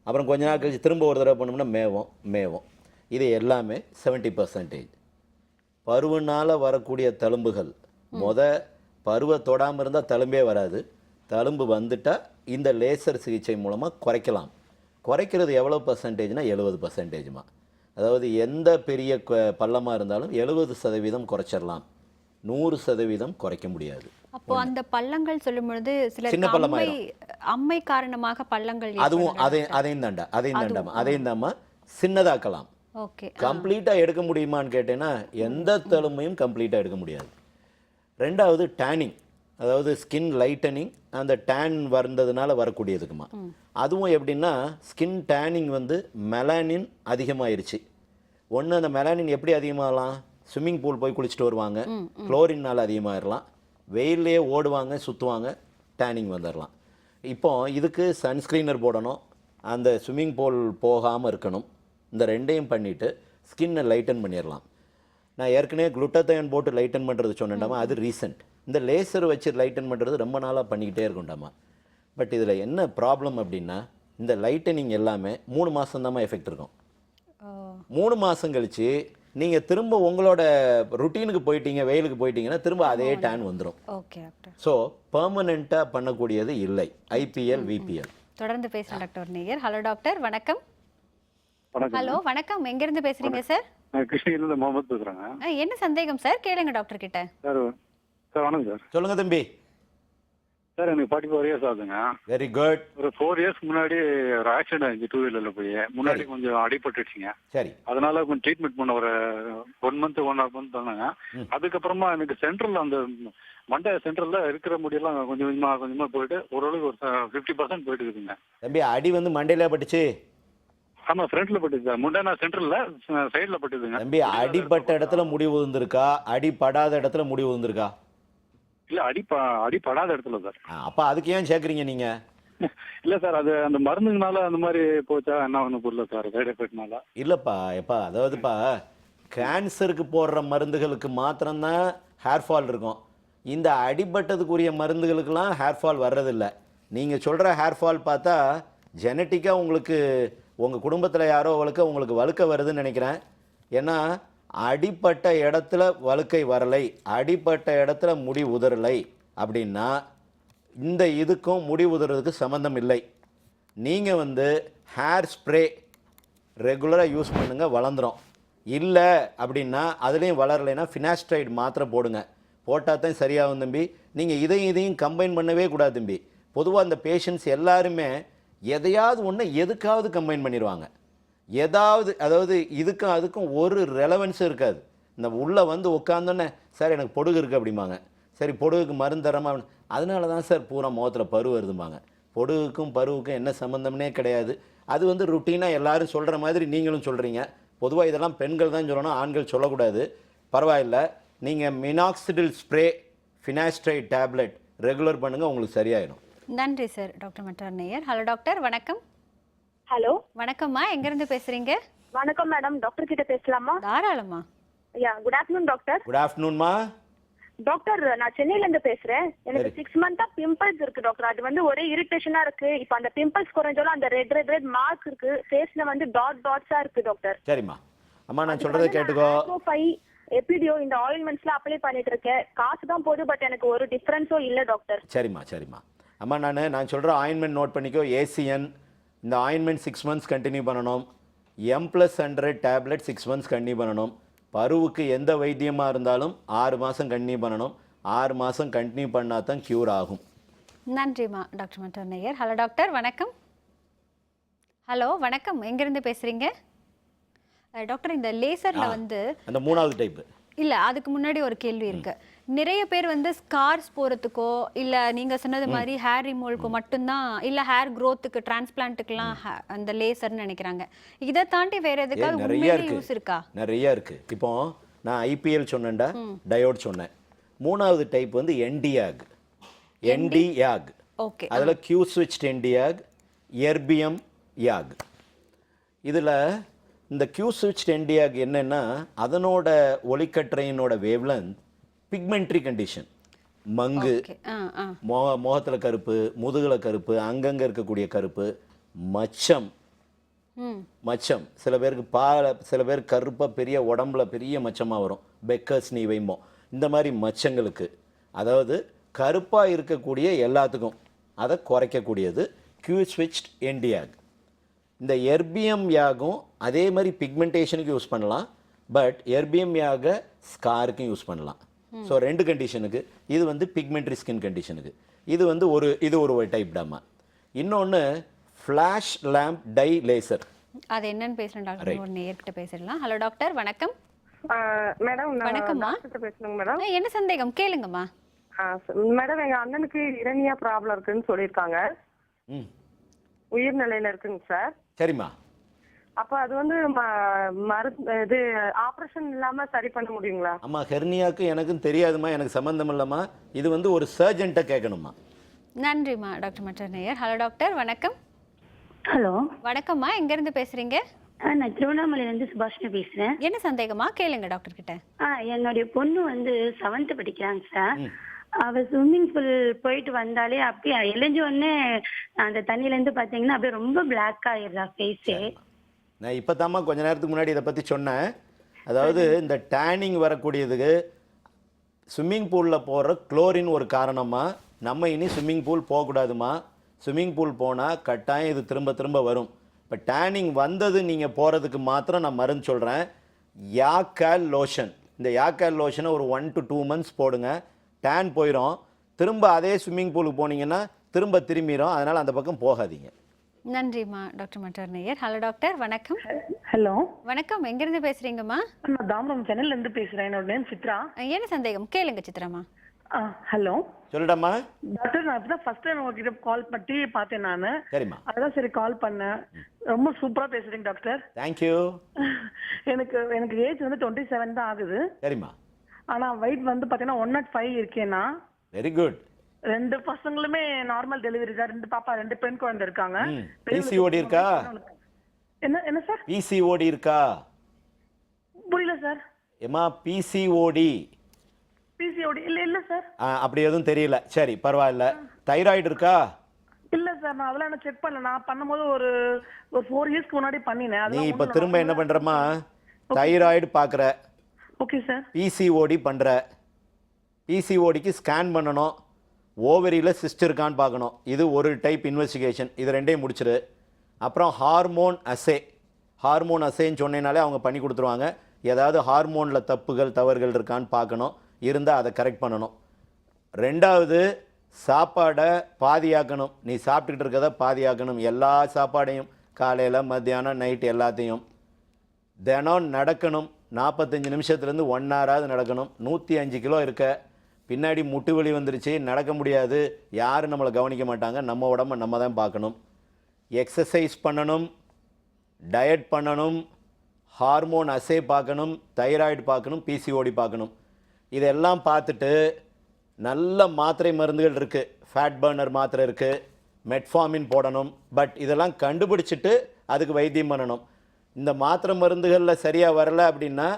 அப்புறம் கொஞ்ச நாள் கழிச்சு திரும்ப ஒரு தடவை பண்ணோம்னா மேவும். இது எல்லாமே 70%. பருவனால் வரக்கூடிய தழும்புகள், பருவ தொடாமல் இருந்தால் தழும்பே வராது. தழும்பு வந்துட்டால் இந்த லேசர் சிகிச்சை மூலமாக குறைக்கலாம். குறைக்கிறது எவ்வளோ பர்சன்டேஜ்னா 70%மா. அதாவது எந்த பெரிய பள்ளமாக இருந்தாலும் 70% குறைச்சிடலாம், 100% குறைக்க முடியாது. அப்போ அந்த பள்ளங்கள் சொல்லும் பொழுது சின்ன சில பள்ளமாயிரும். அம்மை காரணமாக பள்ளங்கள் அதுவும் அதையும் தாம்மா சின்னதாக்கலாம். ஓகே. கம்ப்ளீட்டாக எடுக்க முடியுமான்னு கேட்டேன்னா எந்த தழும்பையும் கம்ப்ளீட்டாக எடுக்க முடியாது. ரெண்டாவது டேனிங், அதாவது ஸ்கின் லைட்டனிங், அந்த டேன் வந்ததுனால வரக்கூடியதுக்குமா. அதுவும் எப்படின்னா, ஸ்கின் டேனிங் வந்து மெலானின் அதிகமாயிருச்சு. ஒன்று, அந்த மெலானின் எப்படி அதிகமாகலாம், ஸ்விம்மிங் பூல் போய் குளிச்சுட்டு வருவாங்க, குளோரினால் அதிகமாகிடலாம். வெயிலே ஓடுவாங்க, சுற்றுவாங்க, டேனிங் வந்துடலாம். இப்போ இதுக்கு சன்ஸ்க்ரீனர் போடணும், அந்த ஸ்விம்மிங் பூல் போகாமல் இருக்கணும். இந்த ரெண்டையும் பண்ணிவிட்டு ஸ்கின்னை லைட்டன் பண்ணிடலாம். நான் ஏற்கனவே குளுட்டத்தைன் போட்டு லைட்டன் பண்ணுறது சொன்னேன்டாமா, அது ரீசெண்ட். இந்த லேசர் வச்சு லைட்டன் பண்ணுறது ரொம்ப நாளாக பண்ணிக்கிட்டே இருக்கும்டாமா. பட் இதில் என்ன ப்ராப்ளம் அப்படின்னா, இந்த லைட்டனிங் எல்லாமே 3 மாதம் எஃபெக்ட் இருக்கும். 3 மாதம் கழிச்சு நீங்கள் திரும்ப உங்களோட ருட்டீனுக்கு போயிட்டீங்க, வெயிலுக்கு போயிட்டீங்கன்னா திரும்ப அதே டேன் வந்துடும். Okay doctor. ஸோ பெர்மனெண்ட்டாக பண்ணக்கூடியது இல்லை ஐபிஎல் விபிஎல். தொடர்ந்து பேசுகிறேன் டாக்டர் நேயர். ஹலோ டாக்டர், வணக்கம். ஹலோ வணக்கம், எங்கேருந்து பேசுகிறீங்க சார்? கிருஷ்ணகிரியிலிருந்து முகமது பேசுகிறேங்க. என்ன சந்தேகம் சார், கேளுங்க டாக்டர் கிட்ட. சார் வணக்கம் சார். சொல்லுங்கள் தம்பி. சார் எனக்கு 44 இயர்ஸ் ஆகுதுங்க. Very good. ஒரு 4 இயர்ஸ்க்கு முன்னாடி ஒரு ஆக்சிடென்ட் ஆச்சு 2 வீலர்ல போய். முன்னாடி கொஞ்சம் அடிபட்டுச்சுங்க. சரி. அதனால கொஞ்சம் ட்ரீட்மெண்ட் பண்ண ஒரு 1 மந்த் 1.5 மந்த் பண்ணாங்க. அதுக்கப்புறமா எனக்கு சென்ட்ரல்ல அந்த மண்டை சென்ட்ரல்ல இருக்கிற முடியெல்லாம் கொஞ்சம் கொஞ்சமா போயிட்டு ஓரளவுக்கு ஒரு 50% போயிட்டு இருக்குதுங்க. தம்பி, அடி வந்து மண்டையில பட்டுச்சு? ஆமா, ஃப்ரண்ட்ல பட்டுச்சு சார். முண்டை நான் சென்ட்ரல்ல சைடுல பட்டுதுங்க. தம்பி, அடிபட்ட இடத்துல முடி உதிர்ந்திருக்கா, அடிபடாத இடத்துல முடி உதிர்ந்திருக்கா? இல்ல, அடிபடாத இடத்துல சார். அப்ப அதுக்கு ஏன் சேர்க்குறீங்க நீங்க? இல்ல சார், அது அந்த மருந்துனால அந்த மாதிரி போச்சா என்ன ஒண்ணு புரியல சார், சைடு எஃபெக்ட்னால. இல்லப்பா, அதாவதுப்பா, கேன்சருக்கு போடுற மருந்துகளுக்கு மாத்திரம்தான் ஹேர் ஃபால் இருக்கும். இந்த அடிபட்டதுக்குரிய மருந்துகளுக்கெல்லாம் ஹேர் ஃபால் வர்றதில்லை. நீங்கள் சொல்கிற ஹேர் ஃபால் பார்த்தா ஜெனட்டிக்காக உங்களுக்கு உங்கள் குடும்பத்தில் யாரோ உங்களுக்கு வழுக்க வருதுன்னு நினைக்கிறேன். ஏன்னா அடிப்பட்ட இடத்துல வழுக்கை வரலை, அடிப்பட்ட இடத்துல முடி உதறலை அப்படின்னா இந்த இதுக்கும் முடி உதறதுக்கு சம்மந்தம் இல்லை. நீங்கள் வந்து ஹேர் ஸ்ப்ரே ரெகுலராக யூஸ் பண்ணுங்கள், வளர்ந்துடும். இல்லை அப்படின்னா அதுலேயும் வளரலைன்னா ஃபினாஸ்ட்ரைடு மாத்திரை போடுங்க. போட்டால் தான் சரியாகும் தம்பி. நீங்கள் இதையும் கம்பைன் பண்ணவே கூடாது தம்பி. பொதுவாக அந்த பேஷண்ட்ஸ் எல்லாருமே எதையாவது ஒன்று எதுக்காவது கம்பைன் பண்ணிடுவாங்க. அதாவது இதுக்கும் அதுக்கும் ஒரு ரெலவன்ஸும் இருக்காது. இந்த உள்ளே வந்து உட்காந்தோன்னே சார் எனக்கு பொடுகு இருக்குது அப்படிம்பாங்க. சரி, பொடுகுக்கு மருந்து தரமாக, அதனால தான் சார் பூரா முகத்தில் பரு வருதும்பாங்க. பொடுகுக்கும் பருவுக்கும் என்ன சம்மந்தம்னே கிடையாது. அது வந்து ருட்டீனாக எல்லாரும் சொல்கிற மாதிரி நீங்களும் சொல்கிறீங்க. பொதுவாக இதெல்லாம் பெண்கள் தான் சொல்லணும், ஆண்கள் சொல்லக்கூடாது. பரவாயில்லை, நீங்கள் மினாக்சிடில் ஸ்ப்ரே, ஃபினாஸ்ட்ரைட் டேப்லெட் ரெகுலர் பண்ணுங்கள், உங்களுக்கு சரியாயிடும். நன்றி சார். டாக்டர் மன்னர் நேயர். ஹலோ டாக்டர், வணக்கம். ஹலோ வணக்கம்மா, எங்கேருந்து பேசுகிறீங்க? வணக்கம் மேடம், டாக்டர் கிட்ட பேசலாமா? தாராளமா. Good afternoon doctor. குட் ஆஃப்டர்நூன்மா. டாக்டர், நான் சென்னையில இருந்து பேசுறேன். எனக்கு 6 மந்த்தா பிம்பிள்ஸ் இருக்கு டாக்டர். அது வந்து ஒரே இரிட்டேஷனா இருக்கு. இப்போ அந்த பிம்பிள்ஸ் குறைஞ்சாலும் அந்த ரெட் மார்க் இருக்கு. ஃபேஸ்ல வந்து டாட்ஸா இருக்கு டாக்டர். சரிம்மா. அம்மா, நான் சொல்றதை கேட்டுக்கோ. எபிடியோ இந்த ஆயில்மெண்ட்ஸ்லாம் அப்ளை பண்ணிட்டு இருக்கேன். காசு தான் போகுது, பட் எனக்கு ஒரு டிஃபரன்ஸோ இல்ல டாக்டர். சரிம்மா. அம்மா, நான் சொல்ற ஆயின்மெண்ட் நோட் பண்ணிக்கோ. ஏசிஎன், இந்த ஆயின்மெண்ட் 6 மந்த்ஸ் கண்டினியூ பண்ணணும். M+100 டேப்லெட் 6 மந்த்ஸ் கண்டினியூ பண்ணணும். பருவுக்கு எந்த வைத்தியமாக இருந்தாலும் 6 மாதம் கண்டினியூ பண்ணணும். 6 மாதம் கண்டினியூ பண்ணால் தான் க்யூர் ஆகும். நன்றிம்மா டாக்டர் மற்றொரு நேயர். ஹலோ டாக்டர், வணக்கம். ஹலோ வணக்கம், எங்கேருந்து பேசுகிறீங்க டாக்டர்? இந்த லேசரில் வந்து அந்த 3வது டைப்பு இல்லை, அதுக்கு முன்னாடி ஒரு கேள்வி இருக்கு. நிறைய பேர் வந்து ஸ்கார்ஸ் போகிறதுக்கோ இல்லை நீங்கள் சொன்னது மாதிரி ஹேர் ரிமூவலுக்கோ மட்டும்தான், இல்லை ஹேர் க்ரோத்துக்கு டிரான்ஸ்பிளான்ட்டுக்கெல்லாம் அந்த லேசர்னு நினைக்கிறாங்க. இதை தாண்டி வேற எதுக்காவது உண்மையிலே யூஸ் இருக்கா? நிறைய இருக்கு. இப்போ நான் ஐபிஎல் சொன்னேன்டா, டயோட் சொன்னேன். 3வது டைப் வந்து என்டியாக். ஓகே, அதில் கியூ ஸ்விட்ச்ட் என்டியாக், எர்பியம் யாக். இதில் இந்த கியூ ஸ்விட்ச்ட் என்டியாக் என்னன்னா, அதனோட ஒளிக்கற்றையினோட வேவ்லென்த் பிக்மெண்ட்ரி கண்டிஷன், மங்கு, முகத்தில் கருப்பு, முதுகில் கருப்பு, அங்கங்கே இருக்கக்கூடிய கருப்பு, மச்சம். சில பேருக்கு சில பேர் கருப்பாக பெரிய உடம்புல பெரிய மச்சமாக வரும், பெக்கர்ஸ் நீ வைமோ. இந்த மாதிரி மச்சங்களுக்கு, அதாவது கருப்பாக இருக்கக்கூடிய எல்லாத்துக்கும் அதை குறைக்கக்கூடியது கியூ ஸ்விட்ச்ட் என்டியாக். இந்த எர்பியம் யாகும் அதே மாதிரி பிக்மெண்டேஷனுக்கு யூஸ் பண்ணலாம், பட் எர்பியம் யாக ஸ்காருக்கும் யூஸ் பண்ணலாம். ஸோ 2 கண்டிஷனுக்கு. இது வந்து பிக்மெண்ட்ரி ஸ்கின் கண்டிஷனுக்கு. இது வந்து ஒரு டைப் டாமா. இன்னொன்று ஃப்ளாஷ் லேம்ப் டை லேசர். அது என்னன்னு பேசுகிறேன் டாக்டர், ஒரு நேர்கிட்ட பேசிடலாம். ஹலோ டாக்டர், வணக்கம். மேடம், வணக்கம்மா. பேசுங்க மேடம். என்ன சந்தேகம் கேளுங்கம்மா. மேடம், எங்க அண்ணனுக்கு இரணியா ப்ராப்ளம் இருக்குன்னு சொல்லியிருக்காங்க. உயிர்நிலையில இருக்குங்க சார். சரிம்மா. அப்ப அது வந்து இது ஆபரேஷன் இல்லாம சரி பண்ண முடியுங்களா? அம்மா, ஹெர்னியாக்கு எனக்கும் தெரியாதுமா, எனக்கு சம்பந்தம் இல்லம்மா. இது வந்து ஒரு சர்ஜன்ட்ட கேட்கணுமா. நன்றிம்மா டாக்டர் மற்ற நேயர். ஹலோ டாக்டர், வணக்கம். ஹலோ வணக்கம்மா, எங்க இருந்து பேசுறீங்க? நான் திருவண்ணாமலையில இருந்து சுபாஷினி பேசுறேன். என்ன சந்தேகமா கேளுங்க டாக்டர் கிட்ட. என்னுடைய பொண்ணு வந்து 7th படிக்கிறாங்க சார். அவ ஸ்விம்மிங் பூல் போயிட்டு வந்தாலே அப்படியே எழுஞ்ச உடனே அந்த தண்ணியில இருந்து பாத்தீங்கன்னா அப்படியே ரொம்ப பிளாக் ஆயிடுறா ஃபேஸே. நான் இப்போதாம்மா கொஞ்ச நேரத்துக்கு முன்னாடி இதை பற்றி சொன்னேன். அதாவது இந்த டேனிங் வரக்கூடியதுக்கு ஸ்விம்மிங் பூலில் போடுற குளோரின் ஒரு காரணமாக. நம்ம இனி ஸ்விம்மிங் பூல் போகக்கூடாதுமா. ஸ்விம்மிங் பூல் போனால் கட்டாயம் இது திரும்ப திரும்ப வரும். இப்போ டேனிங் வந்தது நீங்கள் போகிறதுக்கு மாத்திரம் நான் மருந்து சொல்கிறேன். யாக்கால் லோஷன். இந்த யாக்கால் லோஷனை ஒரு 1 to 2 months போடுங்க. டேன் போயிடும். திரும்ப அதே ஸ்விம்மிங் பூலுக்கு போனீங்கன்னா திரும்ப திரும்பிடும். அதனால் அந்த பக்கம் போகாதீங்க. நன்றிம்மா டாக்டர் மற்றொரு நேயர். ஹலோ டாக்டர், வணக்கம். ஹலோ வணக்கம், எங்க இருந்து பேசுறீங்கம்மா? நான் தாம்பரம் சென்னையில இருந்து பேசுறேன். என்னோட நேம் சித்ரா. என்ன சந்தேகம் கேளுங்க சித்ராமா. ஹலோ சொல்லுடாமா. டாக்டர், நான் இப்பதான் ஃபர்ஸ்ட் டைம் உங்ககிட்ட கால் பண்ணி பார்த்தேன் நானு. சரிம்மா. அதான் சரி கால் பண்ணேன். ரொம்ப சூப்பரா பேசுறீங்க டாக்டர். தேங்க்யூ. எனக்கு ஏஜ் வந்து 27 தான் ஆகுது. சரிம்மா. ஆனா வெயிட் வந்து பாத்தீங்கன்னா 105 இருக்கேனா. Very good. 2 பசங்களுமே நார்மல் டெலிவரி தான். 2 பாப்பா, 2 பெண் குழந்தை இருக்காங்க. பிசிஓடி இருக்கா? என்ன சார்? பிசிஓடி இருக்கா? புரியல சார். ஏமா பிசிஓடி? பிசிஓடி இல்ல சார். அப்படி எதுவும் தெரியல. சரி, பரவாயில்ல. தைராய்டு இருக்கா? இல்ல சார், நான் அதெல்லாம் செக் பண்ணல. நான் பண்ணும்போது ஒரு 4 இயர்ஸ்க்கு முன்னாடி பண்ணினேன். நீ இப்ப திரும்ப என்ன பண்றமா, தைராய்டு பாக்குற. Okay sir. பிசிஓடி பண்ற. பிசிஓடிக்கு ஸ்கேன் பண்ணணும். ஓவரியில் சிஸ்ட் இருக்கான்னு பார்க்கணும். இது ஒரு டைப் இன்வெஸ்டிகேஷன். இது 2ஐயும் முடிச்சிரு. அப்புறம் ஹார்மோன் அசேன்னு சொன்னேனாலே அவங்க பண்ணி கொடுத்துருவாங்க. ஏதாவது ஹார்மோனில் தவறுகள் இருக்கான்னு பார்க்கணும். இருந்தால் அதை கரெக்ட் பண்ணணும். 2வது, சாப்பாடை பாதியாக்கணும். நீ சாப்பிட்டுக்கிட்டு இருக்கிறத பாதியாக்கணும். எல்லா சாப்பாடையும் காலையில், மத்தியானம், நைட்டு எல்லாத்தையும். தினம் நடக்கணும். 45 நிமிஷத்துலேருந்து 1 hour நடக்கணும். 105 கிலோ இருக்க. பின்னாடி முட்டு வலி வந்துருச்சு, நடக்க முடியாது, யாரும் நம்மளை கவனிக்க மாட்டாங்க. நம்ம உடம்ப நம்ம தான் பார்க்கணும். எக்ஸசைஸ் பண்ணணும், டயட் பண்ணணும், ஹார்மோன் அசே பார்க்கணும், தைராய்டு பார்க்கணும், பிசிஓடி பார்க்கணும். இதெல்லாம் பார்த்துட்டு நல்ல மாத்திரை மருந்துகள் இருக்குது. ஃபேட் பர்னர் மாத்திரை இருக்குது, மெட்ஃபார்மின் போடணும். பட் இதெல்லாம் கண்டுபிடிச்சிட்டு அதுக்கு வைத்தியம் பண்ணணும். இந்த மாத்திரை மருந்துகளில் சரியாக வரல அப்படின்னா,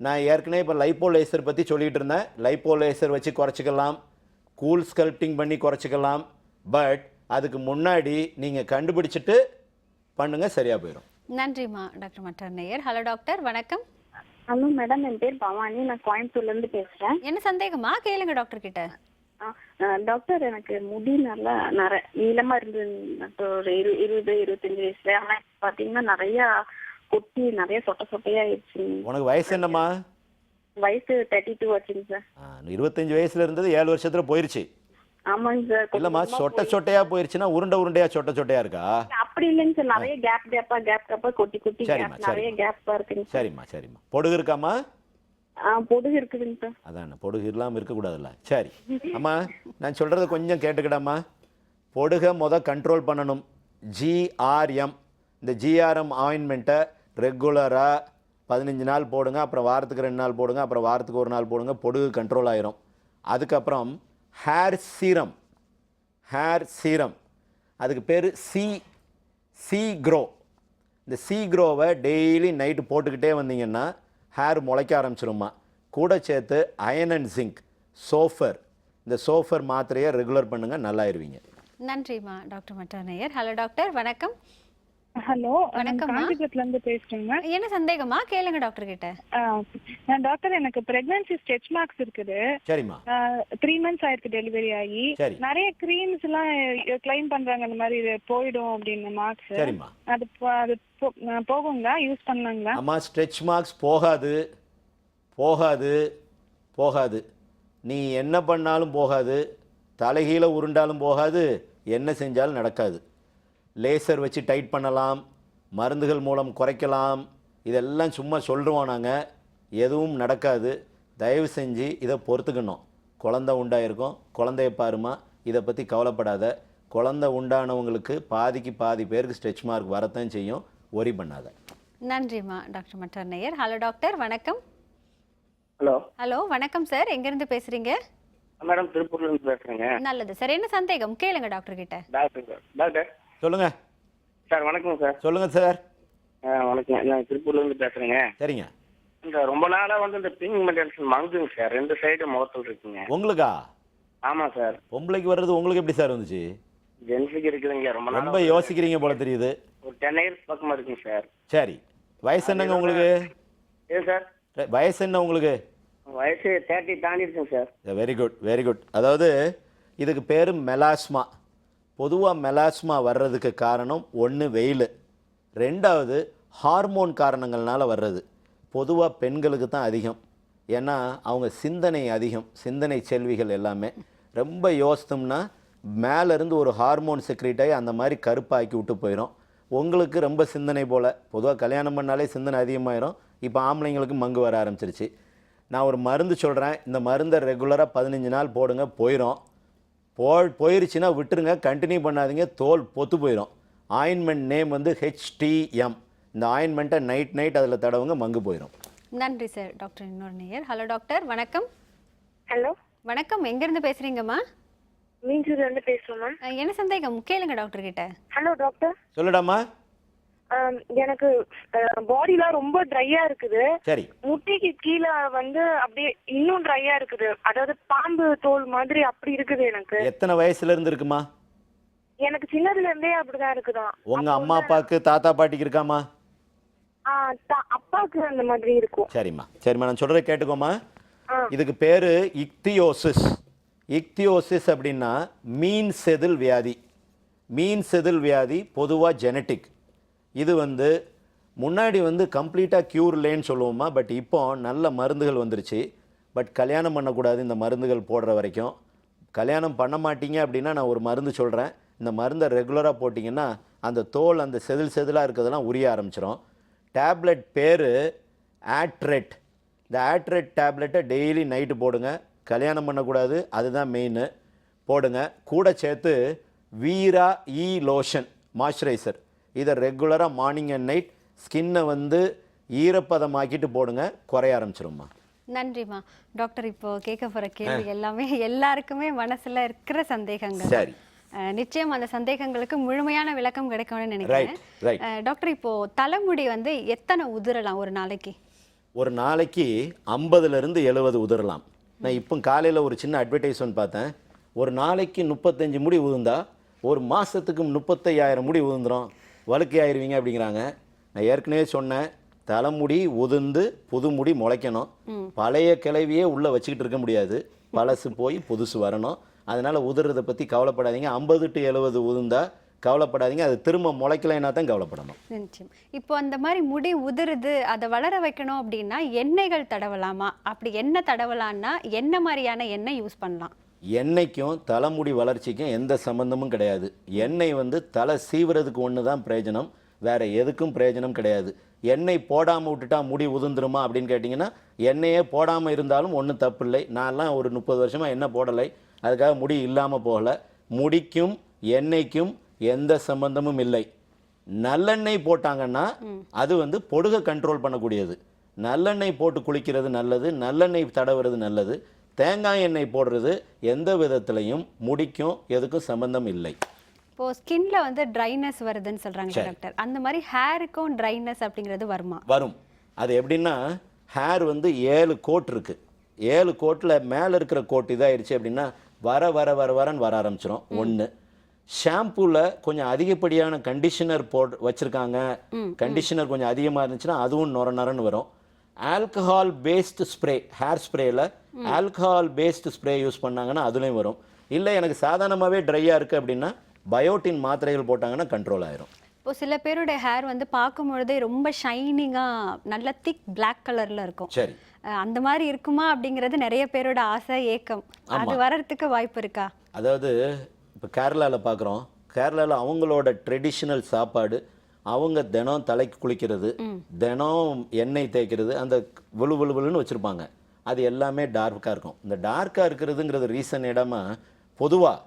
நான் ஏற்கனவே இப்போ லைப்போ லேசர் பற்றி சொல்லிகிட்டு இருந்தேன். லைப்போ லேசர் வச்சு குறைச்சிக்கலாம், கூல் ஸ்கல்ப்டிங் பண்ணி குறைச்சிக்கலாம். பட் அதுக்கு முன்னாடி நீங்கள் கண்டுபிடிச்சிட்டு பண்ணுங்க, சரியாக போயிடும். நன்றிம்மா டாக்டர் மற்றொரு நேயர். ஹலோ டாக்டர், வணக்கம். ஹலோ மேடம், என் பேர் பவானி. நான் கோயம்புத்தூர்ல இருந்து பேசுறேன். என்ன சந்தேகமா கேளுங்க டாக்டர் கிட்ட. டாக்டர் எனக்கு முடி நல்லா நீளமா இருந்தது டாக்டர். ஒரு 20-25 வயசுல. ஆனா பாத்தீங்கன்னா நிறைய கொட்டி நிறைய சொட்டையா ஆயிடுச்சு. உனக்கு வயசு என்னம்மா? வயசு 32 ஆச்சுங்க சார். 25 வயசுல இருந்தது 7 வருஷத்துல போயிருச்சு. ஆமாங்க சார். இல்லம்மா, சொட்டையா போயிருச்சுன்னா உருண்டையா சொட்டையா இருக்கா? அப்படி இல்லைங்க சார், நிறைய கேப்பா கொட்டி நிறைய கேப்பா இருக்குங்க. சரிம்மா. பொடுகு இருக்காமா? பொடுகு இருக்குதுங்க சார். அதான், பொடுகு இல்லாமல் இருக்கக்கூடாதுல்ல. சரி அம்மா, நான் சொல்கிறத கொஞ்சம் கேட்டுக்கிடாமா. பொடுகை கண்ட்ரோல் பண்ணணும். GRM, இந்த GRM ஆயின்மெண்ட்டை ரெகுலராக 15 நாள் போடுங்க, அப்புறம் வாரத்துக்கு 2 நாள் போடுங்க, அப்புறம் வாரத்துக்கு 1 நாள் போடுங்க, பொடுகு கண்ட்ரோல் ஆயிரும். அதுக்கப்புறம் ஹேர் சீரம், அதுக்கு பேர் சி க்ரோ. இந்த சி க்ரோவை டெய்லி நைட்டு போட்டுக்கிட்டே வந்தீங்கன்னா ஹேர் முளைக்க ஆரம்பிச்சிருமா. கூட சேர்த்து அயன் அண்ட் ஜிங்க், சோஃபர், இந்த சோஃபர் மாத்திரையை ரெகுலர் பண்ணுங்க, நல்லாயிருவீங்க. நன்றிம்மா டாக்டர் மட்டானையர். ஹலோ டாக்டர், வணக்கம். ஹலோ, வணக்கம். காஞ்சிபுரத்துல இருந்து பேசுறேங்க. என்ன சந்தேகமா? கேளுங்க டாக்டர் கிட்ட. டாக்டர், எனக்கு பிரெக்னன்சி ஸ்ட்ரெச் மார்க்ஸ் இருக்குது. சரிம்மா. 3 months ஆயிருக்கு டெலிவரி ஆகி. நிறைய கிரீம்ஸ் எல்லாம் கிளைம் பண்றாங்க, அந்த மாதிரி இது போயிடும் அப்படின்னு மார்க்ஸ். சரிம்மா. அது போகுங்களா? யூஸ் பண்ணலாங்களா? அம்மா, ஸ்ட்ரெச் மார்க்ஸ் போகாது. நீ என்ன பண்ணாலும் போகாது, தலைகீழ உருண்டாலும் போகாது, என்ன செஞ்சாலும் நடக்காது. லேசர் வச்சு டைட் பண்ணலாம், மருந்துகள் மூலம் குறைக்கலாம், இதெல்லாம் சும்மா சொல்கிறோம் நாங்கள். எதுவும் நடக்காது. தயவு செஞ்சு இதை பொறுத்துக்கணும். குழந்தை உண்டாயிருக்கும், குழந்தைய பாருமா, இதை பற்றி கவலைப்படாத. குழந்தை உண்டானவங்களுக்கு பாதிக்கு பாதி பேருக்கு ஸ்ட்ரெச் மார்க் வரத்தான் செய்யும், ஒரி பண்ணாத. நன்றிம்மா டாக்டர் மட்டானையர். ஹலோ டாக்டர், வணக்கம். ஹலோ, வணக்கம் சார். எங்கேருந்து பேசுகிறீங்க? மேடம், திருப்பூர்ல இருந்து பேசுறேங்க. நல்லது சார். என்ன சந்தேகம்? கேளுங்க டாக்டர் கிட்ட. டாக்டர் சொல்லுங்க சார். வணக்கம் சார். சொல்லுங்க சார். வணக்கம், நான் திருப்பூர்ல இருந்து பேசுறேங்க. சரிங்க. இந்த ரொம்ப நாளா இந்த பிக்மெண்டேஷன் மங்குங்க சார், 2 சைடு முகத்தில் இருக்குங்க. உங்களுக்கா? ஆமா சார். பொம்பளைக்கு வர்றது உங்களுக்கு எப்படி சார் வந்துச்சு? ஜென்ஸுக்கு இருக்குதுங்க. ரொம்ப யோசிக்கிறீங்க போல தெரியுது. ஒரு 10 years பக்கமா இருக்குங்க சார். சரி, வயசு என்னங்க உங்களுக்கு? ஏன் சார்? வயசு என்ன உங்களுக்கு? வயசு 30 தாண்டி இருக்குங்க சார். Very good. அதாவது இதுக்கு பேர் மெலாஸ்மா. பொதுவாக மெலாஸ்மா வர்றதுக்கு காரணம் 1 வெயில், 2வது ஹார்மோன் காரணங்கள்னால வர்றது. பொதுவாக பெண்களுக்கு தான் அதிகம். ஏன்னா அவங்க சிந்தனை அதிகம், சிந்தனை செல்விகள் எல்லாமே. ரொம்ப யோசித்தோம்னா மேலேருந்து ஒரு ஹார்மோன் செக்ரேட் ஆகி அந்த மாதிரி கருப்பாக்கி விட்டு போயிடும். உங்களுக்கு ரொம்ப சிந்தனை போல். பொதுவாக கல்யாணம் பண்ணாலே சிந்தனை அதிகமாகிடும். இப்போ ஆம்பளைங்களுக்கு மங்கு வர ஆரம்பிச்சிருச்சு. நான் ஒரு மருந்து சொல்கிறேன், இந்த மருந்தை ரெகுலராக 15 நாள் போடுங்க, போயிருச்சுன்னா விட்டுருங்க, கண்டினியூ பண்ணாதீங்க, தோல் பொத்து போயிடும். Ointment name HTM. இந்த ஆயின்மெண்ட்டை நைட் அதில் தடவுங்க, மங்கு போயிடும். நன்றி சார். டாக்டர் இன்னொரு நேயர். ஹலோ டாக்டர், வணக்கம். ஹலோ, வணக்கம். எங்கேருந்து பேசுகிறீங்கம்மா? மீஞ்சூர்ல இருந்து பேசுறோம் மேம். என்ன சந்தேகம்? கேளுங்க டாக்டர் கிட்ட. Hello doctor. சொல்லுடாமா. எனக்கு பாடிலாம் ரொம்ப ட்ரையா இருக்குது. சரி. முட்டிக்கு கீழே அப்படியே இன்னும் ட்ரையா இருக்குது. அதாவது பாம்பு தோல் மாதிரி அப்படி இருக்குது எனக்கு. எத்தனை வயசுல இருந்து இருக்குமா? எனக்கு சின்னதுல இருந்தே அப்படிதான் இருக்குதான். உங்க அம்மா அப்பாவுக்கு தாத்தா பாட்டிக்கு இருக்காமா? அப்பாவுக்கு அந்த மாதிரி இருக்கும். சரிம்மா, நான் சொல்றதை கேட்டுக்கோமா. இதுக்கு பேரு இக்தியோசிஸ் அப்படின்னா மீன் செதில் வியாதி. பொதுவாக ஜெனட்டிக். இது முன்னாடி கம்ப்ளீட்டாக க்யூர் இல்லைன்னு சொல்லுவோமா. பட் இப்போ நல்ல மருந்துகள் வந்துருச்சு. பட் கல்யாணம் பண்ணக்கூடாது இந்த மருந்துகள் போடுற வரைக்கும். கல்யாணம் பண்ண மாட்டீங்க அப்படின்னா நான் ஒரு மருந்து சொல்கிறேன். இந்த மருந்தை ரெகுலராக போட்டிங்கன்னா அந்த தோல், அந்த செதிலாக இருக்கிறதெல்லாம் உரிய ஆரம்பிச்சிடும். டேப்லெட் பேர் ஆட்ரெட். இந்த ஆட்ரெட் டேப்லெட்டை டெய்லி நைட்டு போடுங்க. கல்யாணம் பண்ணக்கூடாது, அதுதான் மெயின். போடுங்க. கூட சேர்த்து வீரா லோஷன் மாய்ஸ்சரைசர், இதை ரெகுலராக மார்னிங் அண்ட் நைட் ஸ்கின்னை ஈரப்பதமாக்கிட்டு போடுங்க, குறைய ஆரம்பிச்சிரும்மா. நன்றிம்மா. டாக்டர், இப்போ கேட்க போகிற கேள்வி எல்லாமே எல்லாருக்குமே மனசில் இருக்கிற சந்தேகங்கள். சரி, நிச்சயம் அந்த சந்தேகங்களுக்கு முழுமையான விளக்கம் கிடைக்கும்னு நினைக்கிறேன். டாக்டர், இப்போ தலைமுடி எத்தனை உதிரலாம் ஒரு நாளைக்கு? ஒரு நாளைக்கு 50லேருந்து 70 உதிரலாம். நான் இப்போ காலையில் ஒரு சின்ன அட்வர்டைஸ்மெண்ட் பார்த்தேன். ஒரு நாளைக்கு 35 முடி உதிர்ந்தா ஒரு மாதத்துக்கு 35,000 முடி உதிர்ந்துடும், வழுக்கை ஆயிடுவீங்க அப்படிங்கிறாங்க. நான் ஏற்கனவே சொன்னேன், தலைமுடி உதிர்ந்து புது முடி முளைக்கணும். பழைய கிளவியே உள்ளே வச்சுக்கிட்டு இருக்க முடியாது. பழசு போய் புதுசு வரணும். அதனால் உதிர்றதை பற்றி கவலைப்படாதீங்க. 50 to 70 உதிர்ந்தா கவலைப்படாதீங்க. அது திரும்ப முளைக்கலைன்னா தான் கவலைப்படணும். நிச்சயம். இப்போ அந்த மாதிரி முடி உதிருது, அதை வளர வைக்கணும் அப்படின்னா எண்ணெய்கள் தடவலாமா? அப்படி எண்ணெய் தடவலான்னா என்ன மாதிரியான எண்ணெய் யூஸ் பண்ணலாம்? எண்ணெய்க்கும் தலைமுடி வளர்ச்சிக்கும் எந்த சம்பந்தமும் கிடையாது. எண்ணெய் தலை சீவுறதுக்கு ஒன்று தான் பிரயோஜனம், வேற எதுக்கும் பிரயோஜனம் கிடையாது. எண்ணெய் போடாமல் விட்டுட்டா முடி உதிர்ந்துருமா அப்படின்னு கேட்டிங்கன்னா, எண்ணெயே போடாமல் இருந்தாலும் ஒன்றும் தப்பு இல்லை. நான்லாம் ஒரு 30 வருஷமாக எண்ணெய் போடலை, அதுக்காக முடி இல்லாமல் போகலை. முடிக்கும் எண்ணெய்க்கும் எந்த சம்பந்தமும் இல்லை. நல்லெண்ணெய் போட்டாங்கன்னா அது பொடுகை கண்ட்ரோல் பண்ணக்கூடியது. நல்லெண்ணெய் போட்டு குளிக்கிறது நல்லது, நல்லெண்ணெய் தடவுறது நல்லது. தேங்காய் எண்ணெய் போடுறது எந்த விதத்திலையும் முடிக்கும் எதுக்கும் சம்பந்தம் இல்லை. இப்போ ஸ்கின்ல ட்ரைனஸ் வருதுன்னு சொல்றாங்க டாக்டர், அந்த மாதிரி ஹேருக்கும் ட்ரைனஸ் அப்படிங்கிறது வருமா? வரும். அது எப்படின்னா, ஹேர் 7 கோட் இருக்கு. 7 கோட்டில் மேலே இருக்கிற கோட் இதாகிடுச்சு அப்படின்னா வரன்னு வர ஆரம்பிச்சிடும். ஒன்று, ஷாம்பூவில் கொஞ்சம் அதிகப்படியான கண்டிஷனர் வச்சுருக்காங்க, கண்டிஷனர் கொஞ்சம் அதிகமாக இருந்துச்சுன்னா அதுவும் நொரன்னு வரும். ஆல்கஹால் பேஸ்டு ஸ்ப்ரே, ஹேர் ஸ்ப்ரேயில் ஆல்கஹால் பேஸ்டு ஸ்ப்ரே யூஸ் பண்ணாங்கன்னா அதுலேயும் வரும். இல்லை எனக்கு சாதாரணமாகவே ட்ரையாக இருக்குது அப்படின்னா பயோட்டின் மாத்திரைகள் போட்டாங்கன்னா கண்ட்ரோல் ஆயிரும். இப்போ சில பேருடைய ஹேர் பார்க்கும்பொழுதே ரொம்ப ஷைனிங்காக நல்ல திக் பிளாக் கலரில் இருக்கும். சரி, அந்த மாதிரி இருக்குமா அப்படிங்கிறது நிறைய பேரோட ஆசை, ஏக்கம். அது வர்றதுக்கு வாய்ப்பு இருக்கா? அதாவது இப்போ கேரளாவில் பார்க்குறோம், கேரளாவில் அவங்களோட ட்ரெடிஷ்னல் சாப்பாடு, அவங்க தினம் தலைக்கு குளிக்கிறது, தினம் எண்ணெய் தேய்க்கிறது, அந்த விழுன்னு வச்சுருப்பாங்க. அது எல்லாமே டார்க்காக இருக்கும். இந்த டார்க்காக இருக்கிறதுங்கிறது ரீசன் இடமா பொதுவாக,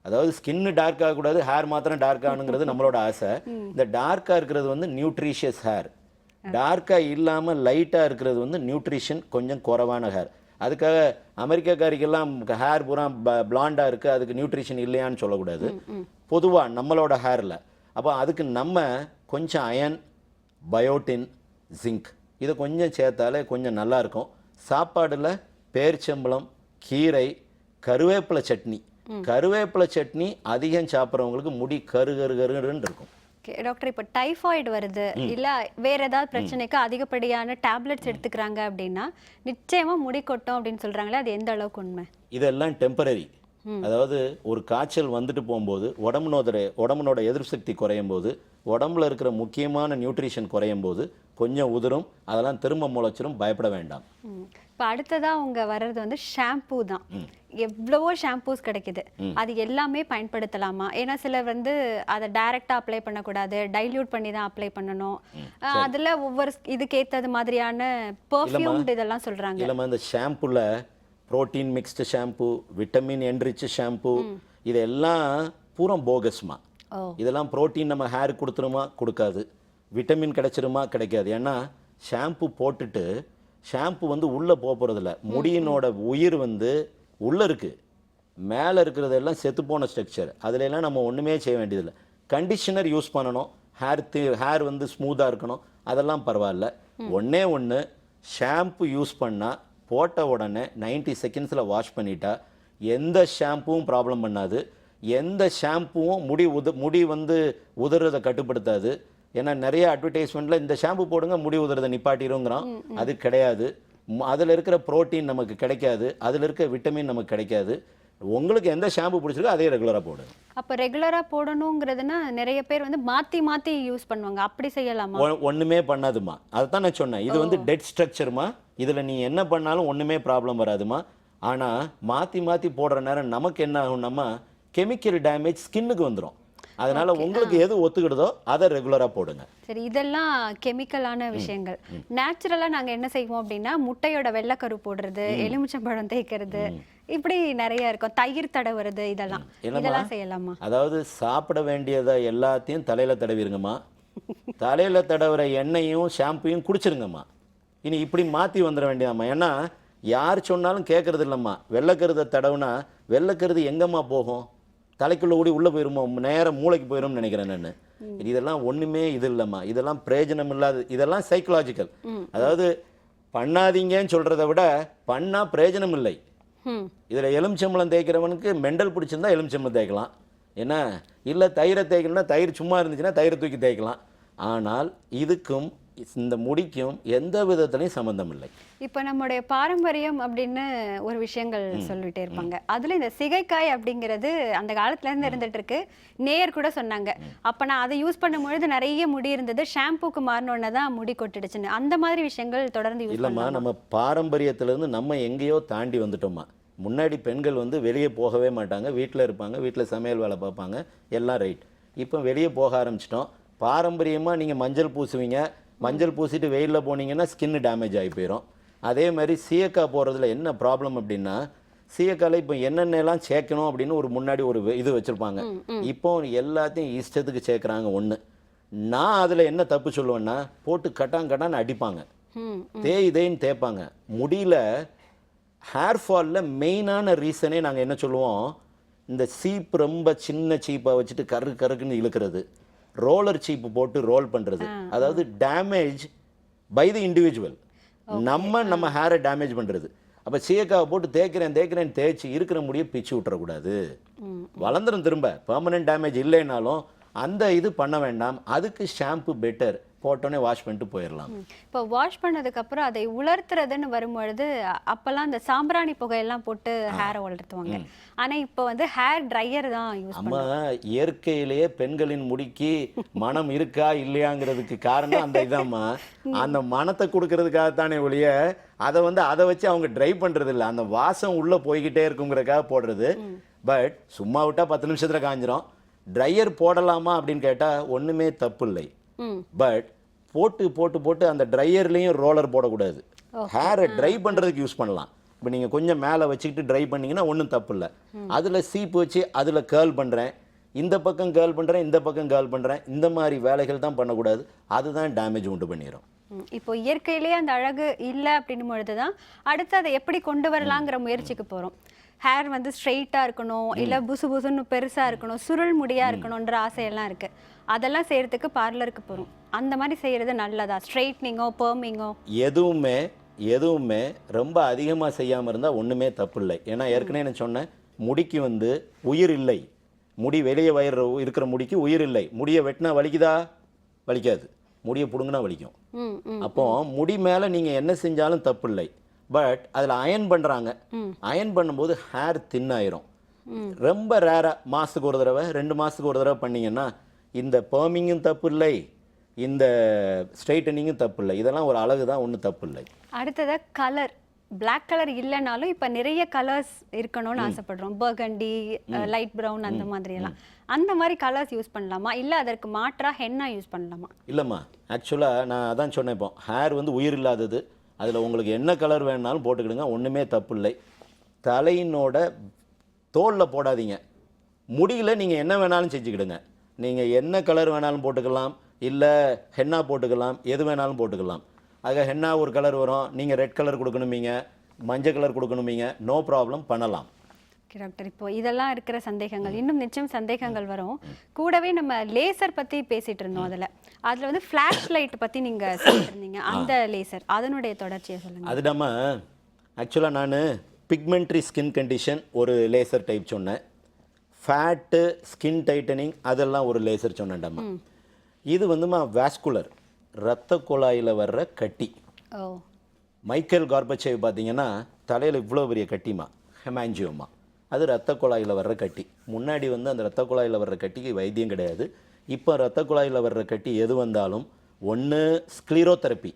அதாவது ஸ்கின்னு டார்க் ஆகக்கூடாது, ஹேர் மாத்திரம் டார்க் ஆகணுங்கிறது நம்மளோட ஆசை. இந்த டார்க்காக இருக்கிறது நியூட்ரிஷியஸ் ஹேர், டார்க்காக இல்லாமல் லைட்டாக இருக்கிறது நியூட்ரிஷன் கொஞ்சம் குறைவான ஹேர். அதுக்காக அமெரிக்காக்காரிக்கெல்லாம் ஹேர் பூரா பிளாண்டாக இருக்குது, அதுக்கு நியூட்ரிஷன் இல்லையான்னு சொல்லக்கூடாது. பொதுவாக நம்மளோட ஹேரில் அப்போ அதுக்கு நம்ம கொஞ்சம் அயன், பயோட்டின், ஜிங்க் இதை கொஞ்சம் சேர்த்தாலே கொஞ்சம் நல்லாயிருக்கும். சாப்பாடில் பேரிச்சம்பழம், கீரை, கருவேப்பிலை சட்னி, கருவேப்பிலை சட்னி அதிகம் சாப்பிட்றவங்களுக்கு முடி கருன்னு இருக்கும். டாக்டர், இப்போ டைஃபாய்டு வருது இல்லை வேற ஏதாவது பிரச்சனைக்கு அதிகப்படியான டேப்லெட்ஸ் எடுத்துக்கிறாங்க அப்படின்னா நிச்சயமாக முடி கொட்டும் அப்படின்னு சொல்கிறாங்களே, அது எந்த அளவுக்கு உண்மை? இதெல்லாம் டெம்பரரி. அதாவது ஒரு காய்ச்சல் வந்துட்டு போகும்போது உடம்புனோட எதிர்ப்பு சக்தி குறையும் போது, உடம்புல இருக்கிற முக்கியமான நியூட்ரிஷன் குறையும் போது கொஞ்சம் உதிரும், அதெல்லாம் திரும்ப முளைச்சிரும், பயப்பட வேண்டாம். இப்போ அடுத்ததாக அவங்க வர்றது ஷாம்பூ தான். எவ்வளவோ ஷாம்பூஸ் கிடைக்குது, அது எல்லாமே பயன்படுத்தலாமா? ஏன்னா சிலர் அதை டைரக்டாக அப்ளை பண்ணக்கூடாது, டைல்யூட் பண்ணி தான் அப்ளை பண்ணணும், அதில் ஒவ்வொரு இதுக்கு ஏற்றது மாதிரியான பெர்ஃப்யூம் இதெல்லாம் சொல்கிறாங்க. இல்லைம்மா, இந்த ஷாம்பூவில் protein mixed shampoo, vitamin enrich shampoo, இதெல்லாம் பூரா போகஸ்மா. இதெல்லாம் புரோட்டீன் நம்ம ஹேர் கொடுத்துருமா? கொடுக்காது. விட்டமின் கிடைச்சிருமா? கிடைக்காது. ஏன்னா ஷாம்பூ போட்டுட்டு ஷாம்பு உள்ளே போகிறதில்ல. முடியினோட உயிர் உள்ளே இருக்குது, மேலே இருக்கிறதெல்லாம் செத்துப்போன ஸ்ட்ரக்சர், அதிலெல்லாம் நம்ம ஒன்றுமே செய்ய வேண்டியதில்லை. கண்டிஷனர் யூஸ் பண்ணணும், ஹேர் ஸ்மூத்தாக இருக்கணும், அதெல்லாம் பரவாயில்ல. ஒன்று ஷாம்பு யூஸ் பண்ணால் போட்ட உடனே 90 செகண்ட்ஸில் வாஷ் பண்ணிட்டா எந்த ஷாம்புவும் ப்ராப்ளம் பண்ணாது, எந்த ஷாம்புவும் முடி உதறதை கட்டுப்படுத்தாது. ஏன்னா நிறைய அட்வர்டைஸ்மெண்ட்டில் இந்த ஷாம்பு போடுங்க முடி உதறதை நிப்பாட்டிடுங்கிறான். அது கிடையாது. அதில் இருக்கிற புரோட்டீன் நமக்கு கிடைக்காது, அதில் இருக்க விட்டமின் நமக்கு கிடைக்காது. உங்களுக்கு எந்த ஷாம்பு பிடிச்சிருக்கோ அதே ரெகுலராக போடுங்க. அப்போ ரெகுலராக போடணுங்கிறதுனா நிறைய பேர் மாற்றி யூஸ் பண்ணுவாங்க, அப்படி செய்யலாமா? ஒன்றுமே பண்ணாதுமா, அதை தான் நான் சொன்னேன். இது டெட் ஸ்ட்ரக்சர்மா, இதில் நீ என்ன பண்ணாலும் ஒன்றுமே ப்ராப்ளம் வராதுமா. ஆனால் மாற்றி போடுற நேரம் நமக்கு என்ன ஆகும்னா கெமிக்கல் டேமேஜ் ஸ்கின்னுக்கு வந்துடும். அதனால உங்களுக்கு எது ஒத்துக்கிடுதோ அதை ரெகுலரா போடுங்க. சரி, இதெல்லாம் கெமிக்கலான விஷயங்கள். நேச்சுரலா நாங்க என்ன செய்வோம் அப்படின்னா முட்டையோட வெள்ளைக்கரு போடுறது, எலுமிச்சம்பழம் தேய்க்கிறது, இப்படி நிறைய இருக்கும், தயிர் தடவுறது, இதெல்லாம் செய்யலாமா? அதாவது சாப்பிட வேண்டியதை எல்லாத்தையும் தலையில தடவிருங்கம்மா, தலையில தடவுற எண்ணெயும் ஷாம்பையும் குடிச்சிருங்கம்மா. இனி இப்படி மாற்றி வந்துட வேண்டியதாம்மா. ஏன்னா யார் சொன்னாலும் கேட்கறது இல்லைம்மா. வெள்ளைக்கருதை தடவுனா வெள்ளைக்கருது எங்கம்மா போகும்? தலைக்குள்ள ஓடி உள்ளே போயிருமோ, நேரம் மூளைக்கு போயிடும்னு நினைக்கிறேன் நான். இதெல்லாம் ஒன்றுமே இது இல்லைம்மா, இதெல்லாம் பிரயோஜனம் இல்லாது, இதெல்லாம் சைக்கலாஜிக்கல். அதாவது பண்ணாதீங்கன்னு சொல்கிறத விட பண்ணால் பிரயோஜனம் இல்லை. இதில் எலுமிச்சம்பழம் தேய்க்கிறவனுக்கு மெண்டல் பிடிச்சிருந்தா எலுமிச்சம்பழம் தேய்க்கலாம், என்ன இல்லை தயிரை தேய்க்கணும்னா தயிர் சும்மா இருந்துச்சுன்னா தயிரை தூக்கி தேய்க்கலாம். ஆனால் இதுக்கும் இந்த முடிக்கும் எந்த விதத்துலையும் சம்மந்தம் இல்லை. இப்போ நம்முடைய பாரம்பரியம் அப்படின்னு ஒரு விஷயங்கள் சொல்லிட்டே இருப்பாங்க. அதுல இந்த சிகைக்காய் அப்படிங்கிறது அந்த காலத்துல இருந்து இருந்துட்டு இருக்கு. நேயர் கூட சொன்னாங்க, அப்ப நான் அதை யூஸ் பண்ணும்பொழுது நிறைய முடி இருந்தது, ஷாம்புக்கு மாறினோடனே தான் முடி கொட்டிடுச்சுன்னு. அந்த மாதிரி விஷயங்கள் தொடர்ந்து யூஸ் இல்லைம்மா, நம்ம பாரம்பரியத்திலேருந்து நம்ம எங்கேயோ தாண்டி வந்துட்டோம்மா. முன்னாடி பெண்கள் வந்து வெளியே போகவே மாட்டாங்க, வீட்டில் இருப்பாங்க, வீட்டில் சமையல் வேலை பார்ப்பாங்க, எல்லாம் ரைட். இப்போ வெளியே போக ஆரம்பிச்சிட்டோம். பாரம்பரியமாக நீங்கள் மஞ்சள் பூசுவீங்க, மஞ்சள் பூசிட்டு வெயிலில் போனீங்கன்னா ஸ்கின்னு டேமேஜ் ஆகி போயிடும். அதே மாதிரி சீயக்காய் போடுறதுல என்ன ப்ராப்ளம் அப்படின்னா, சீயக்காயில் இப்போ என்னென்னலாம் சேர்க்கணும் அப்படின்னு ஒரு முன்னாடி ஒரு இது வச்சுருப்பாங்க. இப்போ எல்லாத்தையும் இஷ்டத்துக்கு சேர்க்குறாங்க. ஒன்று, நான் அதில் என்ன தப்பு சொல்லுவேன்னா, போட்டு கட்டான்னு அடிப்பாங்க, தேய்ன்னு தேய்ப்பாங்க. முடியல ஹேர் ஃபாலில் மெயினான ரீசனே நாங்கள் என்ன சொல்லுவோம், இந்த சீப் ரொம்ப சின்ன சீப்பாக வச்சுட்டு கருக்குன்னு இழுக்கிறது, ரோலர் சீப்பு போட்டு ரோல் பண்ணுறது. அதாவது டேமேஜ் பை தி இண்டிவிஜுவல், நம்ம ஹேரை டேமேஜ் பண்ணுறது. அப்போ சீயக்காவை போட்டு தேய்க்கிறேன் தேய்ச்சி இருக்கிற முடியை பிச்சு விட்டுறக்கூடாது. வளர்ந்துடும் திரும்ப. பெர்மனன்ட் டேமேஜ் இல்லைனாலும் அந்த இது பண்ண வேண்டாம். அதுக்கு ஷாம்பு பெட்டர், போட்டோன்னே வாஷ் பண்ணிட்டு போயிடலாம். இப்போ வாஷ் பண்ணதுக்கு அப்புறம் அதை உலர்த்துறதுன்னு வரும்பொழுது அப்பெல்லாம் அந்த சாம்பிராணி புகையெல்லாம் போட்டு ஹேரை உலர்த்துவாங்க. ஆனா இப்போ வந்து ஹேர் ட்ரையர் தான் யூஸ் பண்ணுவாங்க. அம்மா, இயற்கையிலேயே பெண்களின் முடிக்கு மனம் இருக்கா இல்லையாங்கிறதுக்கு காரணம் அந்த இதாம்மா. அந்த மனத்தை கொடுக்கறதுக்காகத்தானே ஒழிய அதை வச்சு அவங்க ட்ரை பண்றது இல்லை. அந்த வாசம் உள்ள போய்கிட்டே இருக்குங்கிறதுக்காக போடுறது. பட் சும்மா விட்டா 10 நிமிஷத்துல காஞ்சிரும். ட்ரையர் போடலாமா அப்படின்னு கேட்டா ஒண்ணுமே தப்பு இல்லை. பட் போட்டு அந்த ட்ரையர்லேயும் ரோலர் போடக்கூடாது. ஹேரை ட்ரை பண்ணுறதுக்கு யூஸ் பண்ணலாம். இப்போ நீங்கள் கொஞ்சம் மேலே வச்சுக்கிட்டு ட்ரை பண்ணிங்கன்னா ஒன்றும் தப்பு இல்லை. அதில் சீப்பு வச்சு அதில் கேர்ள் பண்ணுறேன், இந்த பக்கம் கேர்ள் பண்ணுறேன், இந்த பக்கம் கேர்ள் பண்ணுறேன், இந்த மாதிரி வேலைகள் தான் பண்ணக்கூடாது. அதுதான் டேமேஜ் உண்டு பண்ணிடும். இப்போ இயற்கையிலேயே அந்த அழகு இல்லை அப்படின்னும் பொழுது தான் அடுத்து அதை எப்படி கொண்டு வரலாங்கிற முயற்சிக்கு போகிறோம். ஹேர் வந்து ஸ்ட்ரெயிட்டாக இருக்கணும், இல்லை புசுன்னு பெருசாக இருக்கணும், சுருள் முடியாக இருக்கணுன்ற ஆசையெல்லாம் இருக்குது. அதெல்லாம் செய்கிறதுக்கு பார்லருக்கு போகிறோம். அந்த மாதிரி செய்கிறது நல்லதா? ஸ்ட்ரெயிட்னிங்கோ பெர்மிங்கோ எதுவுமே ரொம்ப அதிகமாக செய்யாமல் இருந்தால் ஒன்றுமே தப்பு இல்லை. ஏன்னா ஏற்கனவே நான் சொன்னேன், முடிக்கு வந்து உயிர் இல்லை. முடி வெளியே இருக்கிற முடிக்கு உயிர் இல்லை. முடியை வெட்டினா வலிக்குதா? வலிக்காது. முடியை பிடுங்கினா வலிக்கும். அப்போ முடி மேலே நீங்கள் என்ன செஞ்சாலும் தப்பு இல்லை. பட் அதில் அயன் பண்ணுறாங்க. அயன் பண்ணும்போது ஹேர் தின்னாயிரும். ரொம்ப ரேராக மாதத்துக்கு ஒரு தடவை 2 மாதத்துக்கு ஒரு தடவை பண்ணிங்கன்னா இந்த பெர்மிங்கும் தப்பு இல்லை, இந்த ஸ்ட்ரைட்டனிங்கும் தப்பு இல்லை. இதெல்லாம் ஒரு அழகு தான், ஒன்றும் தப்பு இல்லை. அடுத்ததாக கலர், பிளாக் கலர் இல்லைனாலும் இப்போ நிறைய கலர்ஸ் இருக்கணும்னு ஆசைப்படுறோம். பர்கண்டி, லைட் ப்ரௌன், அந்த மாதிரியெல்லாம். அந்த மாதிரி கலர்ஸ் யூஸ் பண்ணலாமா, இல்லை அதற்கு மாற்றாக ஹென்னா யூஸ் பண்ணலாமா? இல்லைம்மா, ஆக்சுவலாக நான் அதான் சொன்னேன். இப்போ ஹேர் வந்து உயிர் இல்லாதது. அதில் உங்களுக்கு என்ன கலர் வேணுனாலும் போட்டுக்கிடுங்க, ஒன்றுமே தப்பு இல்லை. தலையினோட தோலில் போடாதீங்க. முடியில் நீங்கள் என்ன வேணாலும் செஞ்சுக்கிடுங்க. நீங்கள் என்ன கலர் வேணாலும் போட்டுக்கலாம், இல்லை ஹென்னா போட்டுக்கலாம், எது வேணாலும் போட்டுக்கலாம். ஆக ஹென்னா ஒரு கலர் வரும், நீங்கள் ரெட் கலர் கொடுக்கணுமீங்க, மஞ்சள் கலர் கொடுக்கணுமீங்க, நோ ப்ராப்ளம், பண்ணலாம். டாக்டர், இப்போ இதெல்லாம் இருக்கிற சந்தேகங்கள், இன்னும் நிச்சயம் சந்தேகங்கள் வரும். கூடவே நம்ம லேசர் பற்றி பேசிகிட்டு இருந்தோம். அதில் வந்து ஃப்ளாஷ் லைட் பற்றி நீங்கள் சொல்லியிருந்தீங்க. அந்த லேசர், அதனுடைய தொடர்ச்சியை சொல்லுங்கள். அது நம்ம ஆக்சுவலாக நான் பிக்மெண்ட்ரி ஸ்கின் கண்டிஷன் ஒரு லேசர் டைப் சொன்னேன். ஃபேட்டு, ஸ்கின் டைட்டனிங், அதெல்லாம் ஒரு லேசர் சொன்னேன்டாம்மா. இது வந்துமா வாஸ்குலர், இரத்த குழாயில் வர்ற கட்டி. மைக்கேல் கார்பச்சேவ் பார்த்தீங்கன்னா தலையில் இவ்வளோ பெரிய கட்டிமா, ஹெமாஞ்சியோமா. அது இரத்த குழாயில் வர்ற கட்டி. முன்னாடி வந்து அந்த இரத்த குழாயில் வர்ற கட்டிக்கு வைத்தியம் கிடையாது. இப்போ இரத்த குழாயில் வர்ற கட்டி எது வந்தாலும் ஒன்று ஸ்க்ளீரோதெரப்பி,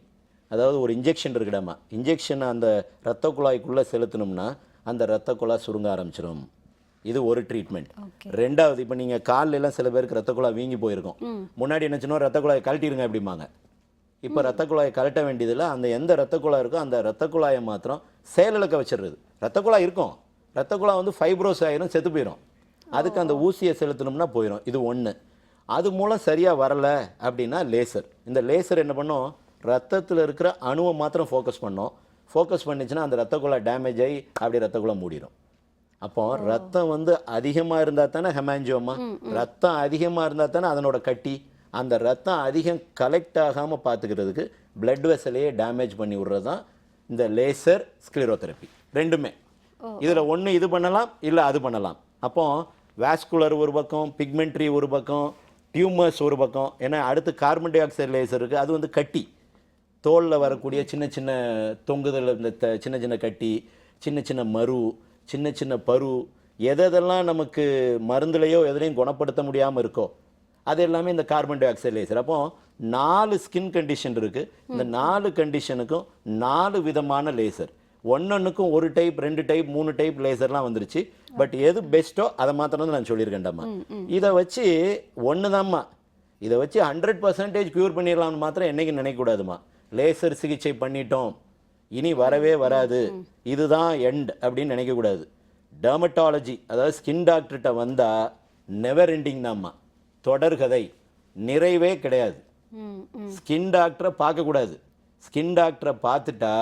அதாவது ஒரு இன்ஜெக்ஷன் இருக்குடாமா. இன்ஜெக்ஷன் அந்த இரத்த குழாய்க்குள்ளே செலுத்தணும்னா அந்த இரத்த குழாய் சுருங்க ஆரம்பிச்சிடும். இது ஒரு ட்ரீட்மெண்ட். ரெண்டாவது, இப்போ நீங்கள் காலிலெல்லாம் சில பேருக்கு இரத்த குழாய் வீங்கி போயிருக்கும். முன்னாடி என்ன சொன்னோம், இரத்த குழாயை கழட்டிடுங்க அப்படிம்பாங்க. இப்போ இரத்த குழாயை கழட்ட வேண்டியதில்லை. அந்த எந்த இரத்த குழாய் இருக்கோ அந்த இரத்த குழாயை மாத்திரம் செயலிழக்க வச்சிடுறது. இரத்த குழாய் இருக்கும், இரத்த குழாய் வந்து ஃபைப்ரோஸ் ஆயிரும், செத்து போயிடும். அதுக்கு அந்த ஊசியை செலுத்தணும்னா போயிடும். இது ஒன்று. அது மூலம் சரியாக வரலை அப்படின்னா லேசர். இந்த லேசர் என்ன பண்ணும், ரத்தத்தில் இருக்கிற அணுவை மாத்திரம் ஃபோக்கஸ் பண்ணோம். ஃபோக்கஸ் பண்ணிச்சுன்னா அந்த இரத்த குழாய் டேமேஜ் ஆகி அப்படி இரத்த குழாய் மூடிடும். அப்போ ரத்தம் வந்து அதிகமாக இருந்தால் தானே ஹெமாஞ்சியோமா, ரத்தம் அதிகமாக இருந்தால் தானே அதனோட கட்டி. அந்த ரத்தம் அதிகம் கலெக்ட் ஆகாமல் பார்த்துக்கிறதுக்கு பிளட் வெசலையே டேமேஜ் பண்ணி விடுறது தான் இந்த லேசர் ஸ்க்ளீரோதெரப்பி. ரெண்டுமே இதில் ஒன்று இது பண்ணலாம், இல்லை அது பண்ணலாம். அப்போ வாஸ்குலர் ஒரு பக்கம், பிக்மெண்ட்ரி ஒரு பக்கம், டியூமர்ஸ் ஒரு பக்கம். ஏன்னா அடுத்து கார்பன் டை ஆக்சைடு லேசர் இருக்குது, அது வந்து கட்டி. தோலில் வரக்கூடிய சின்ன சின்ன தொங்குதல், இந்த சின்ன சின்ன கட்டி, சின்ன சின்ன மரு, சின்ன சின்ன பரு, எதெல்லாம் நமக்கு மருந்துலையோ எதுலையும் குணப்படுத்த முடியாமல் இருக்கோ அது எல்லாமே இந்த கார்பன் டை ஆக்சைடு லேசர். அப்போ 4 ஸ்கின் கண்டிஷன் இருக்குது. இந்த 4 கண்டிஷனுக்கும் 4 விதமான லேசர், ஒன்னொன்னுக்கும் 1 டைப் 2 டைப் 3 டைப் லேசர்லாம் வந்துருச்சு. பட் எது பெஸ்ட்டோ அதை மாத்திரம் நான் சொல்லியிருக்கேன்டாம்மா. இதை வச்சு ஒண்ணுதாம்மா, இதை வச்சு 100% க்யூர் பண்ணிடலாம்னு மாத்திரம் என்னைக்கு நினைக்கக்கூடாதுமா. லேசர் சிகிச்சை பண்ணிட்டோம் இனி வரவே வராது, இதுதான் எண்ட் அப்படின்னு நினைக்கக்கூடாது. டெர்மட்டாலஜி, அதாவது ஸ்கின் டாக்டர்கிட்ட வந்தா நெவர் எண்டிங் தான்மா, தொடர்கதை, நிறைவே கிடையாது. ஸ்கின் டாக்டரை பார்க்கக்கூடாது, ஸ்கின் டாக்டரை பார்த்துட்டா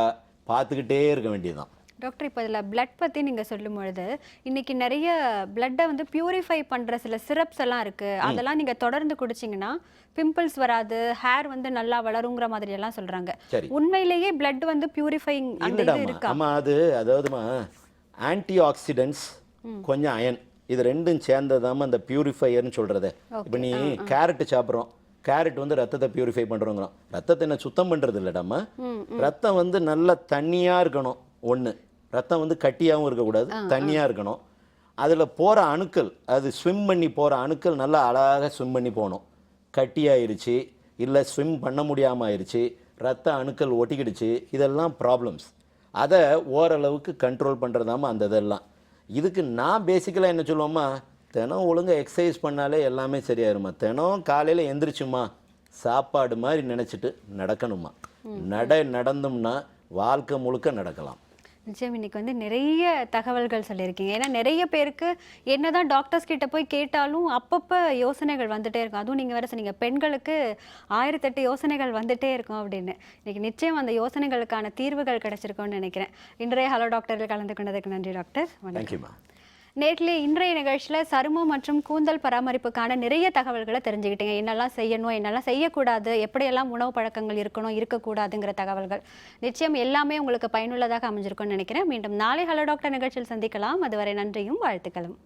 பார்த்துக்கிட்டே இருக்க வேண்டியதுதான். டாக்டர், இப்போ இதில் பிளட் பற்றி நீங்கள் சொல்லும் பொழுது இன்னைக்கு நிறைய பிளட்டை வந்து பியூரிஃபை பண்ணுற சில சிரப்ஸ் எல்லாம் இருக்குது. அதெல்லாம் நீங்கள் தொடர்ந்து குடிச்சிங்கன்னா பிம்பிள்ஸ் வராது, ஹேர் வந்து நல்லா வளருங்கிற மாதிரி எல்லாம் சொல்கிறாங்க. உண்மையிலேயே பிளட் வந்து பியூரிஃபைங் அந்த இது இருக்கா? ஆமாம், அதாவதுமா ஆன்டி ஆக்சிடென்ட்ஸ் கொஞ்சம் அயன், இது ரெண்டும் சேர்ந்ததாம அந்த பியூரிஃபையர்னு சொல்கிறது. இப்போ நீ கேரட் சாப்பிட்றோம், கேரட் வந்து ரத்தத்தை பியூரிஃபை பண்ணுறோங்கிறோம். ரத்தத்தை என்ன சுத்தம் பண்ணுறது இல்லைடாமா. ரத்தம் வந்து நல்லா தண்ணியாக இருக்கணும். ஒன்று, ரத்தம் வந்து கட்டியாகவும் இருக்கக்கூடாது, தண்ணியாக இருக்கணும். அதில் போகிற அணுக்கள், அது ஸ்விம் பண்ணி போகிற அணுக்கள் நல்லா அழகாக ஸ்விம் பண்ணி போகணும். கட்டியாயிருச்சு, இல்லை ஸ்விம் பண்ண முடியாமல் ஆயிடுச்சு, ரத்த அணுக்கள் ஒட்டிக்கிடுச்சு, இதெல்லாம் ப்ராப்ளம்ஸ். அதை ஓரளவுக்கு கண்ட்ரோல் பண்ணுறதாம அந்த இதெல்லாம். இதுக்கு நான் பேசிக்கலாக என்ன சொல்லுவோம்மா, தினம் ஒழுங்காக எக்ஸசைஸ் பண்ணாலே எல்லாமே சரியாயிருமா. தினம் காலையில் எந்திரிச்சுமா சாப்பாடு மாதிரி நினச்சிட்டு நடக்கணுமா. நடந்தோம்னா வாழ்க்கை முழுக்க நடக்கலாம். நிச்சயம் இன்னைக்கு வந்து நிறைய தகவல்கள் சொல்லியிருக்கீங்க. ஏன்னா நிறைய பேருக்கு என்னதான் டாக்டர்ஸ் கிட்ட போய் கேட்டாலும் அப்பப்போ யோசனைகள் வந்துட்டே இருக்கும். அதுவும் நீங்கள் வேறு சொன்னீங்க பெண்களுக்கு 1008 யோசனைகள் வந்துட்டே இருக்கும் அப்படின்னு. இன்னைக்கு நிச்சயம் அந்த யோசனைகளுக்கான தீர்வுகள் கிடைச்சிருக்கும்னு நினைக்கிறேன். இன்றைய ஹலோ டாக்டரில் கலந்து கொண்டதுக்கு நன்றி டாக்டர். தேங்க்யூமா. நேரிலே இன்றைய நிகழ்ச்சியில் சருமம் மற்றும் கூந்தல் பராமரிப்புக்கான நிறைய தகவல்களை தெரிஞ்சுக்கிட்டீங்க. என்னெல்லாம் செய்யணும், என்னெல்லாம் செய்யக்கூடாது, எப்படியெல்லாம் உணவு பழக்கங்கள் இருக்கணும் இருக்கக்கூடாதுங்கிற தகவல்கள் நிச்சயம் எல்லாமே உங்களுக்கு பயனுள்ளதாக அமைஞ்சிருக்கும்னு நினைக்கிறேன். மீண்டும் நாளை ஹலோ டாக்டர் நிகழ்ச்சியில் சந்திக்கலாம். அதுவரை நன்றியும் வாழ்த்துக்களும்.